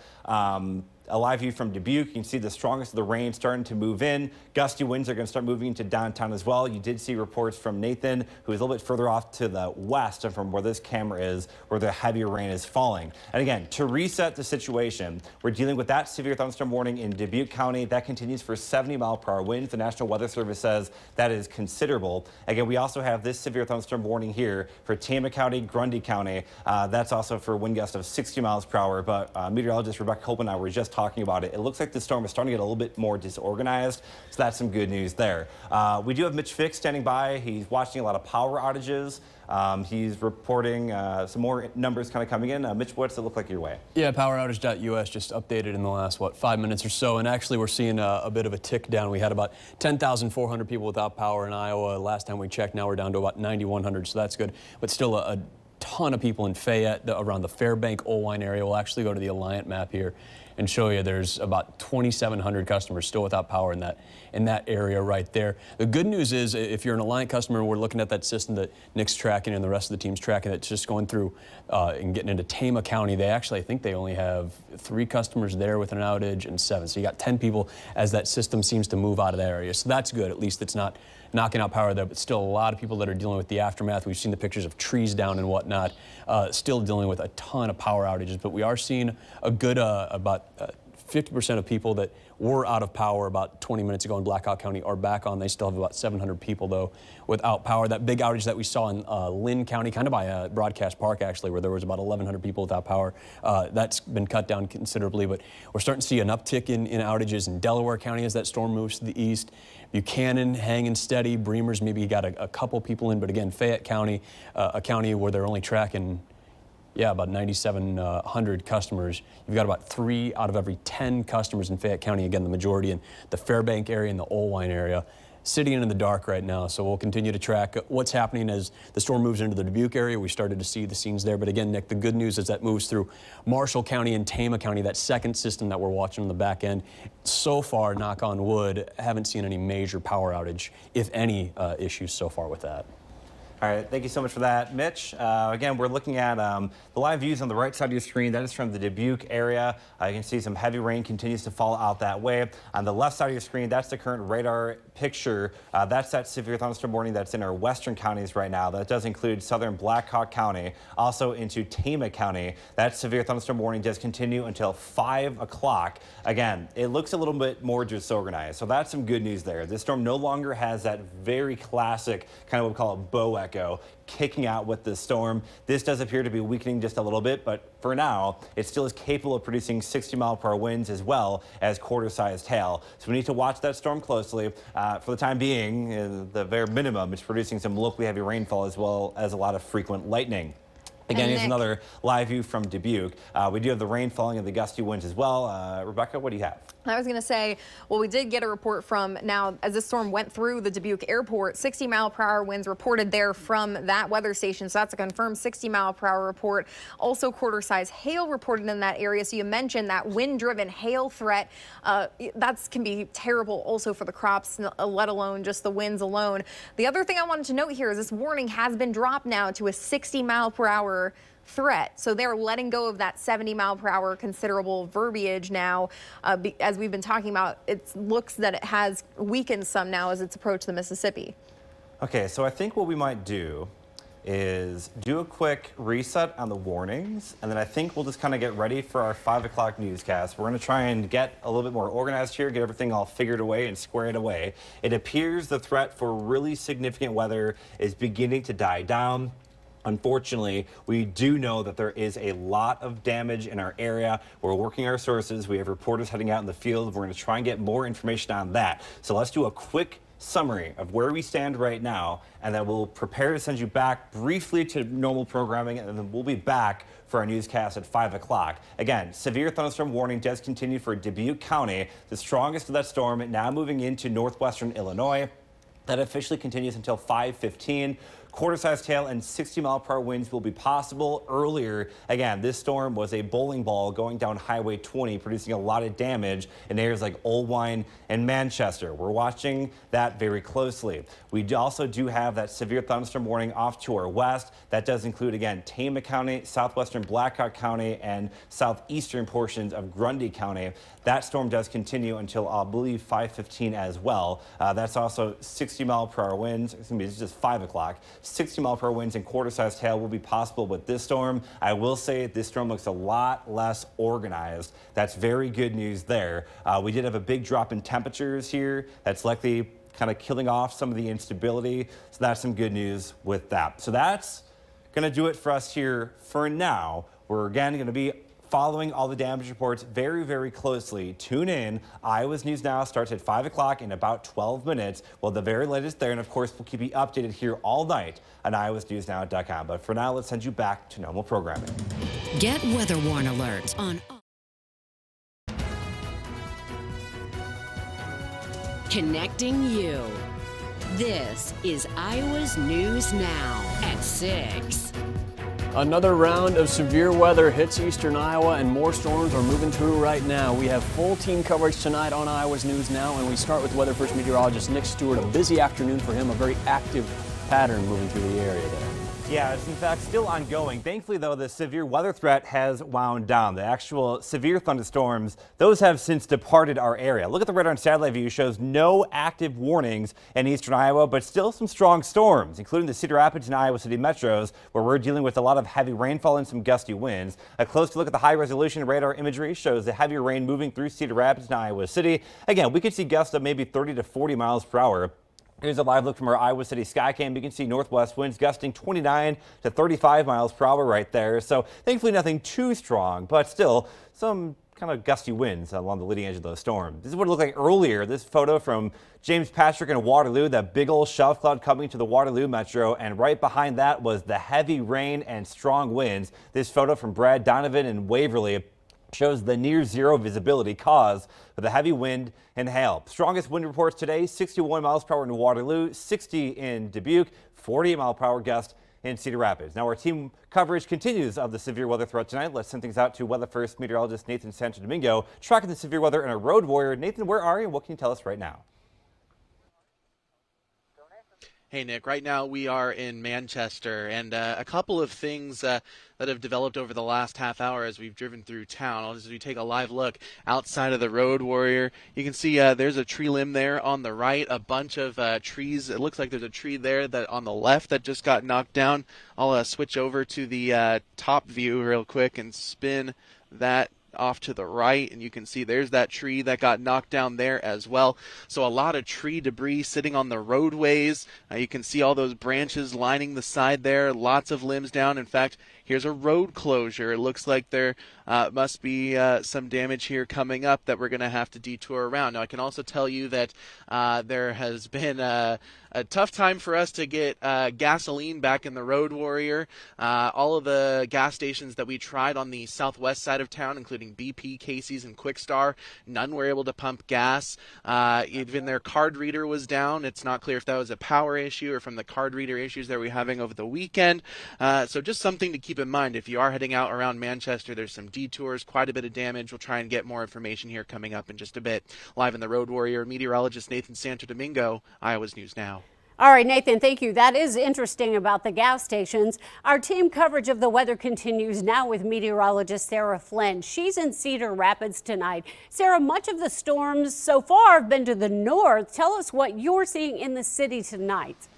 a live view from Dubuque. You can see the strongest of the rain starting to move in. Gusty winds are going to start moving into downtown as well. You did see reports from Nathan, who is a little bit further off to the west and from where this camera is, where the heavier rain is falling. And again, to reset the situation, we're dealing with that severe thunderstorm warning in Dubuque County. That continues for 70-mile-per-hour winds. The National Weather Service says that is considerable. Again, we also have this severe thunderstorm warning here for Tama County, Grundy County. That's also for wind gusts of 60 miles per hour. But meteorologist Rebecca Kopelman and I were just talking about it. It looks like the storm is starting to get a little bit more disorganized, so that's some good news there. We do have Mitch Fick standing by. He's watching a lot of power outages. He's reporting some more numbers kind of coming in. Mitch, what's it look like your way? Yeah, poweroutage.us just updated in the last, 5 minutes or so, and actually we're seeing a bit of a tick down. We had about 10,400 people without power in Iowa last time we checked. Now we're down to about 9,100, so that's good, but still a ton of people in Fayette around the Fairbank Oelwein area. We'll actually go to the Alliant map here and show you there's about 2,700 customers still without power in that area right there. The good news is if you're an Alliant customer, we're looking at that system that Nick's tracking and the rest of the team's tracking that's just going through and getting into Tama County. They actually, I think they only have 3 customers there with an outage and 7. So you got 10 people as that system seems to move out of that area. So that's good. At least it's not knocking out power there, but still a lot of people that are dealing with the aftermath. We've seen the pictures of trees down and whatnot, still dealing with a ton of power outages. But we are seeing a good about 50% of people that were out of power about 20 minutes ago in Blackhawk County are back on. They still have about 700 people, though, without power. That big outage that we saw in Linn County, kind of by Broadcast Park, actually, where there was about 1,100 people without power, that's been cut down considerably. But we're starting to see an uptick in outages in Delaware County as that storm moves to the east. Buchanan hanging steady. Bremer's maybe got a couple people in, but again, Fayette County, a county where they're only tracking about 9,700 customers. You've got about 3 out of every 10 customers in Fayette County. Again, the majority in the Fairbank area and the Oelwein area. Sitting in the dark right now, so we'll continue to track what's happening as the storm moves into the Dubuque area. We started to see the scenes there, but again, Nick, the good news is that moves through Marshall County and Tama County, that second system that we're watching on the back end. So far, knock on wood, haven't seen any major power outage, if any, issues so far with that. All right, thank you so much for that, Mitch. Again, we're looking at the live views on the right side of your screen. That is from the Dubuque area. You can see some heavy rain continues to fall out that way. On the left side of your screen, that's the current radar picture. That's that severe thunderstorm warning that's in our western counties right now. That does include southern Blackhawk County, also into Tama County. That severe thunderstorm warning does continue until 5 o'clock. Again, it looks a little bit more disorganized, so that's some good news there. This storm no longer has that very classic kind of what we call a bow echo kicking out with the storm. This does appear to be weakening just a little bit, but for now, it still is capable of producing 60-mile-per-hour winds as well as quarter-sized hail. So we need to watch that storm closely. For the time being, the very minimum, it's producing some locally heavy rainfall as well as a lot of frequent lightning. Again, here's another live view from Dubuque. We do have the rain falling and the gusty winds as well. Rebecca, what do you have? I was going to say, well, we did get a report from now as this storm went through the Dubuque airport, 60-mile-per-hour winds reported there from that weather station. So that's a confirmed 60-mile-per-hour report. Also quarter-size hail reported in that area. So you mentioned that wind-driven hail threat. That can be terrible also for the crops, let alone just the winds alone. The other thing I wanted to note here is this warning has been dropped now to a 60-mile-per-hour threat. So they're letting go of that 70-mile-per-hour considerable verbiage now. As we've been talking about, it looks that it has weakened some now as it's approached the Mississippi. Okay, so I think what we might do is do a quick reset on the warnings, and then I think we'll just kind of get ready for our 5 o'clock newscast. We're going to try and get a little bit more organized here, get everything all figured away and squared away. It appears the threat for really significant weather is beginning to die down. Unfortunately, we do know that there is a lot of damage in our area. We're working our sources. We have reporters heading out in the field. We're going to try and get more information on that. So let's do a quick summary of where we stand right now, and then we'll prepare to send you back briefly to normal programming, and then we'll be back for our newscast at 5 o'clock. Again, severe thunderstorm warning does continue for Dubuque County. The strongest of that storm now moving into northwestern Illinois. That officially continues until 5:15. Quarter-sized hail and 60-mile-per-hour winds will be possible. Earlier, again, this storm was a bowling ball going down Highway 20, producing a lot of damage in areas like Oelwein and Manchester. We're watching that very closely. We also do have that severe thunderstorm warning off to our west. That does include, again, Tama County, southwestern Blackhawk County, and southeastern portions of Grundy County. That storm does continue until, I believe, 5:15 as well. That's also 60-mile-per-hour winds. It's going to be just 5 o'clock. 60-mile-per-hour winds and quarter-sized hail will be possible with this storm. I will say this storm looks a lot less organized. That's very good news there. We did have a big drop in temperatures here. That's likely kind of killing off some of the instability. So that's some good news with that. So that's going to do it for us here for now. We're again going to be following all the damage reports very, very closely. Tune in. Iowa's News Now starts at 5 o'clock in about 12 minutes. Well, the very latest there, and of course, we'll keep you updated here all night on iowasnewsnow.com. But for now, let's send you back to normal programming. Get weather warn alerts on Connecting You. This is Iowa's News Now at 6. Another round of severe weather hits eastern Iowa, and more storms are moving through right now. We have full team coverage tonight on Iowa's News Now, and we start with Weather First meteorologist Nick Stewart. A busy afternoon for him, a very active pattern moving through the area there. Yeah, it's in fact still ongoing. Thankfully, though, the severe weather threat has wound down. The actual severe thunderstorms, those have since departed our area. Look at the radar and satellite view, shows no active warnings in eastern Iowa, but still some strong storms, including the Cedar Rapids and Iowa City metros, where we're dealing with a lot of heavy rainfall and some gusty winds. A close look at the high-resolution radar imagery shows the heavy rain moving through Cedar Rapids and Iowa City. Again, we could see gusts of maybe 30 to 40 miles per hour. Here's a live look from our Iowa City Skycam. You can see northwest winds gusting 29 to 35 miles per hour right there. So thankfully nothing too strong, but still some kind of gusty winds along the leading edge of those storms. This is what it looked like earlier. This photo from James Patrick and Waterloo, that big old shelf cloud coming to the Waterloo metro, and right behind that was the heavy rain and strong winds. This photo from Brad Donovan and Waverly shows the near zero visibility caused by the heavy wind and hail. Strongest wind reports today, 61 miles per hour in Waterloo, 60 in Dubuque, 48 mile per hour gust in Cedar Rapids. Now our team coverage continues of the severe weather threat tonight. Let's send things out to Weather First meteorologist Nathan Santo Domingo, tracking the severe weather in a road warrior. Nathan, where are you and what can you tell us right now? Hey, Nick, right now we are in Manchester, and a couple of things that have developed over the last half hour as we've driven through town. As we take a live look outside of the road warrior, you can see there's a tree limb there on the right, a bunch of trees. It looks like there's a tree there that on the left that just got knocked down. I'll switch over to the top view real quick and spin that off to the right, and you can see there's that tree that got knocked down there as well. So a lot of tree debris sitting on the roadways. You can see all those branches lining the side there, lots of limbs down. In fact, here's a road closure. It looks like there must be some damage here coming up that we're going to have to detour around. Now, I can also tell you that there has been a tough time for us to get gasoline back in the road warrior. All of the gas stations that we tried on the southwest side of town, including BP, Casey's, and Quickstar, none were able to pump gas. Even their card reader was down. It's not clear if that was a power issue or from the card reader issues that we're having over the weekend. So just something to keep in mind. If you are heading out around Manchester, there's some detours, quite a bit of damage. We'll try and get more information here coming up in just a bit. Live in the Road Warrior, meteorologist Nathan Santo Domingo, Iowa's News Now. All right, Nathan, thank you. That is interesting about the gas stations. Our team coverage of the weather continues now with meteorologist Sara Flynn. She's in Cedar Rapids tonight. Sara, much of the storms so far have been to the north. Tell us what you're seeing in the city tonight.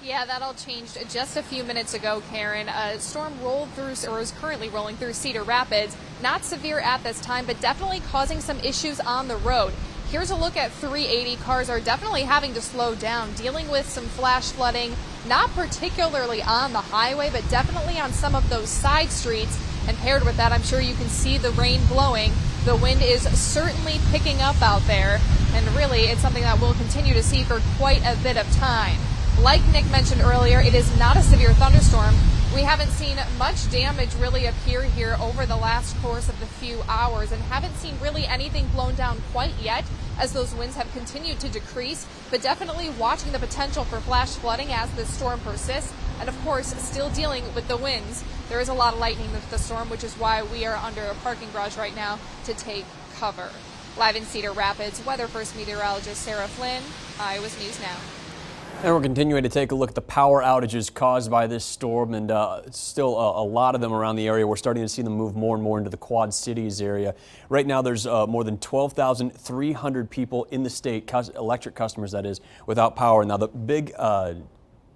Yeah, that all changed just a few minutes ago, Karen. A storm rolled through, or is currently rolling through Cedar Rapids. Not severe at this time, but definitely causing some issues on the road. Here's a look at 380. Cars are definitely having to slow down, dealing with some flash flooding, not particularly on the highway, but definitely on some of those side streets. And paired with that, I'm sure you can see the rain blowing. The wind is certainly picking up out there, and really it's something that we'll continue to see for quite a bit of time. Like Nick mentioned earlier, it is not a severe thunderstorm. We haven't seen much damage really appear here over the last course of the few hours, and haven't seen really anything blown down quite yet as those winds have continued to decrease, but definitely watching the potential for flash flooding as this storm persists, and of course still dealing with the winds. There is a lot of lightning with the storm, which is why we are under a parking garage right now to take cover. Live in Cedar Rapids, Weather First meteorologist Sara Flynn, Iowa's News Now. And we're continuing to take a look at the power outages caused by this storm, and still a lot of them around the area. We're starting to see them move more and more into the Quad Cities area. Right now there's more than 12,300 people in the state, electric customers that is, without power. Now the big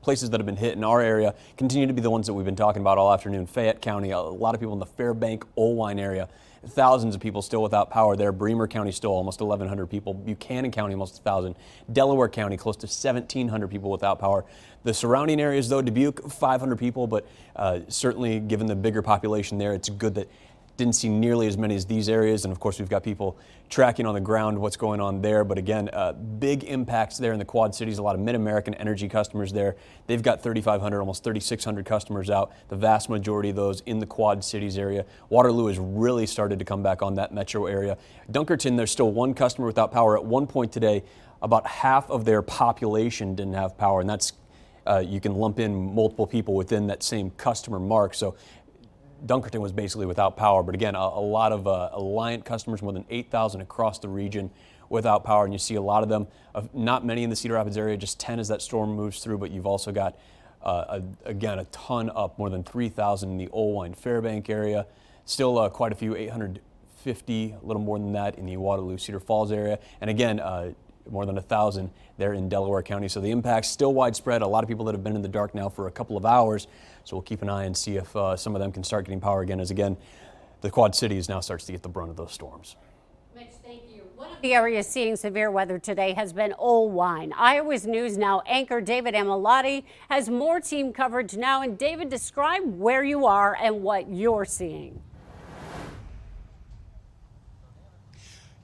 places that have been hit in our area continue to be the ones that we've been talking about all afternoon. Fayette County, a lot of people in the Fairbank, Oelwein area. Thousands of people still without power there. Bremer County still almost 1,100 people. Buchanan County almost 1,000. Delaware County close to 1,700 people without power. The surrounding areas though, Dubuque 500 people, but certainly given the bigger population there, it's good that didn't see nearly as many as these areas. And of course we've got people tracking on the ground what's going on there. But again, big impacts there in the Quad Cities. A lot of Mid-American Energy customers there. They've got 3,500, almost 3,600 customers out. The vast majority of those in the Quad Cities area. Waterloo has really started to come back on that metro area. Dunkerton, there's still one customer without power. At one point today, about half of their population didn't have power. And that's, you can lump in multiple people within that same customer mark. So Dunkerton was basically without power, but again, a lot of Alliant customers, more than 8,000 across the region without power, and you see a lot of them, not many in the Cedar Rapids area, just 10 as that storm moves through, but you've also got, again, a ton up, more than 3,000 in the Oelwein Fairbank area, still quite a few, 850, a little more than that in the Waterloo Cedar Falls area, and again, more than 1,000 there in Delaware County. So the impact's still widespread. A lot of people that have been in the dark now for a couple of hours. So we'll keep an eye and see if some of them can start getting power again, as again, the Quad Cities now starts to get the brunt of those storms. Mitch, thank you. One of the areas seeing severe weather today has been Oelwein. Iowa's News Now anchor David Amelotti has more team coverage now. And David, describe where you are and what you're seeing.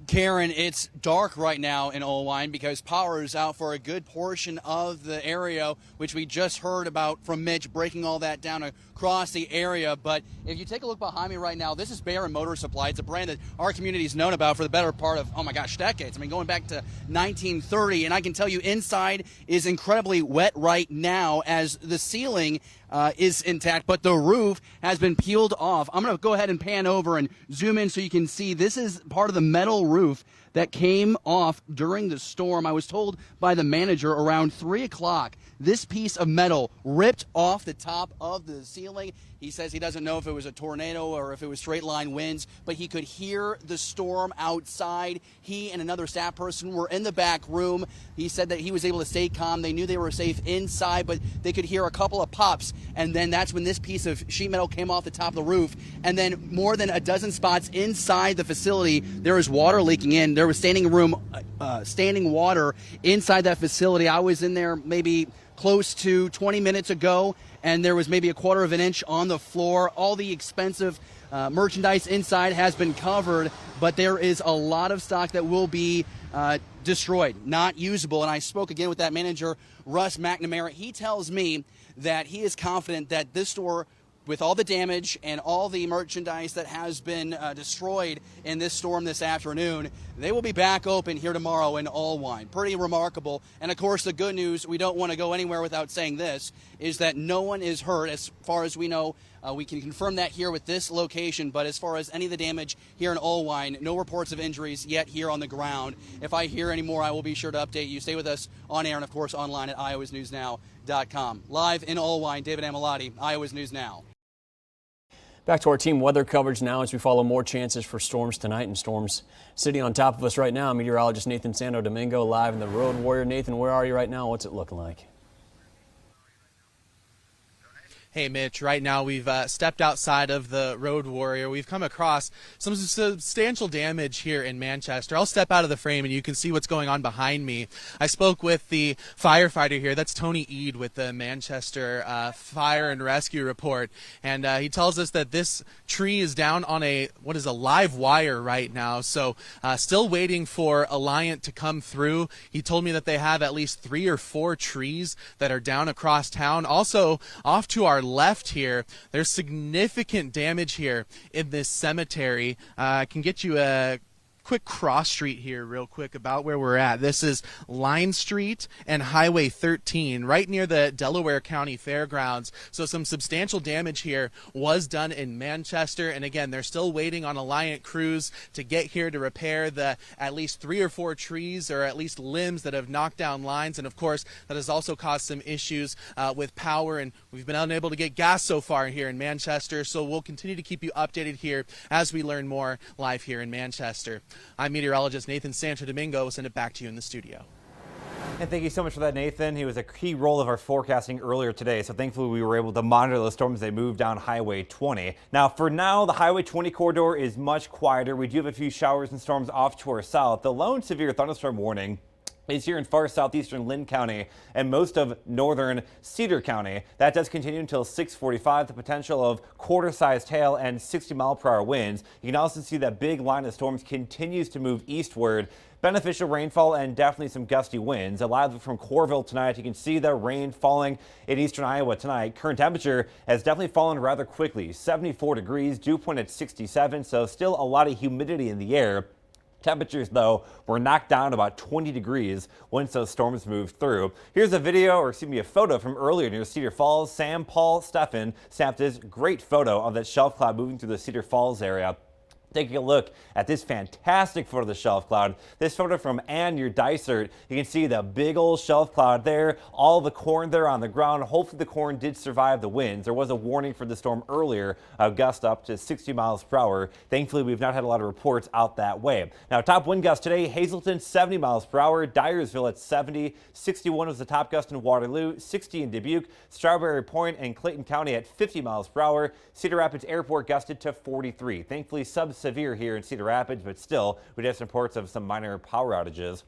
Karen, it's dark right now in Oelwein because power is out for a good portion of the area, which we just heard about from Mitch, breaking all that down across the area. But if you take a look behind me right now, this is Barron Motor Supply. It's a brand that our community's known about for the better part of, oh my gosh, decades. I mean, going back to 1930. And I can tell you inside is incredibly wet right now as the ceiling is intact, but the roof has been peeled off. I'm going to go ahead and pan over and zoom in so you can see this is part of the metal roof that came off during the storm. I was told by the manager around 3 o'clock, this piece of metal ripped off the top of the ceiling. He says he doesn't know if it was a tornado or if it was straight line winds, but he could hear the storm outside. He and another staff person were in the back room. He said that he was able to stay calm. They knew they were safe inside, but they could hear a couple of pops. And then that's when this piece of sheet metal came off the top of the roof. And then more than a dozen spots inside the facility, there was water leaking in. There was standing water inside that facility. I was in there maybe close to 20 minutes ago, and there was maybe a quarter of an inch on the floor. All the expensive merchandise inside has been covered, but there is a lot of stock that will be destroyed, not usable. And I spoke again with that manager, Russ McNamara. He tells me that he is confident that this store, with all the damage and all the merchandise that has been destroyed in this storm this afternoon, they will be back open here tomorrow in Oelwein. Pretty remarkable. And of course, the good news, we don't want to go anywhere without saying this, is that no one is hurt as far as we know. We can confirm that here with this location, but as far as any of the damage here in Oelwein, no reports of injuries yet here on the ground. If I hear any more, I will be sure to update you. Stay with us on air and, of course, online at iowasnewsnow.com. Live in Oelwein, David Amelotti, Iowa's News Now. Back to our team weather coverage now as we follow more chances for storms tonight, and storms sitting on top of us right now. Meteorologist Nathan Santo Domingo live in the Road Warrior. Nathan, where are you right now? What's it looking like? Hey, Mitch, right now we've stepped outside of the Road Warrior. We've come across some substantial damage here in Manchester. I'll step out of the frame and you can see what's going on behind me. I spoke with the firefighter here. That's Tony Eade with the Manchester Fire and Rescue Report. And he tells us that this tree is down on a live wire right now. So still waiting for Alliant to come through. He told me that they have at least 3 or 4 trees that are down across town. Also, off to our left here, there's significant damage here in this cemetery. I can get you a quick cross street here real quick about where we're at. This is Line Street and Highway 13 right near the Delaware County Fairgrounds. So some substantial damage here was done in Manchester, and again, they're still waiting on Alliant crews to get here to repair the at least 3 or 4 trees or at least limbs that have knocked down lines, and of course that has also caused some issues with power, and we've been unable to get gas so far here in Manchester, so we'll continue to keep you updated here as we learn more live here in Manchester. I'm meteorologist Nathan Santo. Domingo. We'll send it back to you in the studio. And thank you so much for that, Nathan. He was a key role of our forecasting earlier today, so thankfully we were able to monitor those storms as they moved down Highway 20. Now, for now, the Highway 20 corridor is much quieter. We do have a few showers and storms off to our south. The lone severe thunderstorm warning is here in far southeastern Linn County and most of northern Cedar County. That does continue until 6:45. The potential of quarter-sized hail and 60-mile-per-hour winds. You can also see that big line of storms continues to move eastward. Beneficial rainfall and definitely some gusty winds. A lot of it from Coralville tonight. You can see the rain falling in eastern Iowa tonight. Current temperature has definitely fallen rather quickly. 74 degrees, dew point at 67, so still a lot of humidity in the air. Temperatures, though, were knocked down about 20 degrees once those storms moved through. Here's a photo from earlier near Cedar Falls. Sam Paul Steffen snapped this great photo of that shelf cloud moving through the Cedar Falls area. Taking a look at this fantastic photo of the shelf cloud. This photo from Ann near Dysart. You can see the big old shelf cloud there, all the corn there on the ground. Hopefully the corn did survive the winds. There was a warning for the storm earlier, gust up to 60 miles per hour. Thankfully, we've not had a lot of reports out that way. Now, top wind gust today, Hazleton 70 miles per hour, Dyersville at 70, 61 was the top gust in Waterloo, 60 in Dubuque, Strawberry Point and Clayton County at 50 miles per hour. Cedar Rapids Airport gusted to 43. Thankfully, severe here in Cedar Rapids, but still, we have some reports of some minor power outages.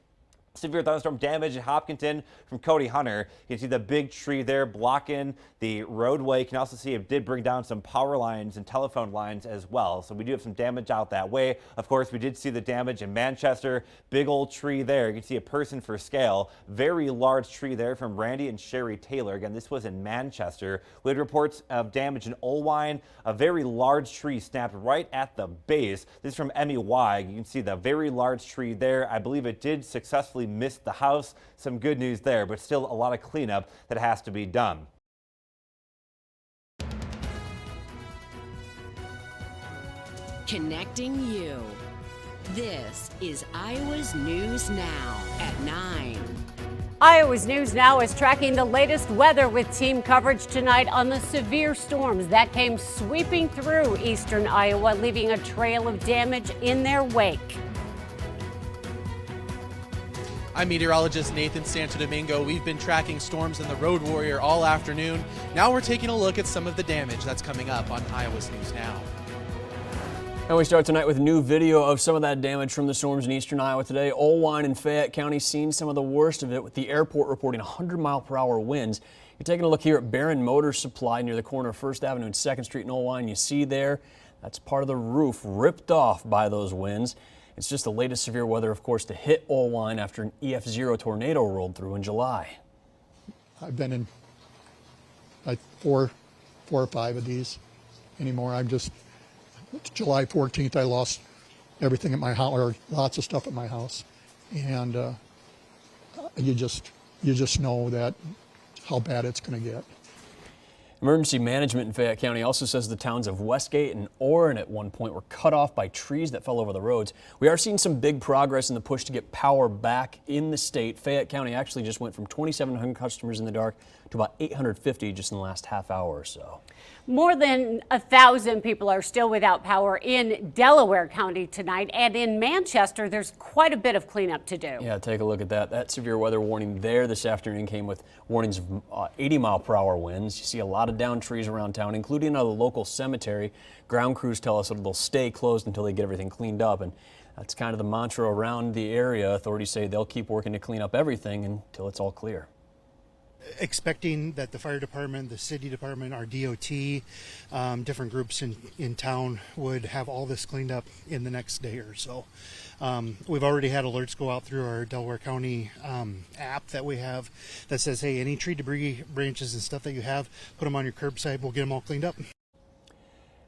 Severe thunderstorm damage in Hopkinton from Cody Hunter. You can see the big tree there blocking the roadway. You can also see it did bring down some power lines and telephone lines as well. So we do have some damage out that way. Of course, we did see the damage in Manchester. Big old tree there. You can see a person for scale. Very large tree there from Randy and Sherry Taylor. Again, this was in Manchester. We had reports of damage in Oelwein. A very large tree snapped right at the base. This is from Emmy Weig. You can see the very large tree there. I believe it did successfully missed the house. Some good news there, but still a lot of cleanup that has to be done. Connecting you. This is Iowa's News Now at 9. Iowa's News Now is tracking the latest weather with team coverage tonight on the severe storms that came sweeping through eastern Iowa, leaving a trail of damage in their wake. I'm meteorologist Nathan Santo. Domingo. We've been tracking storms in the Road Warrior all afternoon. Now we're taking a look at some of the damage that's coming up on Iowa's News Now. And we start tonight with new video of some of that damage from the storms in eastern Iowa today. Oelwein and Fayette County seen some of the worst of it, with the airport reporting 100-mile-per-hour winds. You're taking a look here at Barron Motor Supply near the corner of 1st Avenue and 2nd Street in Oelwein. You see there, that's part of the roof ripped off by those winds. It's just the latest severe weather, of course, to hit Oelwein after an EF0 tornado rolled through in July. I've been in like four or five of these anymore. July 14th, I lost everything at my house, or lots of stuff at my house. And you just know that how bad it's going to get. Emergency management in Fayette County also says the towns of Westgate and Orrin at one point were cut off by trees that fell over the roads. We are seeing some big progress in the push to get power back in the state. Fayette County actually just went from 2,700 customers in the dark to about 850 just in the last half hour or so. More than 1,000 people are still without power in Delaware County tonight, and in Manchester, there's quite a bit of cleanup to do. Yeah, take a look at that. That severe weather warning there this afternoon came with warnings of 80-mile-per-hour winds. You see a lot of downed trees around town, including a local cemetery. Ground crews tell us that they'll stay closed until they get everything cleaned up, and that's kind of the mantra around the area. Authorities say they'll keep working to clean up everything until it's all clear. Expecting that the fire department, the city department, our DOT, different groups in town would have all this cleaned up in the next day or so. We've already had alerts go out through our Delaware County app that we have that says, hey, any tree debris, branches and stuff that you have, put them on your curbside. We'll get them all cleaned up.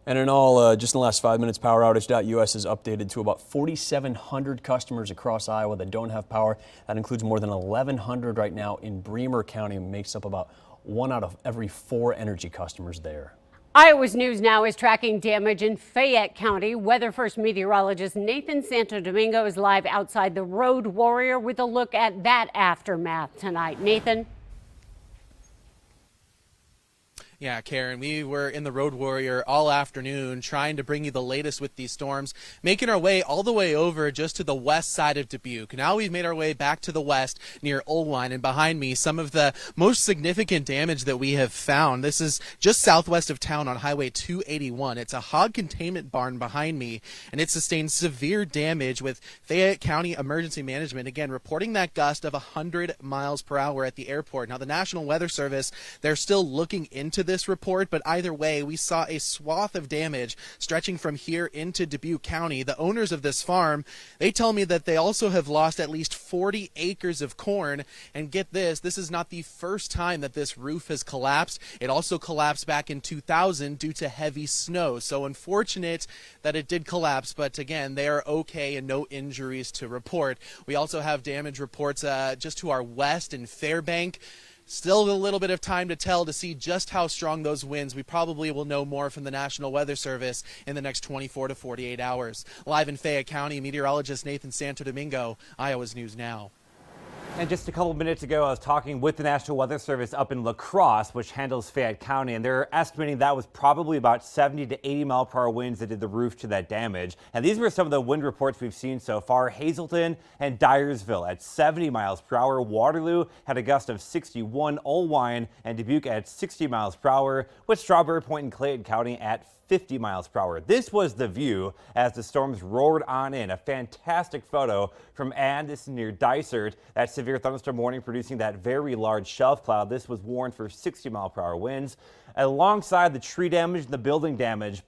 And in all, just in the last 5 minutes, PowerOutage.us is updated to about 4,700 customers across Iowa that don't have power. That includes more than 1,100 right now in Bremer County, and makes up about 1 out of every 4 energy customers there. Iowa's News Now is tracking damage in Fayette County. Weather First meteorologist Nathan Santo Domingo is live outside the Road Warrior with a look at that aftermath tonight. Nathan? Yeah, Karen, we were in the Road Warrior all afternoon trying to bring you the latest with these storms, making our way all the way over just to the west side of Dubuque. Now we've made our way back to the west near Oelwein, and behind me some of the most significant damage that we have found. This is just southwest of town on Highway 281. It's a hog containment barn behind me, and it sustained severe damage, with Fayette County Emergency Management, again, reporting that gust of 100 miles per hour at the airport. Now, the National Weather Service, they're still looking into this report, but either way, we saw a swath of damage stretching from here into Dubuque County. The owners of this farm, they tell me that they also have lost at least 40 acres of corn. And get this is not the first time that this roof has collapsed. It also collapsed back in 2000 due to heavy snow. So unfortunate that it did collapse, but again, they are okay and no injuries to report. We also have damage reports just to our west in Fairbank. Still a little bit of time to tell to see just how strong those winds. We probably will know more from the National Weather Service in the next 24 to 48 hours. Live in Fayette County, meteorologist Nathan Santo Domingo, Iowa's News Now. And just a couple of minutes ago, I was talking with the National Weather Service up in La Crosse, which handles Fayette County, and they're estimating that was probably about 70 to 80 mile per hour winds that did the roof to that damage. And these were some of the wind reports we've seen so far. Hazelton and Dyersville at 70 miles per hour. Waterloo had a gust of 61. Oelwein and Dubuque at 60 miles per hour, with Strawberry Point and Clayton County at 50 miles per hour. This was the view as the storms roared on in. A fantastic photo from Ann. This is near Dysart. That severe thunderstorm warning producing that very large shelf cloud. This was warned for 60 mile per hour winds. Alongside the tree damage and the building damage,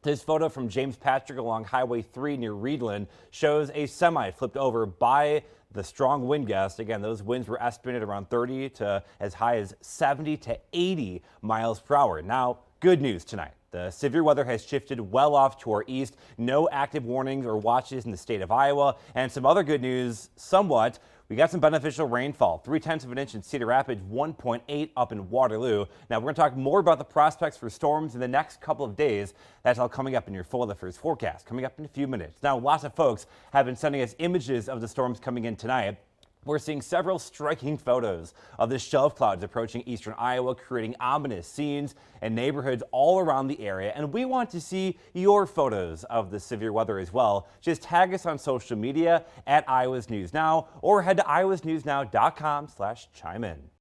this photo from James Patrick along Highway 3 near Reedland shows a semi flipped over by the strong wind gust. Again, those winds were estimated around 30 to as high as 70 to 80 miles per hour. Now, good news tonight. The severe weather has shifted well off to our east. No active warnings or watches in the state of Iowa. And some other good news, somewhat. We got some beneficial rainfall. 0.3 of an inch in Cedar Rapids, 1.8 up in Waterloo. Now, we're going to talk more about the prospects for storms in the next couple of days. That's all coming up in your full weather first forecast, coming up in a few minutes. Now, lots of folks have been sending us images of the storms coming in tonight. We're seeing several striking photos of the shelf clouds approaching eastern Iowa, creating ominous scenes and neighborhoods all around the area. And we want to see your photos of the severe weather as well. Just tag us on social media at Iowa's News Now, or head to iowasnewsnow.com/chime in.